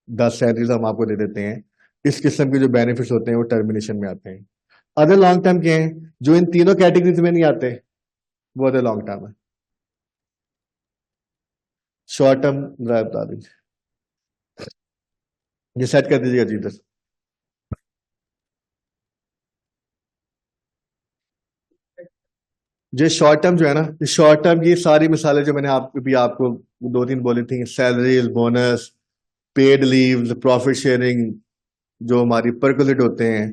10 सैलरीज हम आपको दे देते हैं। इस किस्म के जो बेनिफिट्स होते हैं वो टर्मिनेशन में आते हैं। अदर लॉन्ग टर्म के हैं जो इन तीनों कैटेगरीज में नहीं आते, वो अदर लॉन्ग टर्म है। शॉर्ट टर्म ड्राइव बता दीजिए, ये सेट कर दीजिएगा जी इधर। जो शॉर्ट टर्म जो है ना, शॉर्ट टर्म की सारी मिसालें जो मैंने आपको 2-3 बोली थी, salaries, bonus, paid leave, profit sharing, जो हमारी परकुलेट होते हैं,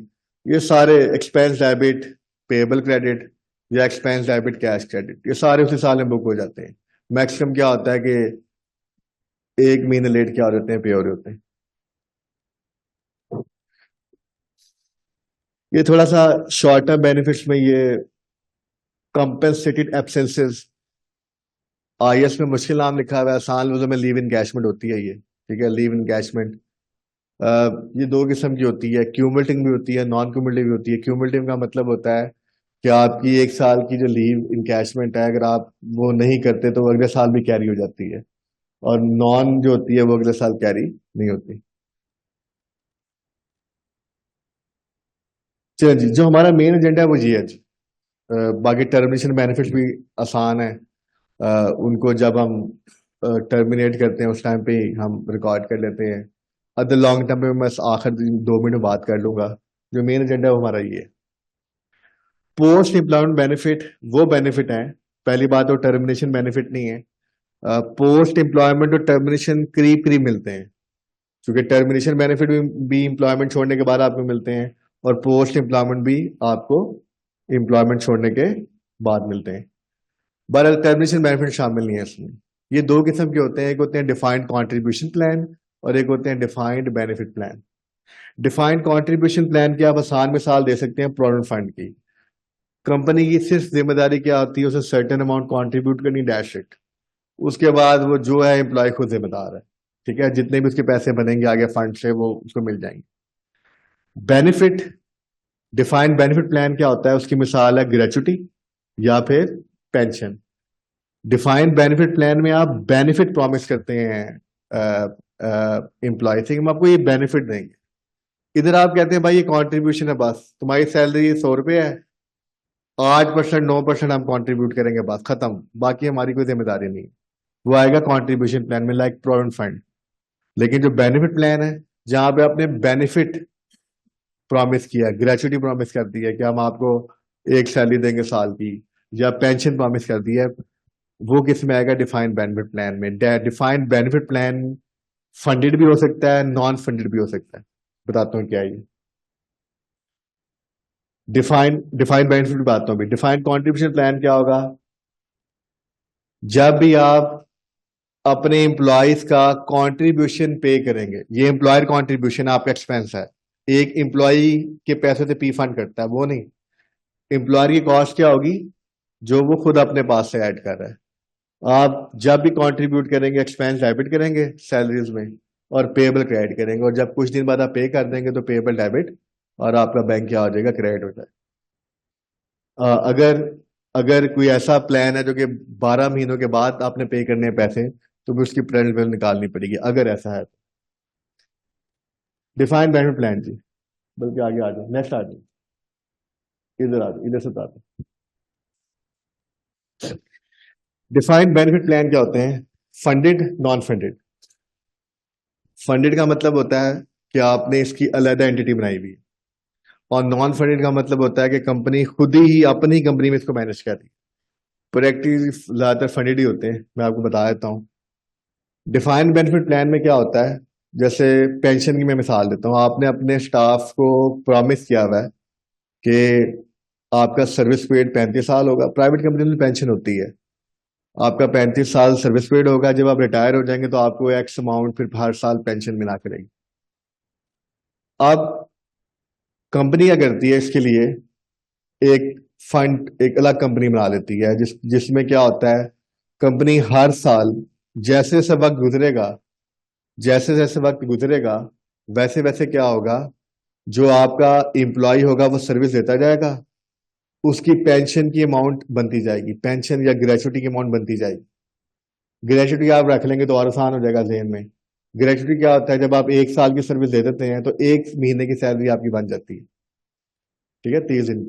ये सारे एक्सपेंस डेबिट, पेबल क्रेडिट, या एक्सपेंस डेबिट कैश क्रेडिट, ये सारे उसी साल में बुक हो जाते हैं। मैक्सिमम क्या होता है कि 1 महीने लेट क्या हो जाते हैं, पे हो रहे होते हैं। ये थोड़ा सा शॉर्ट टर्म बेनिफिट्स में ये कंपेंसेटेड एब्सेंसेस, IAS में मुश्किल नाम लिखा हुआ है, आसान लफ्जों में लीव इनकैशमेंट होती है ये। ठीक है, लीव इनकैशमेंट ये 2 किस्म की होती है, क्यूमुलेटिव भी होती है, नॉन क्यूमुलेटिव भी होती है। क्यूमुलेटिव का मतलब होता है कि आपकी 1 साल की जो लीव इनकैशमेंट है, अगर आप वो नहीं करते तो वो अगले साल भी कैरी हो जाती है, और नॉन जो होती है वो अगले साल कैरी नहीं होती। चलिए जी, जो हमारा मेन एजेंडा है वो ये है जी। बाकी टर्मिनेशन बेनिफिट्स भी आसान है, उनको जब हम टर्मिनेट करते हैं उस टाइम पे ही हम रिकॉर्ड कर लेते हैं। अदर लॉन्ग टर्म पे मैं आखिर 2 मिनट में बात कर लूंगा। जो मेन एजेंडा है वो हमारा ये है। पोस्ट एम्प्लॉयमेंट बेनिफिट वो बेनिफिट है, पहली बात तो टर्मिनेशन बेनिफिट नहीं है। पोस्ट एम्प्लॉयमेंट और टर्मिनेशन करीब करीब मिलते हैं, क्योंकि टर्मिनेशन बेनिफिट भी एम्प्लॉयमेंट छोड़ने के बाद आपको मिलते हैं, और पोस्ट एम्प्लॉयमेंट भी आपको एम्प्लॉयमेंट छोड़ने के बाद मिलते हैं। बहरहाल टर्मिनेशन बेनिफिट शामिल नहीं है इसमें। ये 2 किस्म के होते हैं, एक होते हैं डिफाइंड कॉन्ट्रीब्यूशन प्लान और एक होते हैं defined benefit plan. Defined contribution plan की आप आसान मिसाल दे सकते हैं प्रोविडेंट फंड की। कंपनी की सिर्फ जिम्मेदारी क्या होती है, उसे सर्टेन अमाउंट कॉन्ट्रीब्यूट करनी, डैश इट। उसके बाद वो जो है एम्प्लॉय खुद जिम्मेदार है। ठीक है, जितने भी उसके पैसे बनेंगे आगे फंड से वो उसको मिल जाएंगे। बेनिफिट, डिफाइंड बेनिफिट प्लान क्या होता है, उसकी मिसाल है ग्रेचुटी या फिर पेंशन। डिफाइंड बेनिफिट प्लान में आप बेनिफिट प्रॉमिस करते हैं एम्प्लॉय से, हम आपको ये बेनिफिट देंगे। इधर आप कहते हैं भाई ये कंट्रीब्यूशन है, बस तुम्हारी सैलरी 100 रुपये है, 8% 9% हम कंट्रीब्यूट करेंगे, बस खत्म, बाकी हमारी कोई जिम्मेदारी नहीं। वो आएगा कंट्रीब्यूशन प्लान में, लाइक प्रोविडेंट फंड। लेकिन जो बेनिफिट प्लान है, जहां पे आपने बेनिफिट प्रॉमिस किया, ग्रेचुटी प्रॉमिस कर दी है कि हम आपको एक सैलरी देंगे साल की, या पेंशन प्रॉमिस कर दी है, वो किस में आएगा? डिफाइंड बेनिफिट प्लान में। डिफाइंड बेनिफिट प्लान फंडेड भी हो सकता है, नॉन फंडेड भी हो सकता है। बताता हूँ क्या है ये। डिफाइंड बेनिफिट बताता हूँ अभी। डिफाइंड कॉन्ट्रीब्यूशन प्लान क्या होगा? जब भी आप अपने एम्प्लॉयज का कंट्रीब्यूशन पे करेंगे, ये एम्प्लॉयर कंट्रीब्यूशन आपका एक्सपेंस है, एक एम्प्लॉय के पैसे से पी फंड करता है वो नहीं। एम्प्लॉयर की कॉस्ट क्या होगी? जो वो खुद अपने पास से ऐड कर रहा है। आप जब भी कंट्रीब्यूट करेंगे, एक्सपेंस डेबिट करेंगे सैलरीज में, और पेएबल क्रेडिट करेंगे, और जब कुछ दिन बाद आप पे कर देंगे तो पेएबल डेबिट, और आपका बैंक क्या हो जाएगा? क्रेडिट हो जाएगा। अगर अगर कोई ऐसा प्लान है जो कि 12 महीनों के बाद आपने पे करने हैं पैसे, तो भी उसकी प्रेजेंट वैल्यू निकालनी पड़ेगी, अगर ऐसा है। डिफाइंड बेनिफिट प्लान जी, बल्कि आगे आ जाओ, नेक्स्ट आ जाओ, इधर आ जाओ, इधर से बताते हैं। डिफाइंड बेनिफिट प्लान क्या होते हैं? Funded, non funded. फंडेड का मतलब होता है कि आपने इसकी अलग एंटिटी बनाई हुई है, और नॉन फंडेड का मतलब होता है कि कंपनी खुद ही अपनी कंपनी में इसको मैनेज कर रही है। प्रैक्टिस ज्यादातर फंडेड ही होते हैं, मैं आपको बता देता हूँ। डिफाइंड बेनिफिट प्लान में क्या होता है? जैसे पेंशन की मैं मिसाल देता हूँ। आपने अपने स्टाफ को प्रॉमिस किया हुआ है कि आपका सर्विस पीरियड 35 साल होगा। प्राइवेट कंपनी में पेंशन होती है, आपका 35 साल सर्विस पीरियड होगा, जब आप रिटायर हो जाएंगे तो आपको एक्स अमाउंट फिर हर साल पेंशन मिला करेगी। अब कंपनी क्या करती है? इसके लिए एक फंड, एक अलग कंपनी बना लेती है, जिसमें क्या होता है? कंपनी हर साल जैसे जैसे वक्त गुजरेगा, जैसे जैसे वक्त गुजरेगा, वैसे वैसे क्या होगा? जो आपका एम्प्लॉय होगा वो सर्विस देता जाएगा, उसकी पेंशन की अमाउंट बनती जाएगी, पेंशन या ग्रेचुटी की अमाउंट बनती जाएगी। ग्रेचुटी आप रख लेंगे तो और आसान हो जाएगा ज़हन में। ग्रेचुटी क्या होता है? जब आप 1 साल की सर्विस दे देते हैं तो 1 महीने की सैलरी आपकी बन जाती है, ठीक है, 30 दिन।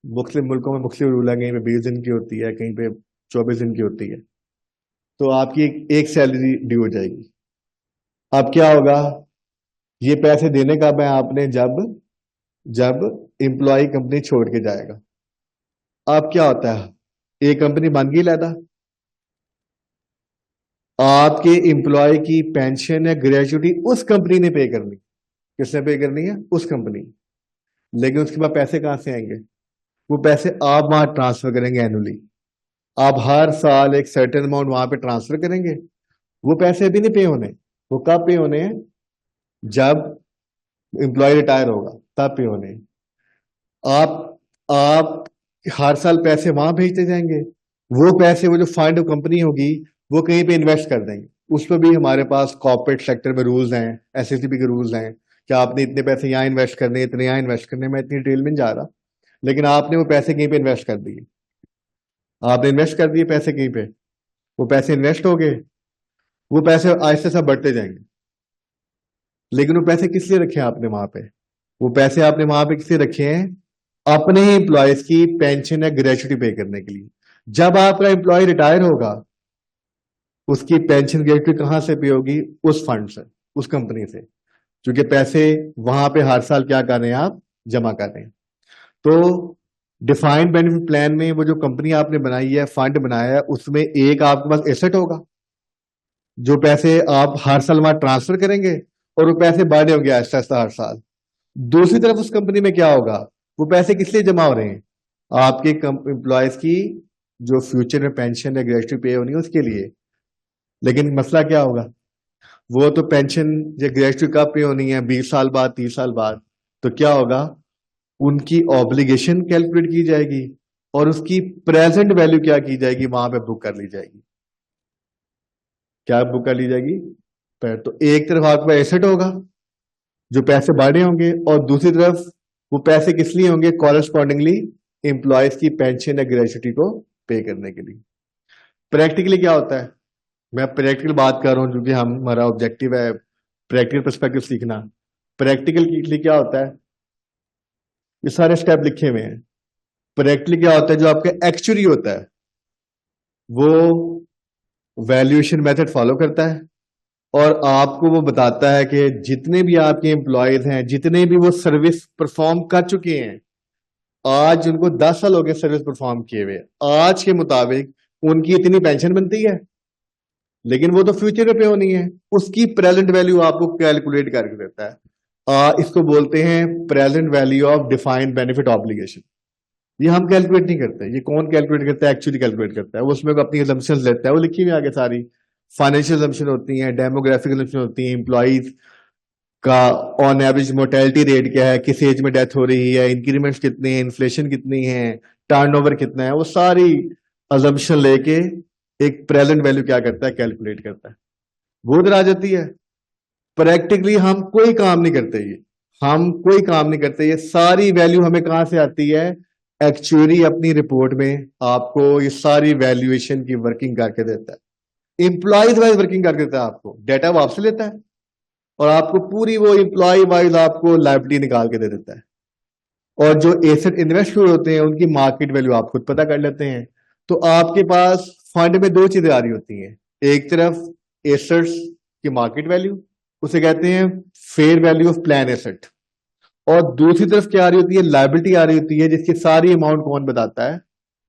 मुख्तलिफ मुल्कों में मुख्तलिफ रूल है, कहीं पे 20 दिन की होती है, कहीं पे 24 दिन की होती है। तो आपकी एक सैलरी ड्यू हो जाएगी। अब क्या होगा? ये पैसे देने कब है आपने? जब जब एम्प्लॉय कंपनी छोड़ के जाएगा। अब क्या होता है? एक कंपनी बन गई लैदा, आपके एम्प्लॉय की पेंशन या ग्रेचुटी उस कंपनी ने पे करनी। किसने पे करनी है? उस कंपनी। लेकिन उसके बाद पैसे कहां से आएंगे? वो पैसे आप वहां ट्रांसफर करेंगे एनुअली। आप हर साल एक सर्टेन अमाउंट वहां पे ट्रांसफर करेंगे। वो पैसे अभी नहीं पे होने, वो कब पे होने हैं? जब एम्प्लॉय रिटायर होगा तब पे होने हैं। आप हर साल पैसे वहां भेजते जाएंगे, वो पैसे, वो जो फंड कंपनी होगी वो कहीं पे इन्वेस्ट कर देंगे। उस पर भी हमारे पास कॉर्पोरेट सेक्टर में रूल्स हैं, एसएसबी के रूल्स हैं कि आपने इतने पैसे यहाँ इन्वेस्ट करने, इतने यहाँ इन्वेस्ट करने। मैं इतनी डिटेल में नहीं जा रहा, लेकिन आपने वो पैसे कहीं पे इन्वेस्ट कर दिए, आपने इन्वेस्ट कर दिए पैसे कहीं पे, वो पैसे इन्वेस्ट हो गए, वो पैसे आहिस्ते से बढ़ते जाएंगे। लेकिन वो पैसे किस लिए रखे हैं आपने वहां पे? वो पैसे आपने वहां पे किस लिए रखे हैं? अपने ही एम्प्लॉयज की पेंशन या ग्रेचुटी पे करने के लिए। जब आपका एम्प्लॉय रिटायर होगा, उसकी पेंशन ग्रेचुटी कहां से पे होगी? उस फंड से, उस कंपनी से, क्योंकि पैसे वहां पे हर साल क्या कर रहे हैं? आप जमा कर रहे हैं। तो डिफाइंड बेनिफिट प्लान में वो जो कंपनी आपने बनाई है, फंड बनाया है, उसमें एक आपके पास एसेट होगा, जो पैसे आप हर साल वहां ट्रांसफर करेंगे, और वो पैसे बढ़े होंगे आहिस्ता आहिस्ता हर साल। दूसरी तरफ उस कंपनी में क्या होगा? वो पैसे किस लिए जमा हो रहे हैं? आपके एम्प्लॉयज की जो फ्यूचर में पेंशन या ग्रेचुटी पे होनी है उसके लिए। लेकिन मसला क्या होगा? वो तो पेंशन या ग्रेचुटी कब पे होनी है? 20 साल बाद, 30 साल बाद। तो क्या होगा? उनकी ऑब्लिगेशन कैलकुलेट की जाएगी, और उसकी प्रेजेंट वैल्यू क्या की जाएगी? वहां पे बुक कर ली जाएगी। क्या बुक कर ली जाएगी? तो एक तरफ आपका एसेट होगा जो पैसे बढ़े होंगे, और दूसरी तरफ वो पैसे किस लिए होंगे? कॉरेस्पॉन्डिंगली एम्प्लॉयज की पेंशन या ग्रेचुटी को पे करने के लिए। प्रैक्टिकली क्या होता है? मैं प्रैक्टिकल बात कर रहा हूं क्योंकि हमारा ऑब्जेक्टिव है प्रैक्टिकल पर्सपेक्टिव सीखना। प्रैक्टिकली क्या होता है, ये सारे स्टेप लिखे हुए हैं। प्रैक्टिकली क्या होता है, जो आपका एक्चुअली होता है वो वैल्यूएशन मेथड फॉलो करता है और आपको वो बताता है कि जितने भी आपके एम्प्लॉयज हैं, जितने भी वो सर्विस परफॉर्म कर चुके हैं, आज उनको 10 साल हो गए सर्विस परफॉर्म किए हुए, आज के मुताबिक उनकी इतनी पेंशन बनती है, लेकिन वो तो फ्यूचर में पे होनी है, उसकी प्रेजेंट वैल्यू आपको कैलकुलेट करके देता है। इसको बोलते हैं present value of defined benefit obligation. ये हम कैलकुलेट नहीं करते, ये कौन कैलकुलेट करता है, एक्चुअली कैलकुलेट करता है। वो उसमें अपनी assumptions लेता है, वो लिखी हुई आगे सारी फाइनेंशियल assumption होती हैं, डेमोग्राफिक assumption होती हैं, एम्प्लॉइज का ऑन एवरेज मोर्टेलिटी रेट क्या है, किस एज में डेथ हो रही है, इंक्रीमेंट्स कितने हैं, इन्फ्लेशन कितनी है, टर्नओवर कितना है, वो सारी अजम्पशन लेके एक प्रेजेंट वैल्यू क्या करता है, कैलकुलेट करता है, वो इधर आ जाती है। प्रैक्टिकली हम कोई काम नहीं करते, ये हम कोई काम नहीं करते, ये सारी वैल्यू हमें कहां से आती है, एक्चुअली अपनी रिपोर्ट में आपको ये सारी वैल्यूएशन की वर्किंग करके देता है, एम्प्लॉयज वाइज वर्किंग करके देता है, आपको डेटा वो आपसे लेता है और आपको पूरी वो एम्प्लॉय वाइज आपको लायबिलिटी निकाल के दे देता है। और जो एसेट इन्वेस्ट हुए होते हैं उनकी मार्केट वैल्यू आप खुद पता कर लेते हैं। तो आपके पास फंड में दो चीजें आ रही होती हैं, एक तरफ एसेट्स की मार्केट वैल्यू, उसे कहते हैं fair value of plan asset, और दूसरी तरफ क्या आ रही होती है, लायबिलिटी आ रही होती है, जिसकी सारी अमाउंट कौन बताता है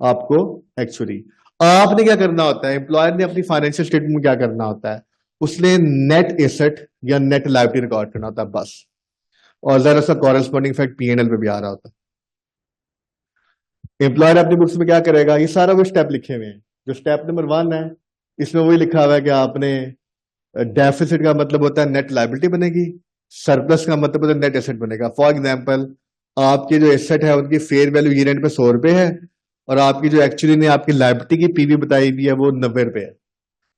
आपको, एक्चुअली। आपने क्या करना होता है, एम्प्लॉयर ने अपनी फाइनेंशियल स्टेटमेंट में क्या करना होता है, उसने नेट एसेट या नेट लायबिलिटी रिकॉर्ड करना होता है बस, और जरा सा कॉरेस्पॉन्डिंग फैक्ट पीएनएल पे भी आ रहा होता है। एम्प्लॉयर अपनी बुक्स में क्या करेगा, ये सारा वो स्टेप लिखे हुए हैं। जो स्टेप नंबर 1 है, इसमें वही लिखा हुआ है कि आपने डेफिसिट का मतलब होता है नेट लायबिलिटी बनेगी, सरप्लस का मतलब होता है नेट एसेट बनेगा। फॉर एग्जांपल, आपके जो एसेट है उनकी फेयर वैल्यू ईयर एंड पे 100 रुपए है, और आपकी जो एक्चुअली ने आपकी लायबिलिटी की पीवी बताई हुई है वो 90 रुपए है,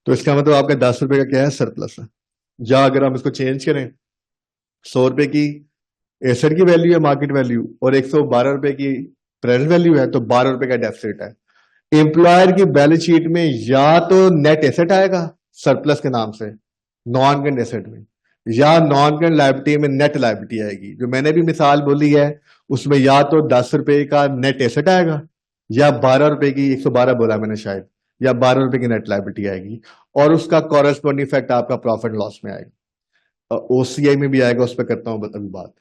तो इसका मतलब आपका 10 रुपए का क्या है, सरप्लस है। या अगर हम इसको चेंज करें, 100 रुपए की एसेट की वैल्यू है मार्केट वैल्यू, और 112 रुपए की प्रेजेंट वैल्यू है, तो 12 रुपए का डेफिसिट है। एम्प्लॉयर की बैलेंस शीट में या तो नेट एसेट आएगा सरप्लस के नाम से नॉन करंट एसेट में, या नॉन करंट लायबिलिटी में नेट लायबिलिटी आएगी। जो मैंने भी मिसाल बोली है उसमें या तो 10 रुपए का नेट एसेट आएगा, या 12 रुपए की, 112 बोला मैंने शायद, या 12 रुपए की नेट लायबिलिटी आएगी, और उसका कॉरेस्पॉन्डिंग इफेक्ट आपका प्रॉफिट लॉस में आएगा, ओसीआई में भी आएगा, उस पर करता हूं अभी बात।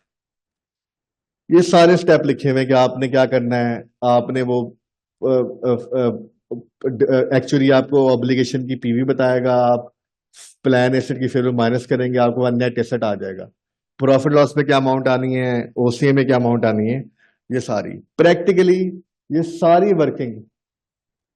ये सारे स्टेप लिखे हुए हैं कि आपने क्या करना है। आपने वो एक्चुअली आपको ऑब्लिगेशन की पीवी बताएगा, आप प्लान एसेट की फिर माइनस करेंगे, आपको नेट एसेट आ जाएगा, प्रॉफिट लॉस में क्या अमाउंट आनी है, ओसीए में क्या अमाउंट आनी है, ये सारी प्रैक्टिकली, ये सारी वर्किंग,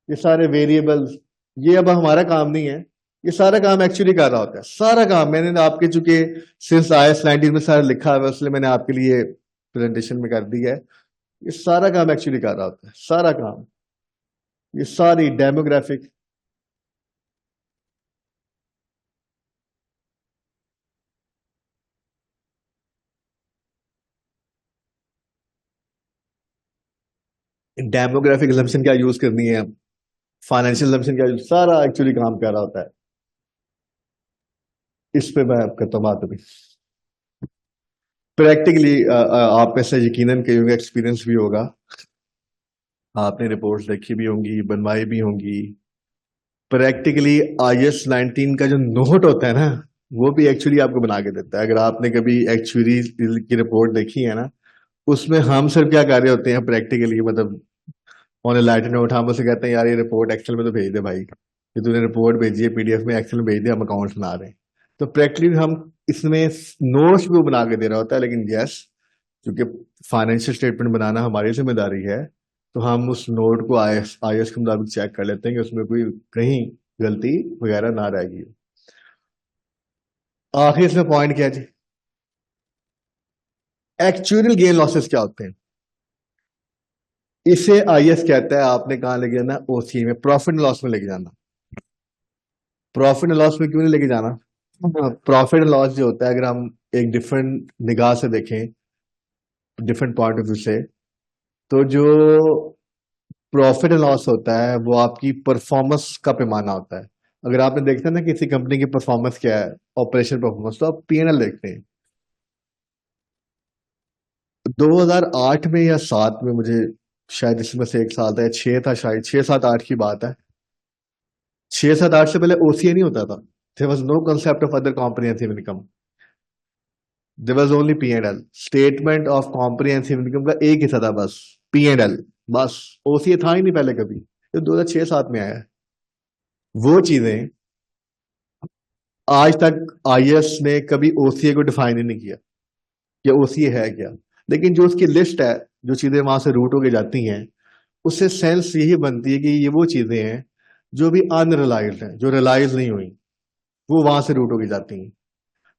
ये सारे वेरिएबल्स, ये अब हमारा काम नहीं है, ये सारा काम एक्चुअली कर रहा होता है। सारा काम मैंने आपके चूंकि सिंस IAS 19 में सारा लिखा हुआ है, इसलिए मैंने आपके लिए प्रेजेंटेशन में कर दी है। ये सारा काम एक्चुअली कर रहा होता है, सारा काम, ये सारी डेमोग्राफिक, डेमोग्राफिक assumption क्या यूज करनी है, फाइनेंशियल assumption क्या यूज, सारा एक्चुअली काम कर रहा होता है। इस पे मैं करता हूँ बात अभी। प्रैक्टिकली आप में से यकीनन कई होंगे, एक्सपीरियंस भी होगा, आपने रिपोर्ट्स देखी भी होंगी, बनवाई भी होंगी। प्रैक्टिकली IAS 19 का जो नोट होता है ना, वो भी एक्चुअली आपको बना के देता है। अगर आपने कभी एक्चुअली की रिपोर्ट देखी है ना, उसमें हम सिर्फ क्या कर रहे होते हैं प्रैक्टिकली, मतलब ऑन ए लाइटर नोट, हम उसे कहते हैं यार ये रिपोर्ट एक्सेल में तो भेज दे भाई, ये तूने रिपोर्ट भेजी है PDF में, एक्सेल में भेज दे, हम अकाउंट्स बना रहे हैं। तो प्रैक्टिकली हम इसमें नोट्स भी वो बना के दे रहा होता है, लेकिन यस, क्योंकि फाइनेंशियल स्टेटमेंट बनाना हमारी जिम्मेदारी है, तो हम उस नोट को IAS के मुताबिक चेक कर लेते हैं कि उसमें कोई कहीं गलती वगैरह ना रहेगी। आखिर इसमें पॉइंट क्या है जी, एक्चुअल गेन लॉसेस क्या होते हैं। इसे IAS कहता है आपने कहां लेके जाना, OCA में, प्रॉफिट एंड लॉस में लेके जाना। प्रॉफिट एंड लॉस में क्यों नहीं लेके जाना, प्रॉफिट एंड लॉस जो होता है, अगर हम एक डिफरेंट निगाह से देखें, डिफरेंट पॉइंट ऑफ व्यू से, तो जो प्रॉफिट एंड लॉस होता है वो आपकी परफॉर्मेंस का पैमाना होता है। अगर आपने देखा ना किसी कंपनी की परफॉर्मेंस क्या है, ऑपरेशन परफॉर्मेंस, तो आप P&L देखते हैं, 2008 में या 7 में, मुझे शायद इसमें से एक साल था या 6 था, शायद 6-7-8 की बात है। 6-7-8 से पहले ओसीए नहीं होता था। There was no concept of other comprehensive income, there was only P&L। Statement of comprehensive income का एक हिस्सा था बस, P&L, बस। ओसीए था ही नहीं पहले कभी, ये 2006-7 में आया है। वो चीजें आज तक आईएएस ने कभी ओसीए को डिफाइन ही नहीं किया कि ओसीए है क्या। लेकिन जो उसकी लिस्ट है, जो चीजें वहां से रूट होके जाती हैं, उससे सेंस यही बनती है कि ये वो चीजें हैं जो भी अनरिलाइज्ड हैं, जो रिलाइज नहीं हुई, वो वहां से रूट होके जाती हैं।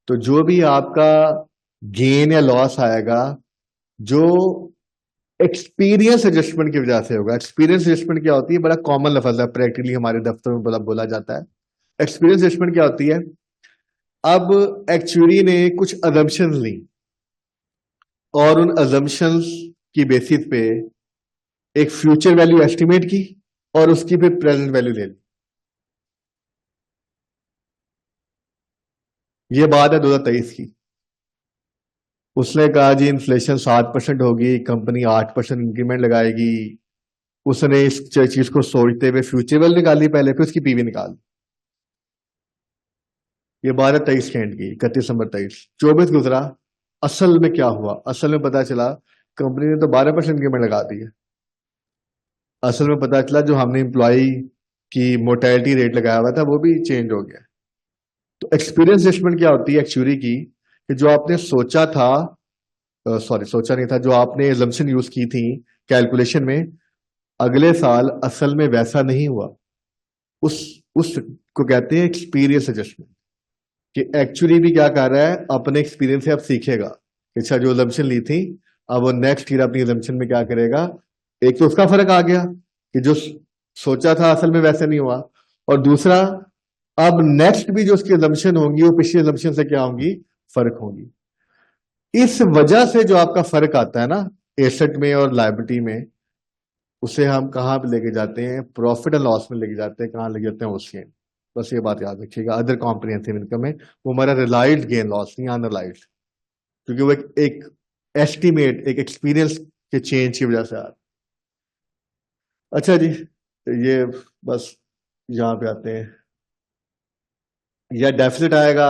तो जो भी आपका गेन या लॉस आएगा, जो एक्सपीरियंस एडजस्टमेंट की वजह से होगा। एक्सपीरियंस एडजस्टमेंट क्या होती है, बड़ा कॉमन लफ्ज है, प्रैक्टिकली हमारे दफ्तर में बोला जाता है। एक्सपीरियंस एडजस्टमेंट क्या होती है, अब एक्चुअली ने कुछ अजम्पशंस ली और उन अजम्पशंस की बेसिस पे एक फ्यूचर वैल्यू एस्टिमेट की और उसकी फिर प्रेजेंट वैल्यू ले ली। ये बात है 2023 की। उसने कहा जी इन्फ्लेशन 7% होगी, कंपनी 8% इंक्रीमेंट लगाएगी। उसने इस चीज को सोचते हुए फ्यूचर वैल्यू निकाली पहले, फिर उसकी पीवी निकाल। ये बात है 23 के एंड की, 31 दिसंबर 23। 24 गुजरा, असल में क्या हुआ? असल में पता चला कंपनी ने तो 12% इंक्रीमेंट लगा दी है। असल में पता चला जो हमने एम्प्लॉय की मोर्टेलिटी रेट लगाया हुआ था वो भी चेंज हो गया। तो एक्सपीरियंस एडजस्टमेंट क्या होती है एक्चुअली की, कि जो आपने सोचा था, सॉरी सोचा नहीं था, जो आपने एजम्पशन यूज की थी कैलकुलेशन में, अगले साल असल में वैसा नहीं हुआ। उस को कहते हैं एक्सपीरियंस एडजस्टमेंट, कि एक्चुअली भी क्या कर रहा है, अपने एक्सपीरियंस से अब सीखेगा। अच्छा, जो एजम्पशन ली थी, अब वो नेक्स्ट ईयर अपनी एजम्पशन में क्या करेगा। एक तो उसका फर्क आ गया कि जो सोचा था असल में वैसे नहीं हुआ, और दूसरा अब नेक्स्ट भी जो उसकी एजम्पशन होंगी वो पिछली एजम्पशन से क्या होंगी, फर्क होंगी। इस वजह से जो आपका फर्क आता है ना एसेट में और लायबिलिटी में, उसे हम कहां पे लेके जाते हैं, प्रॉफिट एंड लॉस में लेके जाते हैं। कहां लेके जाते हैं, ओसीए। बस ये बात याद रखिएगा। अदर कॉम्प्रिहेंसिव इनकम है, वो हमारा रिलाइज्ड गेन लॉस नहीं, अनरिलाइज्ड, क्योंकि वो एक एस्टिमेट, एक एक्सपीरियंस के चेंज की वजह से आ रहा है। अच्छा जी, ये बस यहाँ पे आते हैं। या डेफिसिट आएगा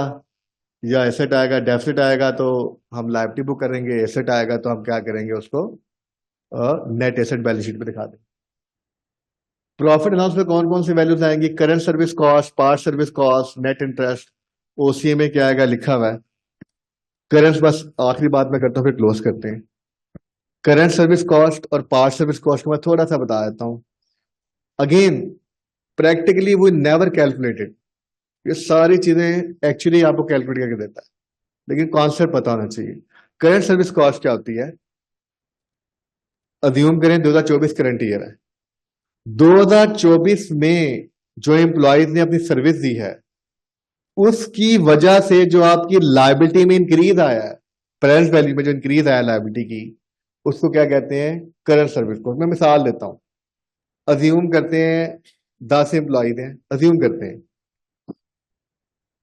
या एसेट आएगा। डेफिसिट आएगा तो हम लायबिलिटी बुक करेंगे, एसेट आएगा तो हम क्या करेंगे, उसको नेट एसेट बैलेंस शीट पे दिखा देंगे। प्रॉफिट एंड लॉस में कौन कौन सी वैल्यूज आएंगी, current service cost, part service cost, net interest. OCA में क्या आएगा, लिखा हुआ है। करंट, बस आखिरी बात मैं करता हूँ फिर क्लोज करते हैं। करंट सर्विस कॉस्ट और पार्ट सर्विस कॉस्ट को मैं थोड़ा सा बता देता हूँ। अगेन प्रैक्टिकली वो नेवर कैलकुलेटेड, ये सारी चीजें एक्चुअली आपको कैलकुलेट करके देता है, लेकिन कॉन्सेप्ट पता होना चाहिए। करंट सर्विस कॉस्ट क्या होती है, अज्यूम करें 2024 करंट ईयर है। 2024 में जो एम्प्लॉयज ने अपनी सर्विस दी है, उसकी वजह से जो आपकी लायबिलिटी में इंक्रीज आया है, प्रेजेंट वैल्यू में जो इंक्रीज आया लायबिलिटी की, उसको क्या कहते हैं, करंट सर्विस कॉस्ट। मैं मिसाल देता हूं। अज्यूम करते हैं 10 एम्प्लॉयज हैं, अज्यूम करते हैं,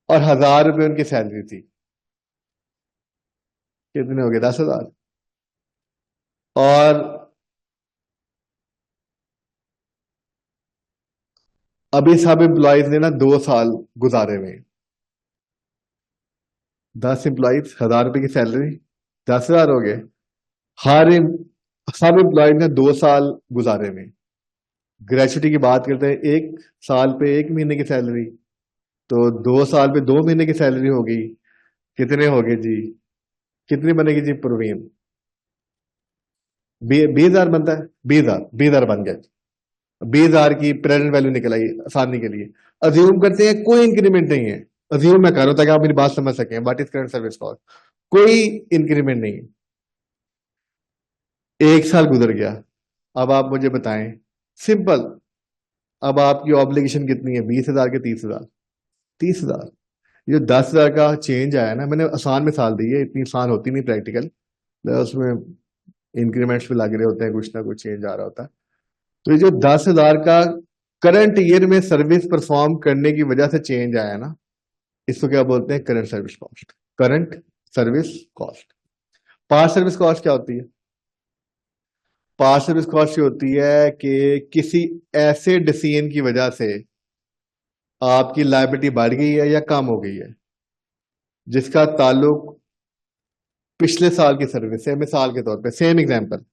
और 1,000 रुपए उनकी सैलरी थी। कितने हो गए, 10,000। और अभी सब एम्प्लॉयज ने ना 2 साल गुजारे हुए। 10 एम्प्लॉयज, 1,000 रुपए की सैलरी, 10,000 हो गए। हर सब एम्प्लॉयज ने 2 साल गुजारे हुए। ग्रेचुटी की बात करते हैं, 1 साल पे 1 महीने की सैलरी, तो 2 साल पे 2 महीने की सैलरी होगी। कितने हो गए जी, कितनी बनेगी जी प्रवीण? 20,000 बनता है, 20,000 बन गया। 20,000 की प्रेजेंट वैल्यू निकल आई आसानी के लिए। अज्यूम करते हैं कोई इंक्रीमेंट नहीं है, अज्यूम मैं कर रहा हूं ताकि आप मेरी बात समझ सकें। What is current service cost, कोई इंक्रीमेंट नहीं है। 1 साल गुजर गया, अब आप मुझे बताएं, सिंपल, अब आपकी ऑब्लिगेशन कितनी है, 20,000 के 30,000? 30,000। ये 10,000 का चेंज आया ना, मैंने आसान मिसाल दी है, इतनी आसान होती नहीं प्रैक्टिकल, उसमें इंक्रीमेंट्स भी लग रहे होते हैं, कुछ ना कुछ चेंज आ रहा होता है। तो ये जो 10,000 का करंट ईयर में सर्विस परफॉर्म करने की वजह से चेंज आया ना, इसको क्या बोलते हैं, current service cost, current service cost. Past service cost क्या होती है, पास्ट सर्विस कॉस्ट ये होती है कि किसी ऐसे डिसीजन की वजह से आपकी लायबिलिटी बढ़ गई है या कम हो गई है जिसका ताल्लुक पिछले साल की सर्विस से। मिसाल के तौर पे सेम एग्जांपल,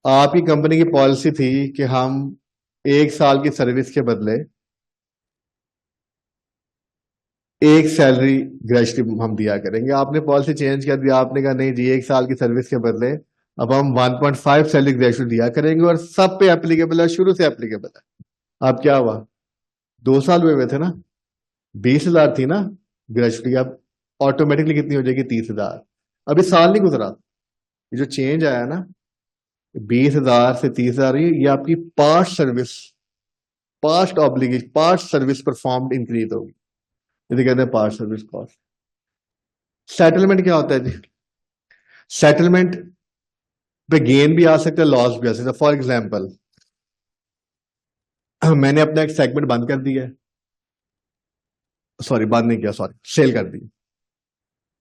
आपकी कंपनी की पॉलिसी थी कि हम 1 साल की सर्विस के बदले एक सैलरी ग्रेजुएटी हम दिया करेंगे। आपने पॉलिसी चेंज कर दिया, आपने कहा नहीं जी 1 साल की सर्विस के बदले अब हम 1.5 सैलरी ग्रेजुएटी दिया करेंगे और सब पे एप्लीकेबल है, शुरू से एप्लीकेबल है। अब क्या हुआ, 2 साल हुए थे ना, 20,000 थी ना ग्रेजुएटी, अब ऑटोमेटिकली कितनी हो जाएगी, 30,000। अभी साल नहीं गुजरा, ये जो चेंज आया ना 20,000 से 30,000, ये आपकी past service, past obligation, past service performed increase होगी, इसे कहते हैं पास्ट सर्विस कॉस्ट। सेटलमेंट क्या होता है जी, सेटलमेंट पे गेन भी आ सकता है, लॉस भी आ सकता है। फॉर एग्जाम्पल, मैंने अपना एक सेगमेंट बंद कर दिया है, सॉरी बंद नहीं किया, सॉरी सेल कर दिया,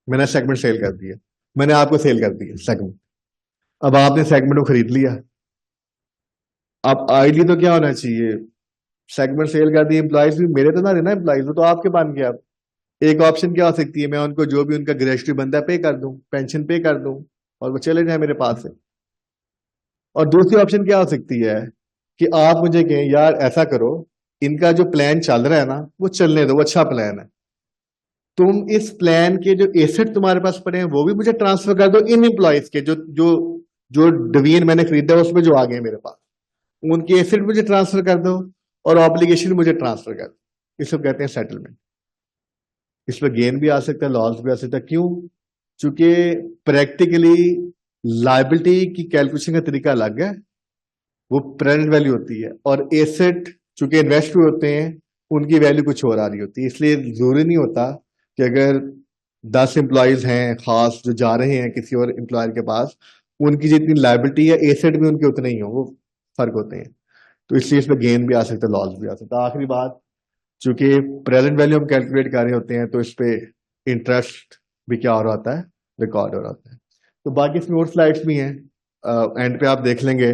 मैंने सेगमेंट सेल कर दिया, मैंने आपको सेल कर दिया सेगमेंट। अब आपने सेगमेंट को खरीद लिया, अब आइडियली तो क्या होना चाहिए, सेगमेंट सेल कर दिया, एम्प्लॉइज भी मेरे तो ना रहना, एम्प्लॉइज तो आपके बन गया। अब एक ऑप्शन क्या हो सकती है, मैं उनको जो भी उनका ग्रेजुएटी बनता है पे कर दूं, पेंशन पे कर दूं और वो चले जाए मेरे पास से। और दूसरी ऑप्शन क्या हो सकती है कि आप मुझे कहें यार ऐसा करो, इनका जो प्लान चल रहा है ना वो चलने दो, वो अच्छा प्लान है, तुम इस प्लान के जो एसेट तुम्हारे पास पड़े हैं वो भी मुझे ट्रांसफर कर दो, इन एम्प्लॉइज के जो जो जो डिवीजन मैंने खरीदा है उसमें जो आ गए मेरे पास, उनके एसेट मुझे ट्रांसफर कर दो और ऑब्लिगेशन मुझे ट्रांसफर कर दो। इसको कहते हैं सेटलमेंट। इसमें गेन भी आ सकता है, लॉस भी आ सकता है। क्यों? चूंकि प्रैक्टिकली लायबिलिटी की कैलकुलेशन का तरीका अलग है, वो प्रेजेंट वैल्यू होती है, और एसेट चूंकि इन्वेस्ट हुए होते हैं उनकी वैल्यू कुछ और आ रही होती है। इसलिए जरूरी नहीं होता कि अगर 10 एम्प्लॉयज हैं खास जो जा रहे हैं किसी और एम्प्लॉयर के पास, उनकी जितनी लायबिलिटी है एसेट भी उनके उतने ही हो, वो फर्क होते हैं। तो इसलिए इसमें गेन भी आ सकता है, लॉस भी आ सकता है। आखिरी बात, चूंकि प्रेजेंट वैल्यू हम कैलकुलेट कर रहे होते हैं तो इस पे इंटरेस्ट भी क्या हो रहा होता है, रिकॉर्ड हो रहा होता है। तो बाकी इसमें और स्लाइड्स भी हैं, एंड पे आप देख लेंगे।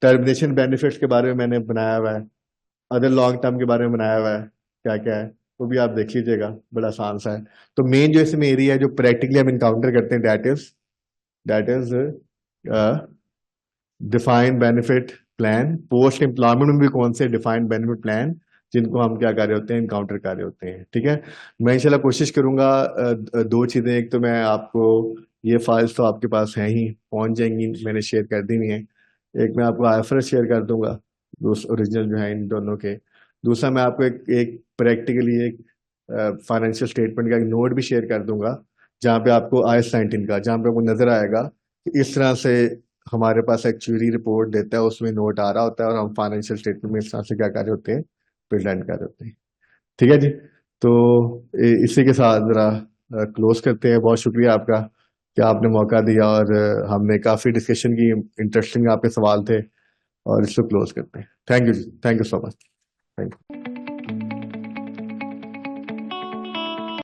टर्मिनेशन बेनिफिट्स के बारे में मैंने बनाया हुआ है, अदर लॉन्ग टर्म के बारे में बनाया हुआ है, क्या क्या है वो भी आप देख लीजिएगा, बड़ा आसान सा है। तो मेन जो इसमें एरिया है जो प्रैक्टिकली हम इनकाउंटर करते हैं, that is defined benefit plan. Post employment में भी कौन से डिफाइंड बेनिफिट प्लान जिनको हम क्या कर रहे होते हैं, इनकाउंटर कर रहे होते हैं। ठीक है, मैं इंशाल्लाह कोशिश करूंगा, दो चीजें, एक तो मैं आपको ये फाइल्स तो आपके पास हैं ही, पहुंच जाएंगी, मैंने शेयर कर दी हुई हैं। एक मैं आपको आईएफआरएस शेयर कर दूंगा, ओरिजिनल जो है इन दोनों के। दूसरा मैं आपको एक प्रैक्टिकली एक फाइनेंशियल स्टेटमेंट का एक नोट भी शेयर कर दूंगा, जहाँ पे आपको IAS 19 का, जहाँ पे आपको नजर आएगा कि इस तरह से हमारे पास एक्चुअली रिपोर्ट देता है, उसमें नोट आ रहा होता है और हम फाइनेंशियल स्टेटमेंट में इस तरह से क्या कर रहे होते हैं, प्रेजेंट कर रहे होते हैं। ठीक है जी, तो इसी के साथ जरा क्लोज करते हैं। बहुत शुक्रिया आपका कि आपने मौका दिया, और हमने काफी डिस्कशन की, इंटरेस्टिंग आपके सवाल थे, और इसको क्लोज करते हैं। थैंक यू जी, thank you so much, thank you.